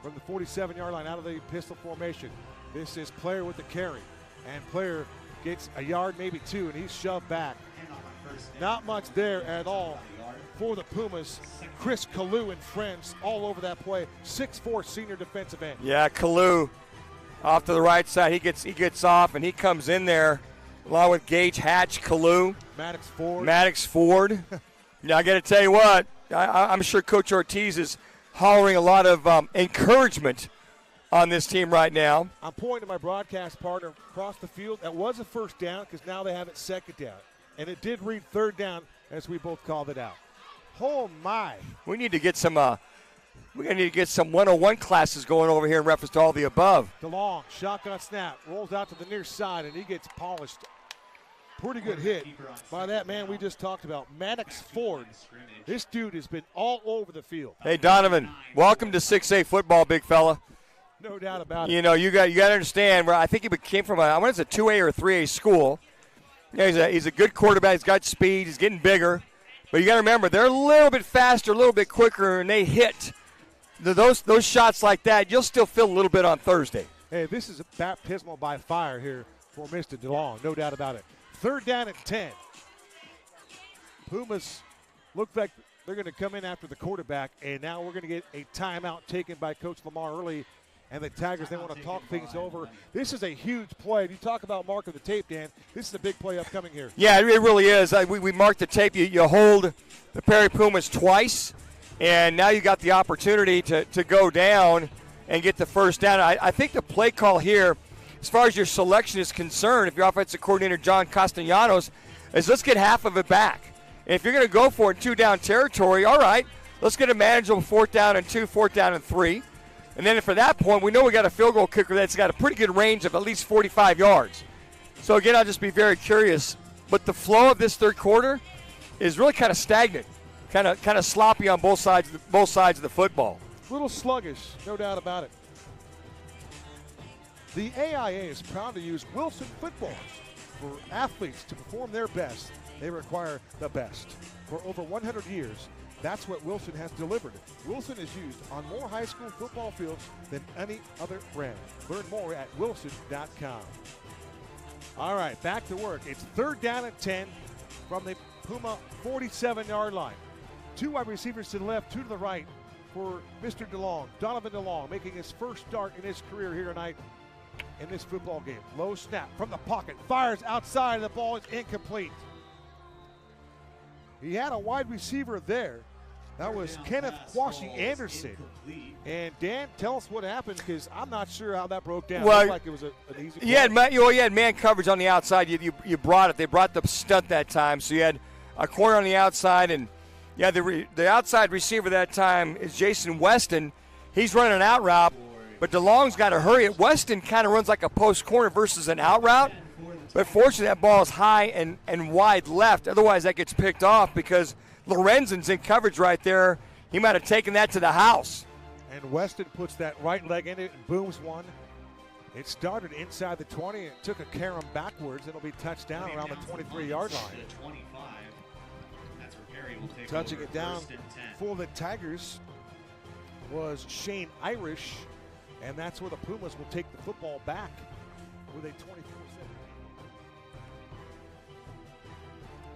From the 47-yard line out of the pistol formation, this is Player with the carry. And Player gets a yard, maybe two, and he's shoved back. Not much there at all for the Pumas. Chris Kalu and friends all over that play. 6'4" senior defensive end. Yeah, Kalu off to the right side. He gets off, and he comes in there along with Gage Hatch, Kalu. Maddox Ford. Now, I got to tell you what, I'm sure Coach Ortiz is hollering a lot of encouragement on this team right now. I'm pointing to my broadcast partner across the field. That was a first down because now they have it second down. And it did read third down as we both called it out. Oh, my. We need to get some we're going to need to get some 101 classes going over here in reference to all the above. DeLong, shotgun snap, rolls out to the near side, and he gets polished. Pretty good hit by that man we just talked about, Maddox Ford. This dude has been all over the field. Hey, Donovan, welcome to 6A football, big fella. No doubt about it. You know, you got to understand, where I think he came from I wonder if it's a 2A or a 3A school. Yeah, he's a good quarterback. He's got speed. He's getting bigger. But you got to remember, they're a little bit faster, a little bit quicker, and they hit those shots like that. You'll still feel a little bit on Thursday. Hey, this is a baptismal by fire here for Mr. DeLong, no doubt about it. Third down and 10. Pumas look like they're going to come in after the quarterback, and now we're going to get a timeout taken by Coach Lamar early. And the Tigers, they want to talk things over. This is a huge play. You talk about marking the tape, Dan. This is a big play upcoming here. Yeah, it really is. We marked the tape. You hold the Perry Pumas twice, and now you got the opportunity to go down and get the first down. I think the play call here, as far as your selection is concerned, if your offensive coordinator John Castellanos, is let's get half of it back. And if you're going to go for it in two-down territory, all right, let's get a manageable 4th down and 2, 4th down and 3. And then for that point, we know we got a field goal kicker that's got a pretty good range of at least 45 yards. So, again, I'll just be very curious. But the flow of this third quarter is really kind of stagnant, kind of sloppy on both sides of the football. A little sluggish, no doubt about it. The AIA is proud to use Wilson footballs. For athletes to perform their best, they require the best. For over 100 years, that's what Wilson has delivered. Wilson is used on more high school football fields than any other brand. Learn more at wilson.com. All right, back to work. It's third down and 10 from the Puma 47-yard line. 2 wide receivers to the left, 2 to the right for Mr. DeLong. Donovan DeLong making his first start in his career here tonight in this football game. Low snap from the pocket. Fires outside. The ball is incomplete. He had a wide receiver there. That was Kenneth Quashie Anderson. And Dan, tell us what happened, because I'm not sure how that broke down. Well, it looked like it was an easy play. You had man coverage on the outside. You brought it. They brought the stunt that time. So you had a corner on the outside, and the outside receiver that time is Jason Weston. He's running an out route, but DeLong's got to hurry it. Weston kind of runs like a post corner versus an out route. But fortunately, that ball is high and wide left. Otherwise, that gets picked off because Lorenzen's in coverage right there. He might have taken that to the house. And Weston puts that right leg in it and booms one. It started inside the 20 and took a carom backwards. It'll be touchdown around the 23-yard line. Touching it down for the Tigers was Shane Irish, and that's where the Pumas will take the football back with a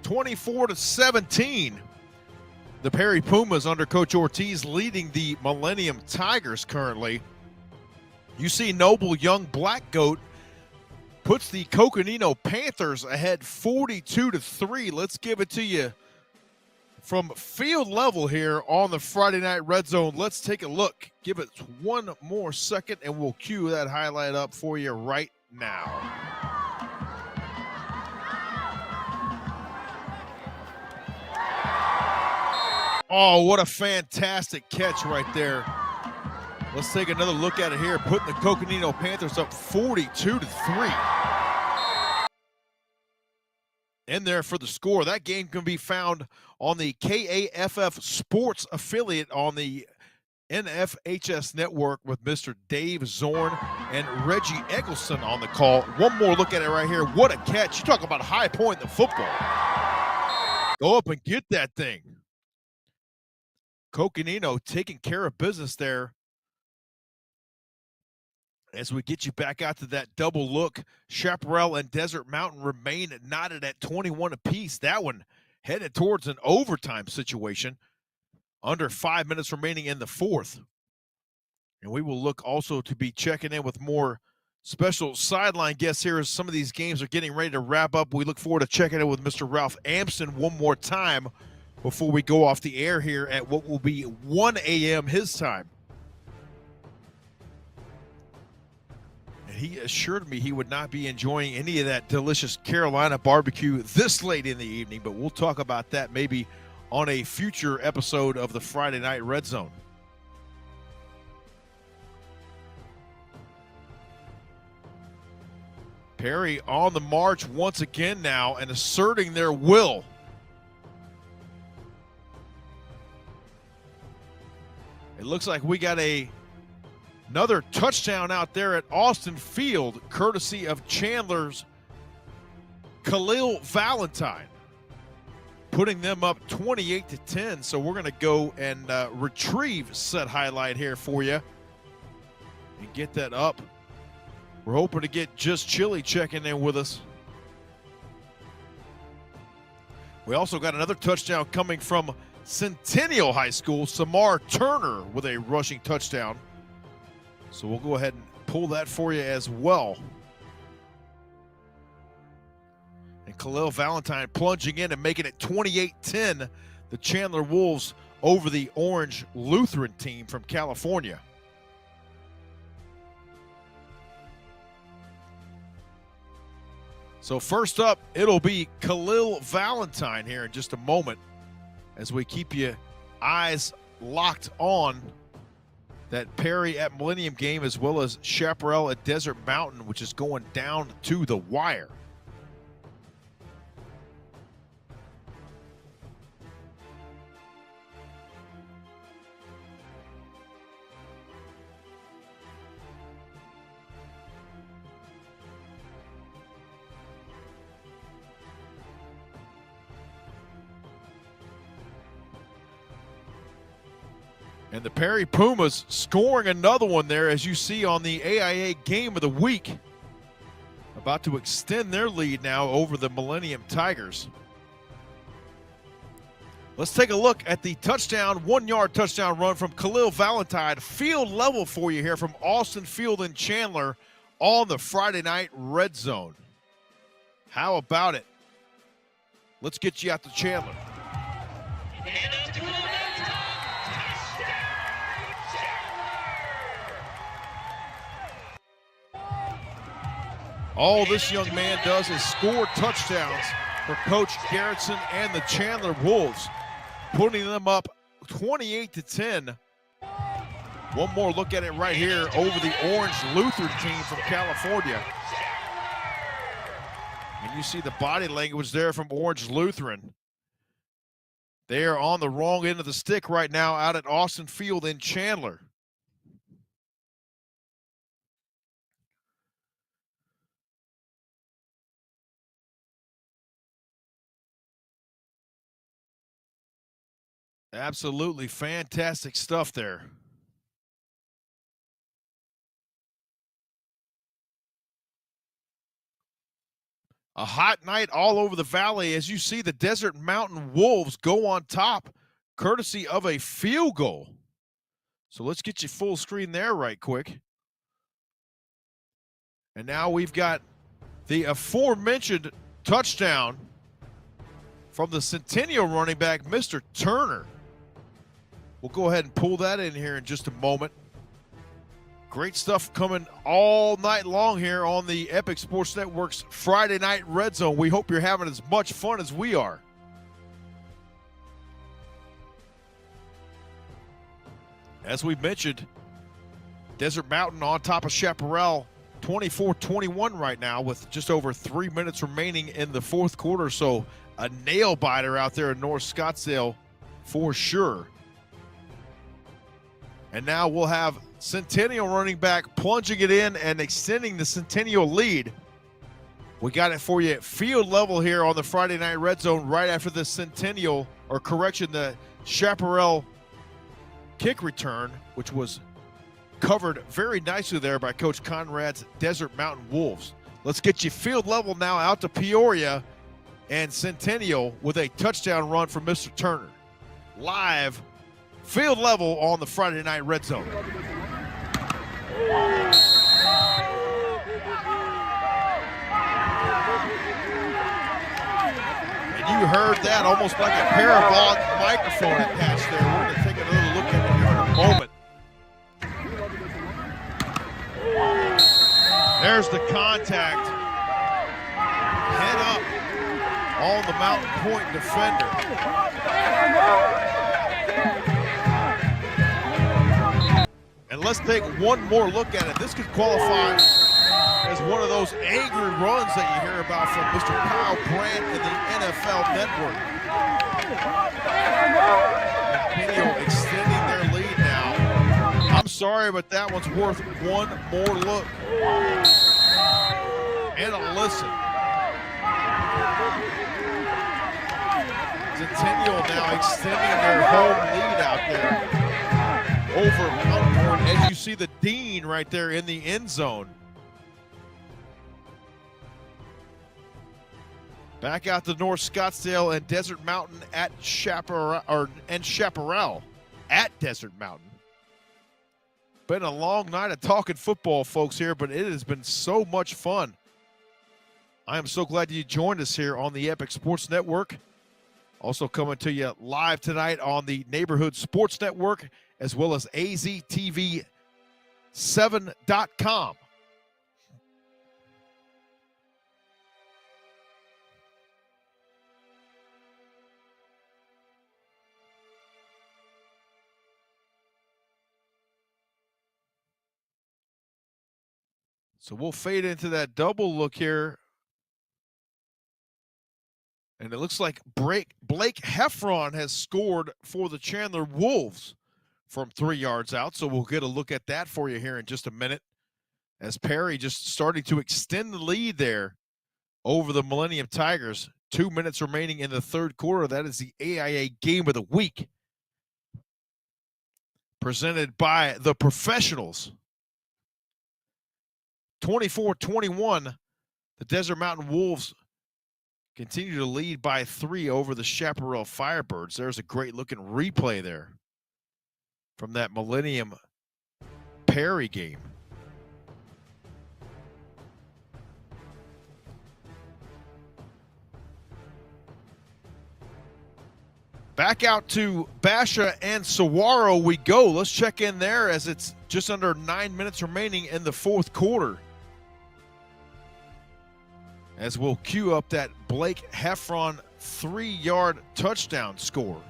24-17. The Perry Pumas under Coach Ortiz leading the Millennium Tigers currently. You see Noble Young Black Goat puts the Coconino Panthers ahead 42-3. Let's give it to you from field level here on the Friday Night Red Zone. Let's take a look. Give it one more second and we'll cue that highlight up for you right now. Oh, what a fantastic catch right there. Let's take another look at it here, putting the Coconino Panthers up 42-3. In there for the score. That game can be found on the KAFF Sports affiliate on the NFHS Network with Mr. Dave Zorn and Reggie Eggleston on the call. One more look at it right here. What a catch. You talk about a high point in the football. Go up and get that thing. Coconino taking care of business there. As we get you back out to that double look, Chaparral and Desert Mountain remain knotted at 21 apiece. That one headed towards an overtime situation. Under 5 minutes remaining in the fourth. And we will look also to be checking in with more special sideline guests here as some of these games are getting ready to wrap up. We look forward to checking in with Mr. Ralph Amston one more time before we go off the air here at what will be 1 a.m. his time. And he assured me he would not be enjoying any of that delicious Carolina barbecue this late in the evening, but we'll talk about that maybe on a future episode of the Friday Night Red Zone. Perry on the march once again now and asserting their will. It looks like we got another touchdown out there at Austin Field, courtesy of Chandler's Khalil Valentine, putting them up 28-10. So we're going to go and retrieve said highlight here for you and get that up. We're hoping to get Just Chili checking in with us. We also got another touchdown coming from Centennial High School. Samar Turner with a rushing touchdown. So we'll go ahead and pull that for you as well. And Khalil Valentine plunging in and making it 28-10. The Chandler Wolves over the Orange Lutheran team from California. So first up, it'll be Khalil Valentine here in just a moment as we keep you eyes locked on that Perry at Millennium game as well as Chaparral at Desert Mountain, which is going down to the wire. And the Perry Pumas scoring another one there, as you see on the AIA Game of the Week. About to extend their lead now over the Millennium Tigers. Let's take a look at the touchdown, 1-yard touchdown run from Khalil Valentine. Field level for you here from Austin Field in Chandler on the Friday Night Red Zone. How about it? Let's get you out to Chandler. All this young man does is score touchdowns for Coach Garrettson and the Chandler Wolves, putting them up 28-10. One more look at it right here over the Orange Lutheran team from California. And you see the body language there from Orange Lutheran. They are on the wrong end of the stick right now out at Austin Field in Chandler. Absolutely fantastic stuff there. A hot night all over the valley as you see the Desert Mountain Wolves go on top, courtesy of a field goal. So let's get you full screen there right quick. And now we've got the aforementioned touchdown from the Centennial running back, Mr. Turner. We'll go ahead and pull that in here in just a moment. Great stuff coming all night long here on the Epic Sports Network's Friday Night Red Zone. We hope you're having as much fun as we are. As we mentioned, Desert Mountain on top of Chaparral, 24-21 right now with just over 3 minutes remaining in the fourth quarter. So a nail biter out there in North Scottsdale for sure. And now we'll have Centennial running back plunging it in and extending the Centennial lead. We got it for you at field level here on the Friday Night Red Zone right after the Centennial, or correction, the Chaparral kick return, which was covered very nicely there by Coach Conrad's Desert Mountain Wolves. Let's get you field level now out to Peoria and Centennial with a touchdown run from Mr. Turner. Live field level on the Friday Night Red Zone. And you heard that almost like a parabolic microphone attached there. We're going to take another look at it here in a moment. There's the contact. Head up on the Mountain Point defender. And let's take one more look at it. This could qualify as one of those angry runs that you hear about from Mr. Kyle Brandt in the NFL Network. Centennial extending their lead now. I'm sorry, but that one's worth one more look and a listen. Centennial now extending their home lead out there over Mountain Point, as you see the Dean right there in the end zone. Back out to North Scottsdale and Desert Mountain at Chaparral at Desert Mountain. Been a long night of talking football, folks, here, but it has been so much fun. I am so glad you joined us here on the Epic Sports Network. Also coming to you live tonight on the Neighborhood Sports Network, as well as AZTV7.com. So we'll fade into that double look here. And it looks like Blake Heffron has scored for the Chandler Wolves from 3 yards out. So we'll get a look at that for you here in just a minute, as Perry just starting to extend the lead there over the Millennium Tigers. 2 minutes remaining in the third quarter. That is the AIA Game of the Week, presented by the Professionals. 24-21, the Desert Mountain Wolves continue to lead by 3 over the Chaparral Firebirds. There's a great looking replay there from that Millennium Perry game. Back out to Basha and Saguaro we go. Let's check in there as it's just under 9 minutes remaining in the fourth quarter, as we'll cue up that Blake Heffron 3-yard touchdown score.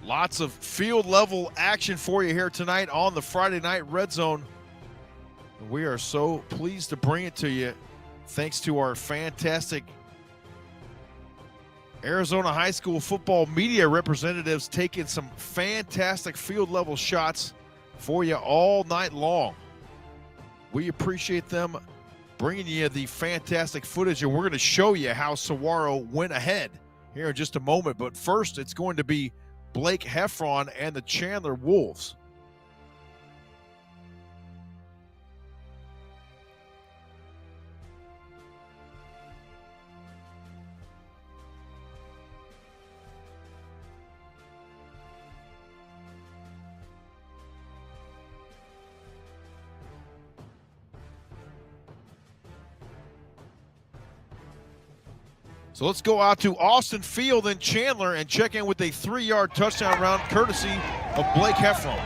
Lots of field level action for you here tonight on the Friday Night Red Zone. We are so pleased to bring it to you thanks to our fantastic Arizona high school football media representatives, taking some fantastic field level shots for you all night long. We appreciate them bringing you the fantastic footage, and we're going to show you how Saguaro went ahead here in just a moment. But first, it's going to be Blake Heffron and the Chandler Wolves. So let's go out to Austin Field in Chandler and check in with a 3-yard touchdown run courtesy of Blake Heffron.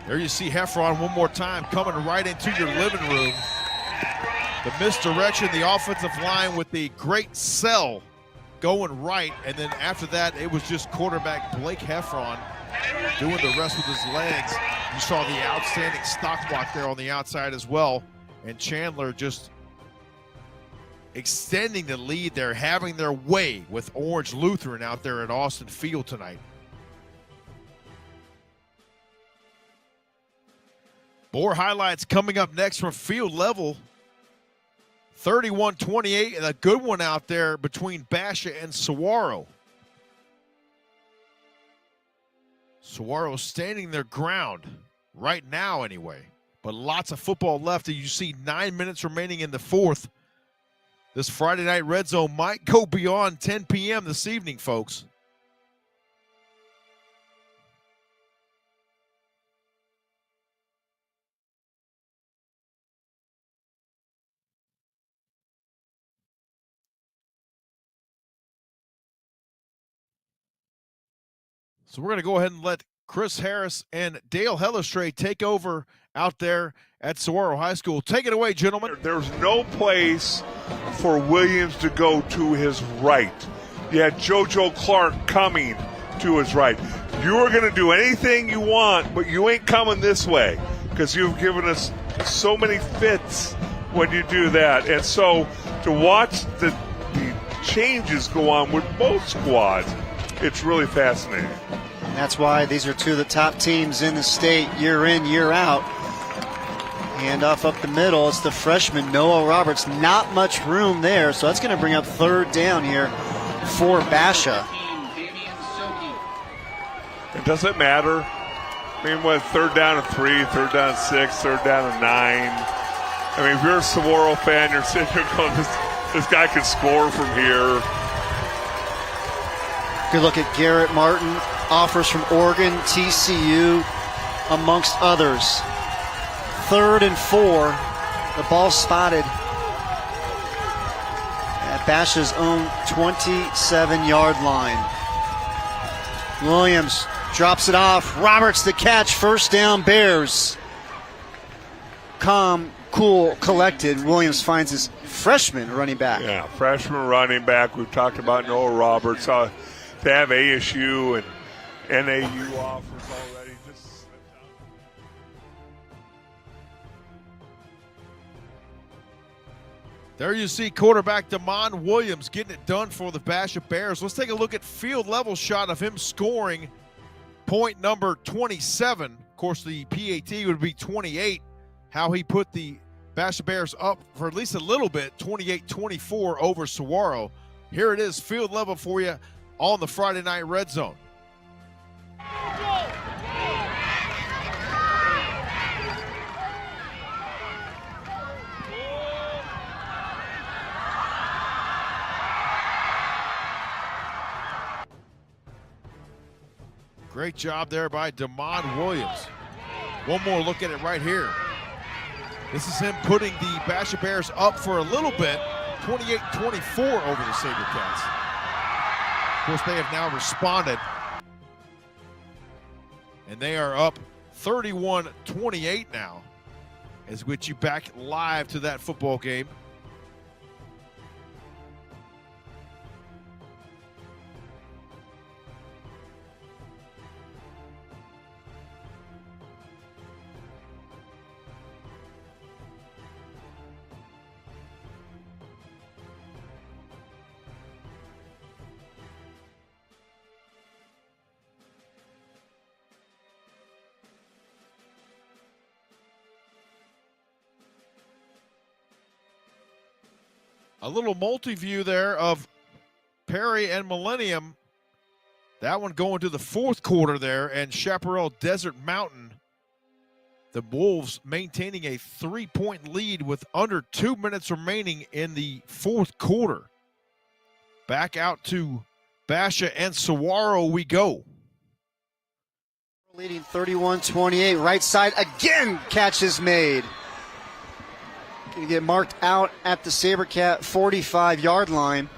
There you see Heffron one more time coming right into your living room. The misdirection, the offensive line with the great sell going right, and then after that, it was just quarterback Blake Heffron doing the rest with his legs. You saw the outstanding stock block there on the outside as well, and Chandler just extending the lead there, having their way with Orange Lutheran out there at Austin Field tonight. More highlights coming up next from field level. 31-28, and a good one out there between Basha and Saguaro. Saguaro standing their ground right now anyway, but lots of football left. You see 9 minutes remaining in the fourth. This Friday night Red Zone might go beyond 10 p.m. this evening, folks. So we're going to go ahead and let Chris Harris and Dale Hellestrade take over out there at Saguaro High School. Take it away, gentlemen. There's no place for Williams to go to his right. You had JoJo Clark coming to his right. You are going to do anything you want, but you ain't coming this way because you've given us so many fits when you do that. And so to watch the changes go on with both squads, it's really fascinating. And that's why these are two of the top teams in the state year in, year out. Handoff up the middle. It's the freshman, Noah Roberts. Not much room there, so that's going to bring up third down here for Basha. It doesn't matter. I mean, what, third down and 3, third down and 6, third down and 9. I mean, if you're a Saguaro fan, you're sitting here going, this guy can score from here. Good look at Garrett Martin. Offers from Oregon, TCU, amongst others. 3rd and 4. The ball spotted at Basha's own 27-yard line. Williams drops it off. Roberts the catch. First down, Bears. Calm, cool, collected. Williams finds his freshman running back. Yeah, freshman running back. We've talked about Noah Roberts. To have ASU and NAU offers already. There you see quarterback Damon Williams getting it done for the Basha Bears. Let's take a look at field level shot of him scoring point number 27. Of course, the PAT would be 28. How he put the Basha Bears up for at least a little bit, 28-24 over Saguaro. Here it is, field level for you on the Friday Night Red Zone. Great job there by Damon Williams. One more look at it right here. This is him putting the Basha Bears up for a little bit, 28-24 over the SaberCats. Of course, they have now responded, and they are up 31-28 now, as we get you back live to that football game. A little multi-view there of Perry and Millennium. That one going to the fourth quarter there, and Chaparral Desert Mountain. The Wolves maintaining a 3-point lead with under 2 minutes remaining in the fourth quarter. Back out to Basha and Saguaro we go. Leading 31-28, right side again, catch is made. Going to get marked out at the SaberCat 45-yard line.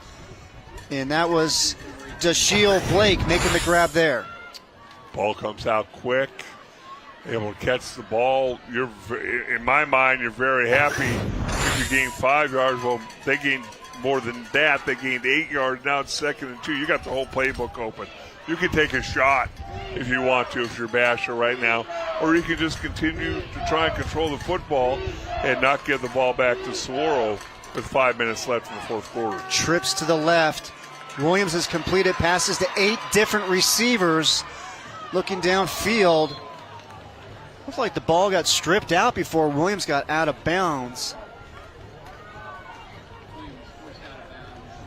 And that was Dashiell Blake making the grab there. Ball comes out quick. able to catch the ball. In my mind, you're very happy if you gain 5 yards. Well, they gained more than that. They gained 8 yards. Now it's 2nd and 2. You got the whole playbook open. You can take a shot if you want to, if you're Basher right now, or you can just continue to try and control the football and not give the ball back to Saguaro with 5 minutes left in the fourth quarter. Trips to the left. Williams has completed passes to 8 different receivers. Looking downfield. Looks like the ball got stripped out before Williams got out of bounds.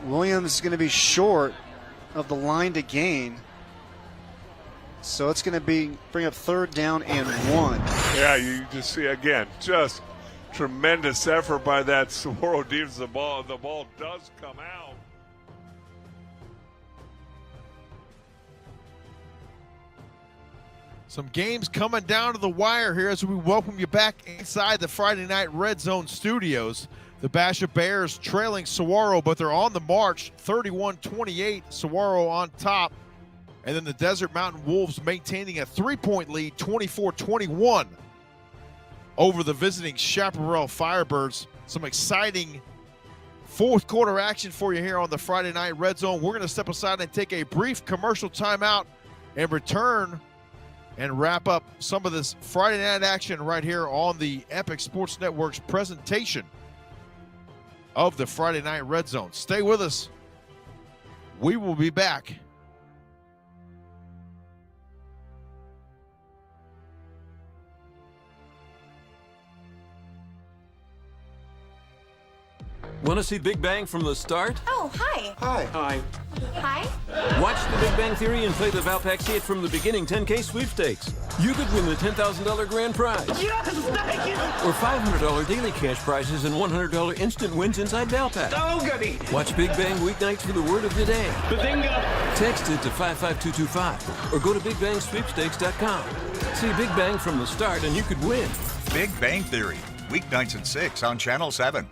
Williams is going to be short of the line to gain. So it's going to bring up 3rd down and 1. Yeah, you just see, again, just tremendous effort by that Saguaro defense. The ball does come out. Some games coming down to the wire here as we welcome you back inside the Friday Night Red Zone studios. The Basha Bears trailing Saguaro, but they're on the march, 31-28, Saguaro on top. And then the Desert Mountain Wolves maintaining a 3-point lead, 24-21 over the visiting Chaparral Firebirds. Some exciting fourth quarter action for you here on the Friday Night Red Zone. We're going to step aside and take a brief commercial timeout and return and wrap up some of this Friday night action right here on the Epic Sports Network's presentation of the Friday Night Red Zone. Stay with us. We will be back. Want to see Big Bang from the start? Oh, hi. Hi. Hi. Watch The Big Bang Theory and play the Valpak See It From the Beginning 10K sweepstakes. You could win the $10,000 grand prize. Yes, thank you. Or $500 daily cash prizes and $100 instant wins inside Valpak. Oh, goody. Watch Big Bang weeknights for the word of the day. Bazinga. Text it to 55225 or go to BigBangSweepstakes.com. See Big Bang from the start and you could win. Big Bang Theory, weeknights at 6 on Channel 7.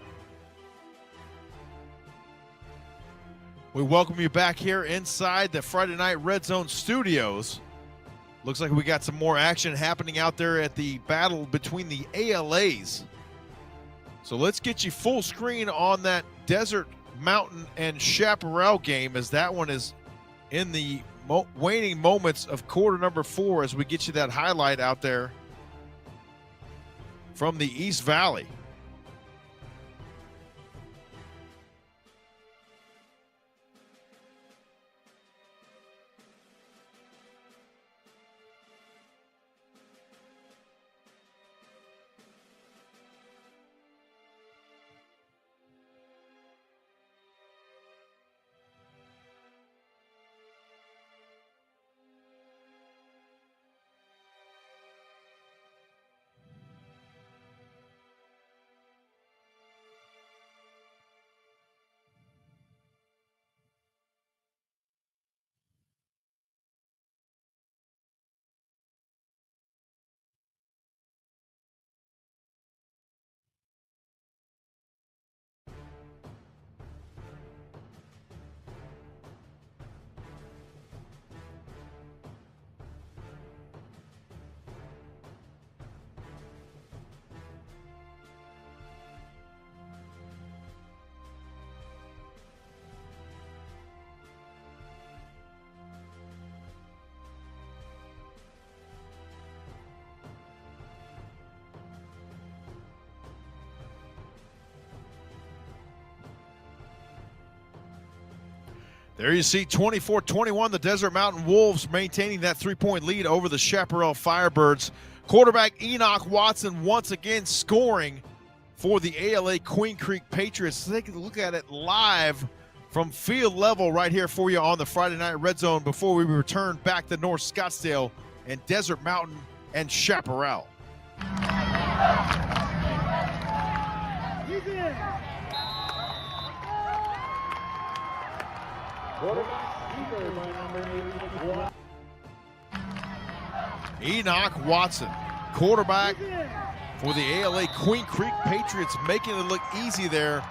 We welcome you back here inside the Friday Night Red Zone studios. Looks like we got some more action happening out there at the battle between the ALAs. So let's get you full screen on that Desert Mountain and Chaparral game, as that one is in the waning moments of quarter number 4, as we get you that highlight out there from the East Valley. There you see 24-21, the Desert Mountain Wolves maintaining that 3-point lead over the Chaparral Firebirds. Quarterback Enoch Watson once again scoring for the ALA Queen Creek Patriots. Take a look at it live from field level right here for you on the Friday Night Red Zone before we return back to North Scottsdale and Desert Mountain and Chaparral. Enoch Watson, quarterback for the ALA Queen Creek Patriots, making it look easy there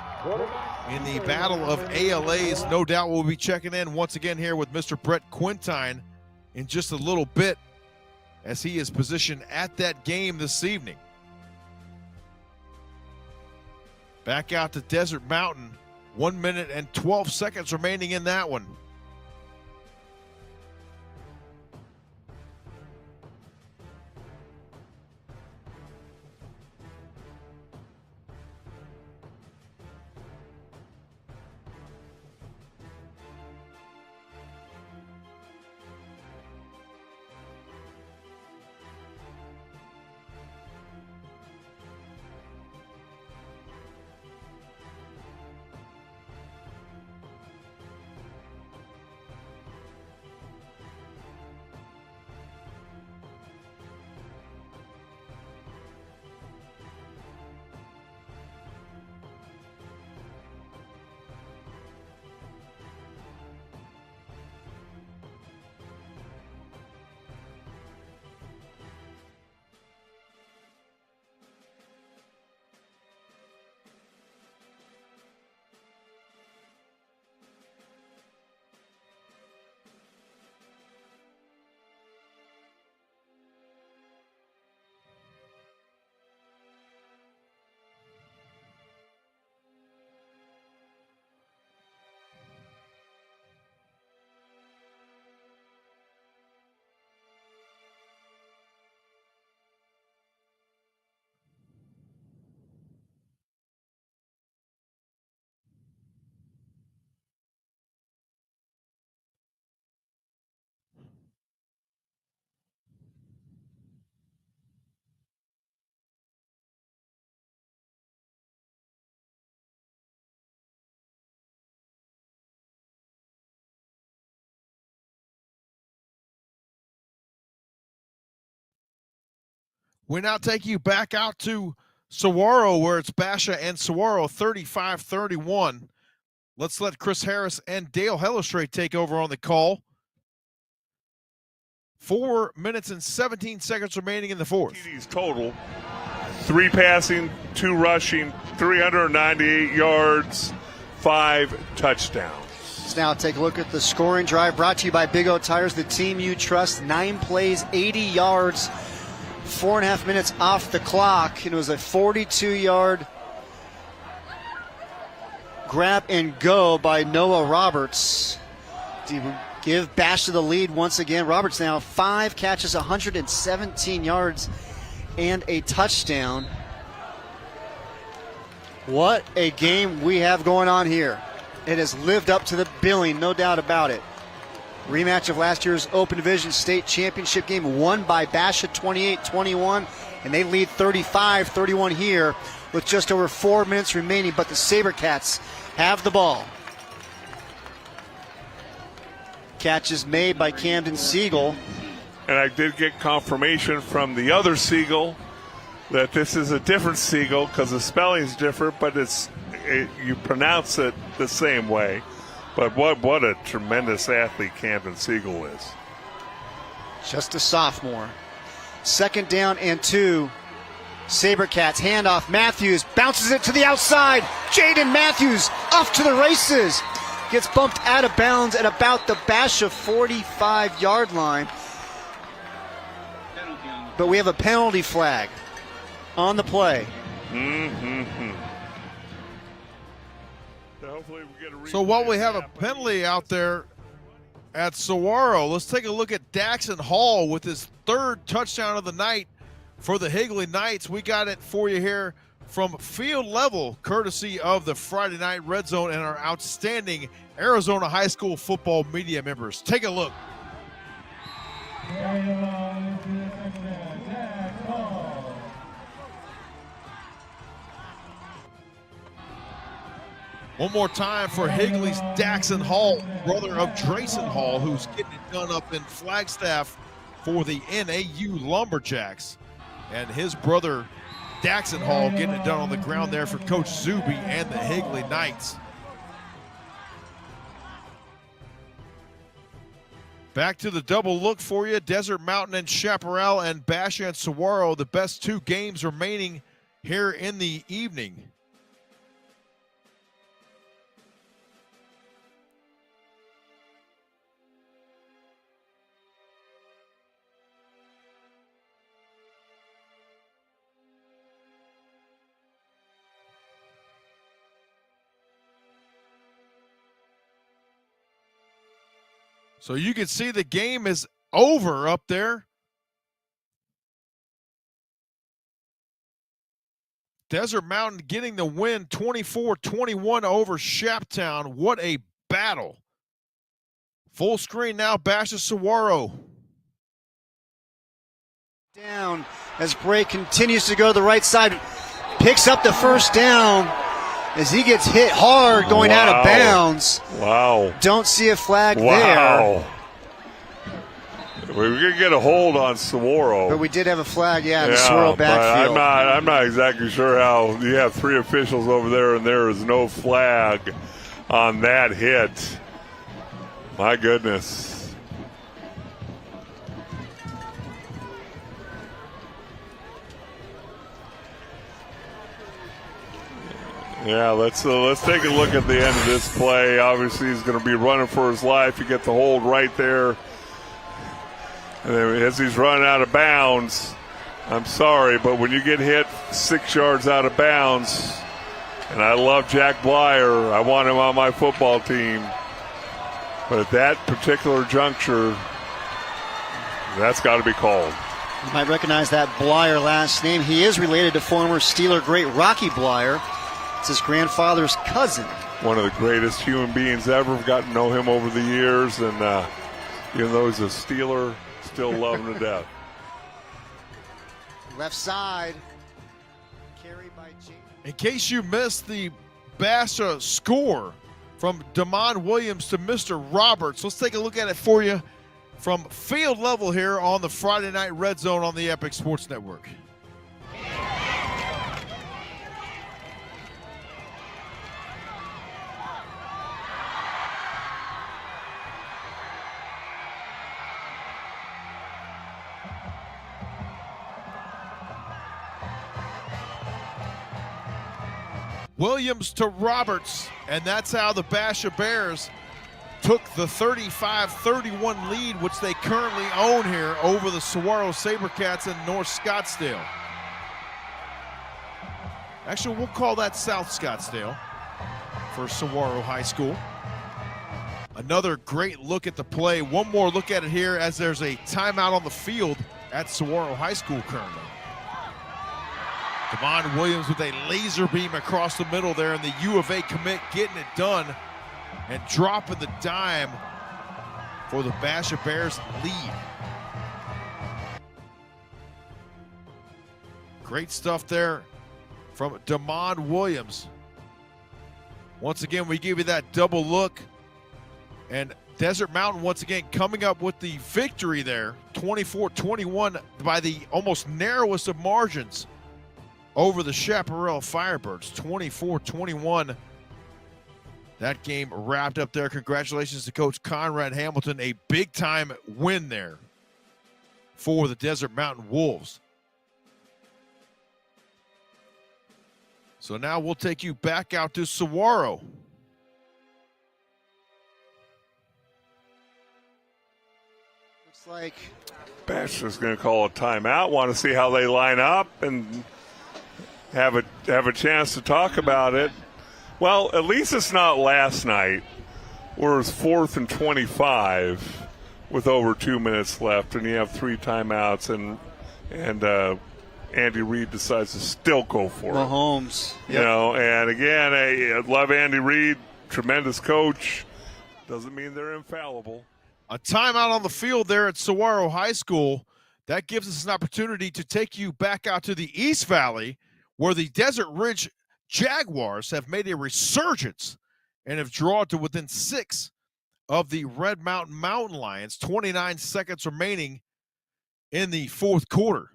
in the battle of ALAs. No doubt we'll be checking in once again here with Mr. Brett Quintine in just a little bit as he is positioned at that game this evening. Back out to Desert Mountain. 1 minute and 12 seconds remaining in that one. We now take you back out to Saguaro, where it's Basha and Saguaro 35-31. Let's let Chris Harris and Dale Hellestrate take over on the call. 4 minutes and 17 seconds remaining in the fourth. TDs total. 3 passing, 2 rushing, 398 yards, 5 touchdowns. Let's now take a look at the scoring drive brought to you by Big O Tires, the team you trust. 9 plays, 80 yards, 4.5 minutes off the clock. It was a 42-yard grab and go by Noah Roberts to give Basha the lead once again. Roberts now 5 catches, 117 yards, and a touchdown. What a game we have going on here. It has lived up to the billing, no doubt about it. Rematch of last year's Open Division State Championship game, won by Basha 28-21, and they lead 35-31 here with just over 4 minutes remaining, but the SaberCats have the ball. Catch is made by Camden Siegel. And I did get confirmation from the other Siegel that this is a different Siegel because the spelling's different, but you pronounce it the same way. But what a tremendous athlete Camden Siegel is. Just a sophomore. 2nd down and 2. SaberCats handoff. Matthews bounces it to the outside. Jaden Matthews off to the races. Gets bumped out of bounds at about the Basha 45-yard line. But we have a penalty flag on the play. So while we have a penalty out there at Saguaro, let's take a look at Daxon Hall with his 3rd touchdown of the night for the Higley Knights. We got it for you here from field level, courtesy of the Friday Night Red Zone and our outstanding Arizona high school football media members. Take a look. One more time for Higley's Daxon Hall, brother of Drayson Hall, who's getting it done up in Flagstaff for the NAU Lumberjacks. And his brother, Daxon Hall, getting it done on the ground there for Coach Zuby and the Higley Knights. Back to the double look for you. Desert Mountain and Chaparral and Basha and Saguaro, the best 2 games remaining here in the evening. So you can see the game is over up there. Desert Mountain getting the win 24-21 over Shaptown. What a battle. Full screen now, Basha Saguaro. Down as Bray continues to go to the right side. Picks up the first down as he gets hit hard going out of bounds. Wow. Don't see a flag there. We're going to get a hold on Saguaro. But we did have a flag, in the Saguaro backfield. I'm not exactly sure how you have three officials over there and there is no flag on that hit. My goodness. Yeah, let's take a look at the end of this play. Obviously, he's going to be running for his life. You get the hold right there. And then as he's running out of bounds, I'm sorry, but when you get hit 6 yards out of bounds, and I love Jack Blyer, I want him on my football team, but at that particular juncture, that's got to be called. You might recognize that Blyer last name. He is related to former Steeler great Rocky Blyer. It's his grandfather's cousin. One of the greatest human beings ever. I've gotten to know him over the years, and even though he's a Steeler, still love him to death. Left side. Carried by James. In case you missed the Basha score from Damon Williams to Mr. Roberts, let's take a look at it for you from field level here on the Friday Night Red Zone on the Epic Sports Network. Williams to Roberts, and that's how the Basha Bears took the 35-31 lead, which they currently own here over the Saguaro Sabercats in North Scottsdale. Actually, we'll call that South Scottsdale for Saguaro High School. Another great look at the play. One more look at it here as there's a timeout on the field at Saguaro High School currently. Devon Williams with a laser beam across the middle there, and the U of A commit getting it done and dropping the dime for the Basha Bears lead. Great stuff there from Damon Williams. Once again, we give you that double look, and Desert Mountain once again coming up with the victory there, 24-21 by the almost narrowest of margins over the Chaparral Firebirds, 24-21. That game wrapped up there. Congratulations to Coach Conrad Hamilton. A big-time win there for the Desert Mountain Wolves. So now we'll take you back out to Saguaro. Looks like Basha's going to call a timeout. Want to see how they line up and have a chance to talk about it. Well, at least it's not last night, where it's 4th and 25 with over 2 minutes left, and you have 3 timeouts, and Andy Reid decides to still go for it. Mahomes. You know, and again, I love Andy Reid, tremendous coach. Doesn't mean they're infallible. A timeout on the field there at Saguaro High School. That gives us an opportunity to take you back out to the East Valley, where the Desert Ridge Jaguars have made a resurgence and have drawn to within 6 of the Red Mountain Mountain Lions. 29 seconds remaining in the 4th quarter.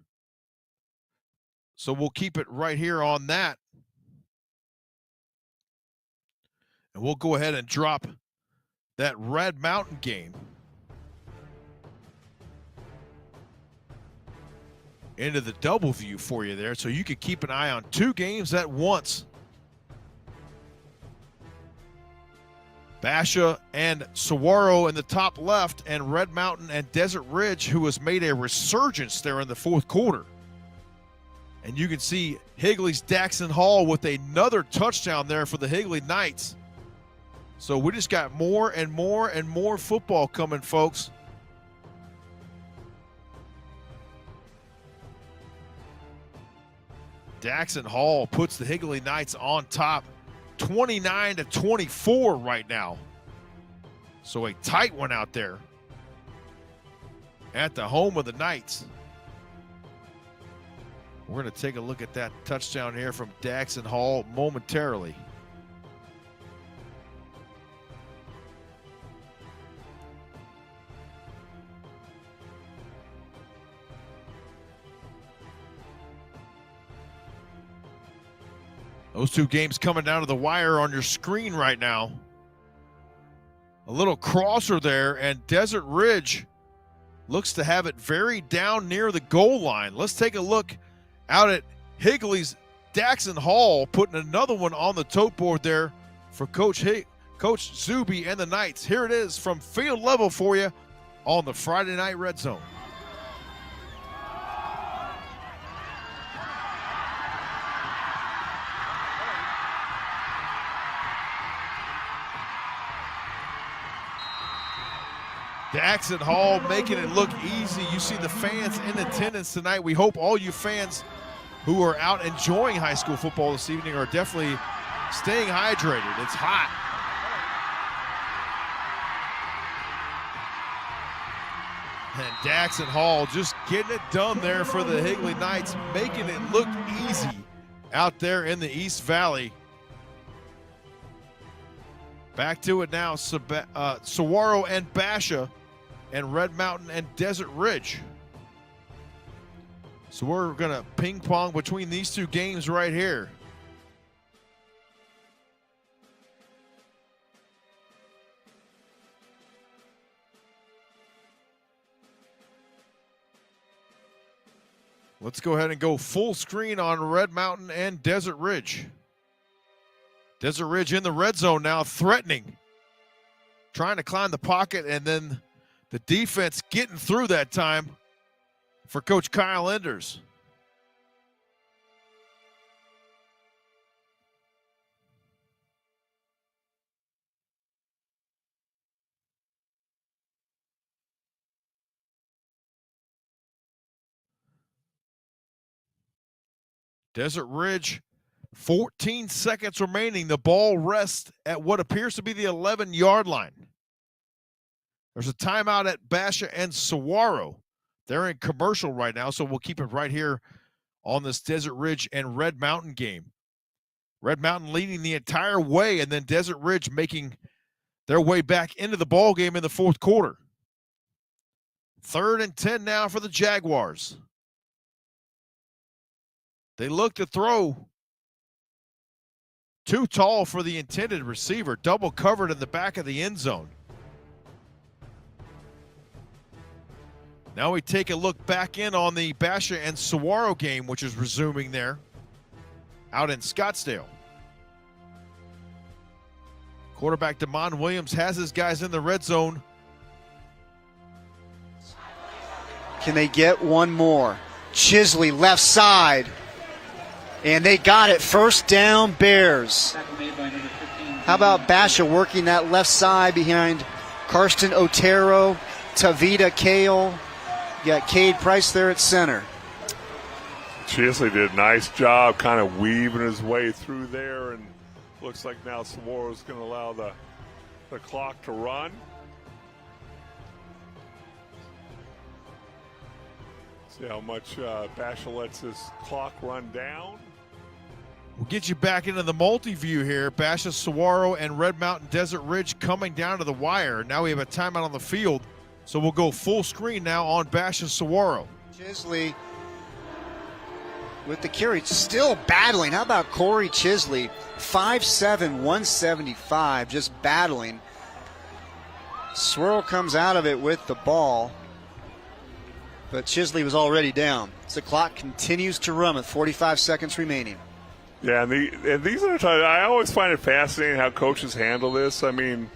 So we'll keep it right here on that. And we'll go ahead and drop that Red Mountain game into the double view for you there, so you can keep an eye on 2 games at once. Basha and Saguaro in the top left, and Red Mountain and Desert Ridge, who has made a resurgence there in the 4th quarter. And you can see Higley's Daxon Hall with another touchdown there for the Higley Knights. So we just got more and more and more football coming, folks. Daxon Hall puts the Higley Knights on top, 29-24 right now. So a tight one out there at the home of the Knights. We're going to take a look at that touchdown here from Daxon Hall momentarily. Those two games coming down to the wire on your screen right now. A little crosser there, and Desert Ridge looks to have it very down near the goal line. Let's take a look out at Higley's Daxon Hall, putting another one on the tote board there for Coach Zuby and the Knights. Here it is from field level for you on the Friday Night Red Zone. Daxon Hall making it look easy. You see the fans in attendance tonight. We hope all you fans who are out enjoying high school football this evening are definitely staying hydrated. It's hot. And Daxon Hall just getting it done there for the Higley Knights, making it look easy out there in the East Valley. Back to it now, Saguaro and Basha, and Red Mountain and Desert Ridge. So we're going to ping pong between these two games right here. Let's go ahead and go full screen on Red Mountain and Desert Ridge. Desert Ridge in the red zone now, threatening, trying to climb the pocket, and then the defense getting through that time for Coach Kyle Enders. Desert Ridge, 14 seconds remaining. The ball rests at what appears to be the 11-yard line. There's a timeout at Basha and Saguaro. They're in commercial right now, so we'll keep it right here on this Desert Ridge and Red Mountain game. Red Mountain leading the entire way, and then Desert Ridge making their way back into the ball game in the fourth quarter. 3rd and 10 now for the Jaguars. They look to throw. Too tall for the intended receiver. Double covered in the back of the end zone. Now we take a look back in on the Basha and Saguaro game, which is resuming there out in Scottsdale. Quarterback Damon Williams has his guys in the red zone. Can they get one more? Chisley left side. And they got it. First down, Bears. How about Basha working that left side behind Karsten Otero, Tavita Kale. You got Cade Price there at center. Chisley did a nice job kind of weaving his way through there, and looks like now Saguaro's going to allow the clock to run. See how much Basha lets this clock run down. We'll get you back into the multi-view here. Basha, Saguaro, and Red Mountain Desert Ridge coming down to the wire. Now we have a timeout on the field, so we'll go full screen now on Basha, Saguaro. Chisley with the carry, still battling. How about Corey Chisley? 5'7", 175, just battling. Swirl comes out of it with the ball, but Chisley was already down. So the clock continues to run with 45 seconds remaining. Yeah, and these are the times I always find it fascinating how coaches handle this. I mean,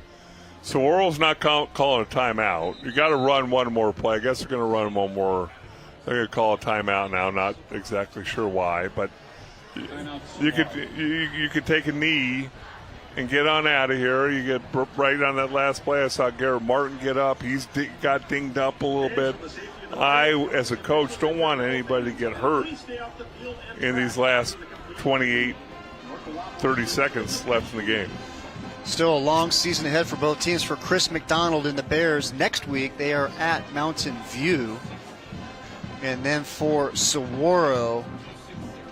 Saguaro's not calling a timeout. You got to run one more play. I guess they're going to run one more. They're going to call a timeout now. Not exactly sure why, but you could take a knee and get on out of here. You get right on that last play. I saw Garrett Martin get up. He's got dinged up a little bit. I, as a coach, don't want anybody to get hurt in these last 28, 30 seconds left in the game. Still a long season ahead for both teams. For Chris McDonald and the Bears, next week they are at Mountain View. And then for Saguaro,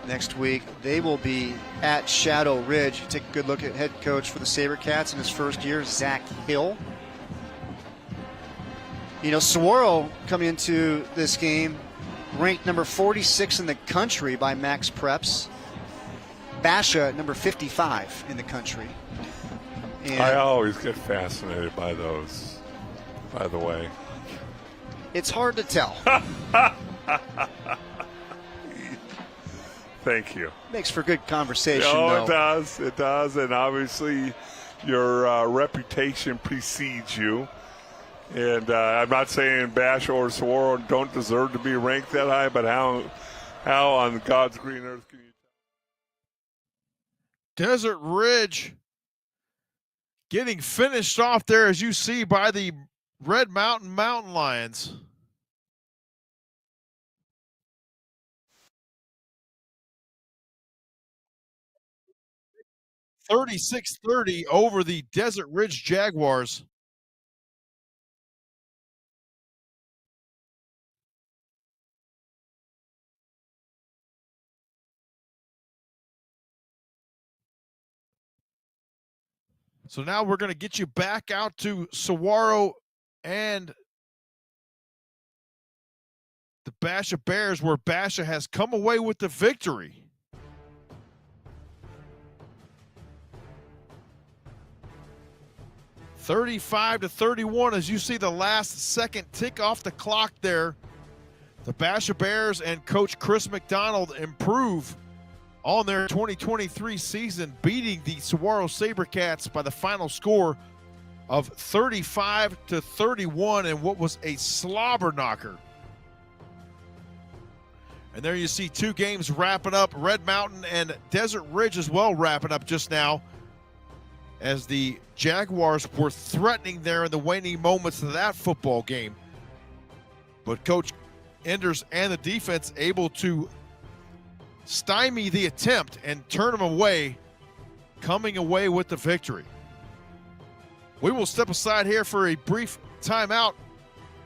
next week they will be at Shadow Ridge. Take a good look at head coach for the SaberCats in his first year, Zach Hill. You know, Saguaro coming into this game ranked number 46 in the country by Max Preps. Basha, number 55 in the country. And I always get fascinated by those, by the way. It's hard to tell. Thank you. Makes for good conversation, Oh, though. it does. It does. And obviously your reputation precedes you. And I'm not saying Bash or Saguaro don't deserve to be ranked that high, but how on God's green earth can you Desert Ridge getting finished off there, as you see, by the Red Mountain Mountain Lions. (36-30) over the Desert Ridge Jaguars. So now we're going to get you back out to Saguaro and the Basha Bears, where Basha has come away with the victory. (35-31) as you see the last second tick off the clock there. The Basha Bears and Coach Chris McDonald improve on their 2023 season, beating the Saguaro SaberCats by the final score of 35-31 in what was a slobber knocker. And there you see two games wrapping up, Red Mountain and Desert Ridge as well wrapping up just now, as the Jaguars were threatening there in the waning moments of that football game. But Coach Enders and the defense able to stymie the attempt and turn them away, coming away with the victory. We will step aside here for a brief timeout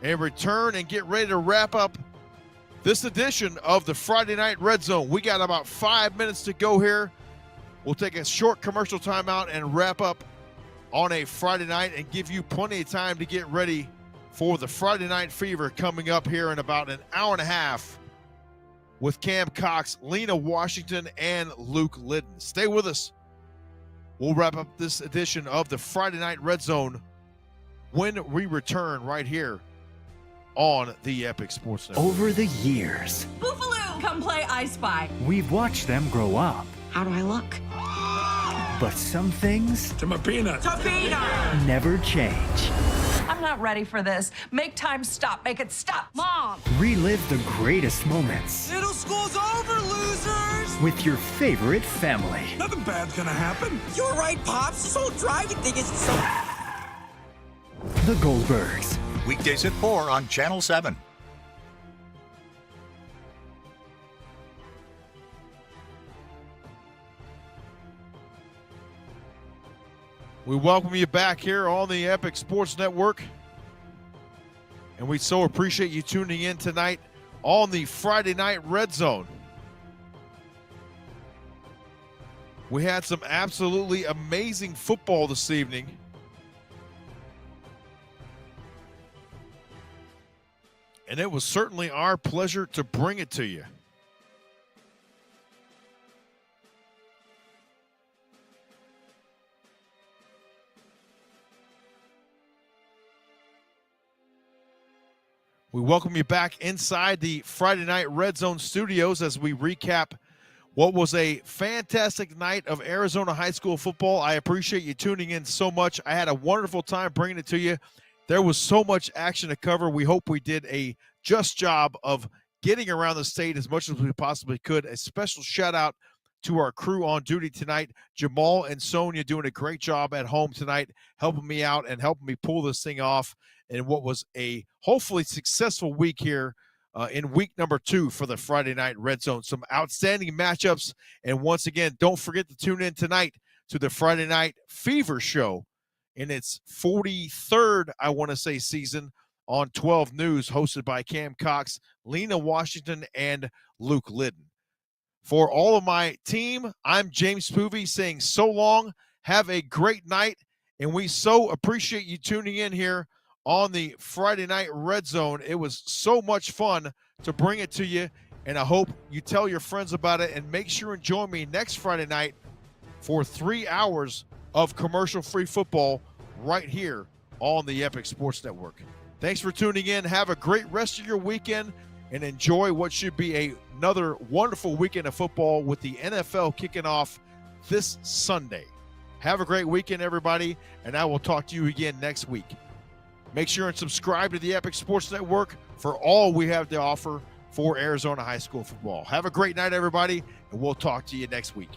and return and get ready to wrap up this edition of the Friday Night Red Zone. We got about 5 minutes to go here. We'll take a short commercial timeout and wrap up on a Friday night and give you plenty of time to get ready for the Friday Night Fever coming up here in about an hour and a half with Cam Cox, Lena Washington, and Luke Liddon. Stay with us. We'll wrap up this edition of the Friday Night Red Zone when we return right here on the Epic Sports Network. Over the years, Buffalo, come play I Spy. we've watched them grow up. How do I look? But some things To my peanut. To peanut. never change. I'm not ready for this. Make time stop. Make it stop. Mom. Relive the greatest moments Middle school's over, losers. with your favorite family. Nothing bad's gonna happen. You're right, Pops. This whole driving thing is so... The Goldbergs. Weekdays at 4 on Channel 7. We welcome you back here on the Epic Sports Network. And we so appreciate you tuning in tonight on the Friday Night Red Zone. We had some absolutely amazing football this evening. And it was certainly our pleasure to bring it to you. We welcome you back inside the Friday Night Red Zone studios as we recap what was a fantastic night of Arizona high school football. I appreciate you tuning in so much. I had a wonderful time bringing it to you. There was so much action to cover. We hope we did a just job of getting around the state as much as we possibly could. A special shout out to our crew on duty tonight. Jamal and Sonia doing a great job at home tonight, helping me out and helping me pull this thing off in what was a hopefully successful week here in week number 2 for the Friday Night Red Zone. Some outstanding matchups. And once again, don't forget to tune in tonight to the Friday Night Fever Show in its 43rd, I want to say, season on 12 News, hosted by Cam Cox, Lena Washington, and Luke Liddon. For all of my team, I'm James Poovey saying so long, have a great night, and we so appreciate you tuning in here on the Friday Night Red Zone. It was so much fun to bring it to you, and I hope you tell your friends about it, and make sure and join me next Friday night for 3 hours of commercial-free football right here on the Epic Sports Network. Thanks for tuning in. Have a great rest of your weekend and enjoy what should be another wonderful weekend of football with the NFL kicking off this Sunday. Have a great weekend, everybody, and I will talk to you again next week. Make sure and subscribe to the Epic Sports Network for all we have to offer for Arizona high school football. Have a great night, everybody, and we'll talk to you next week.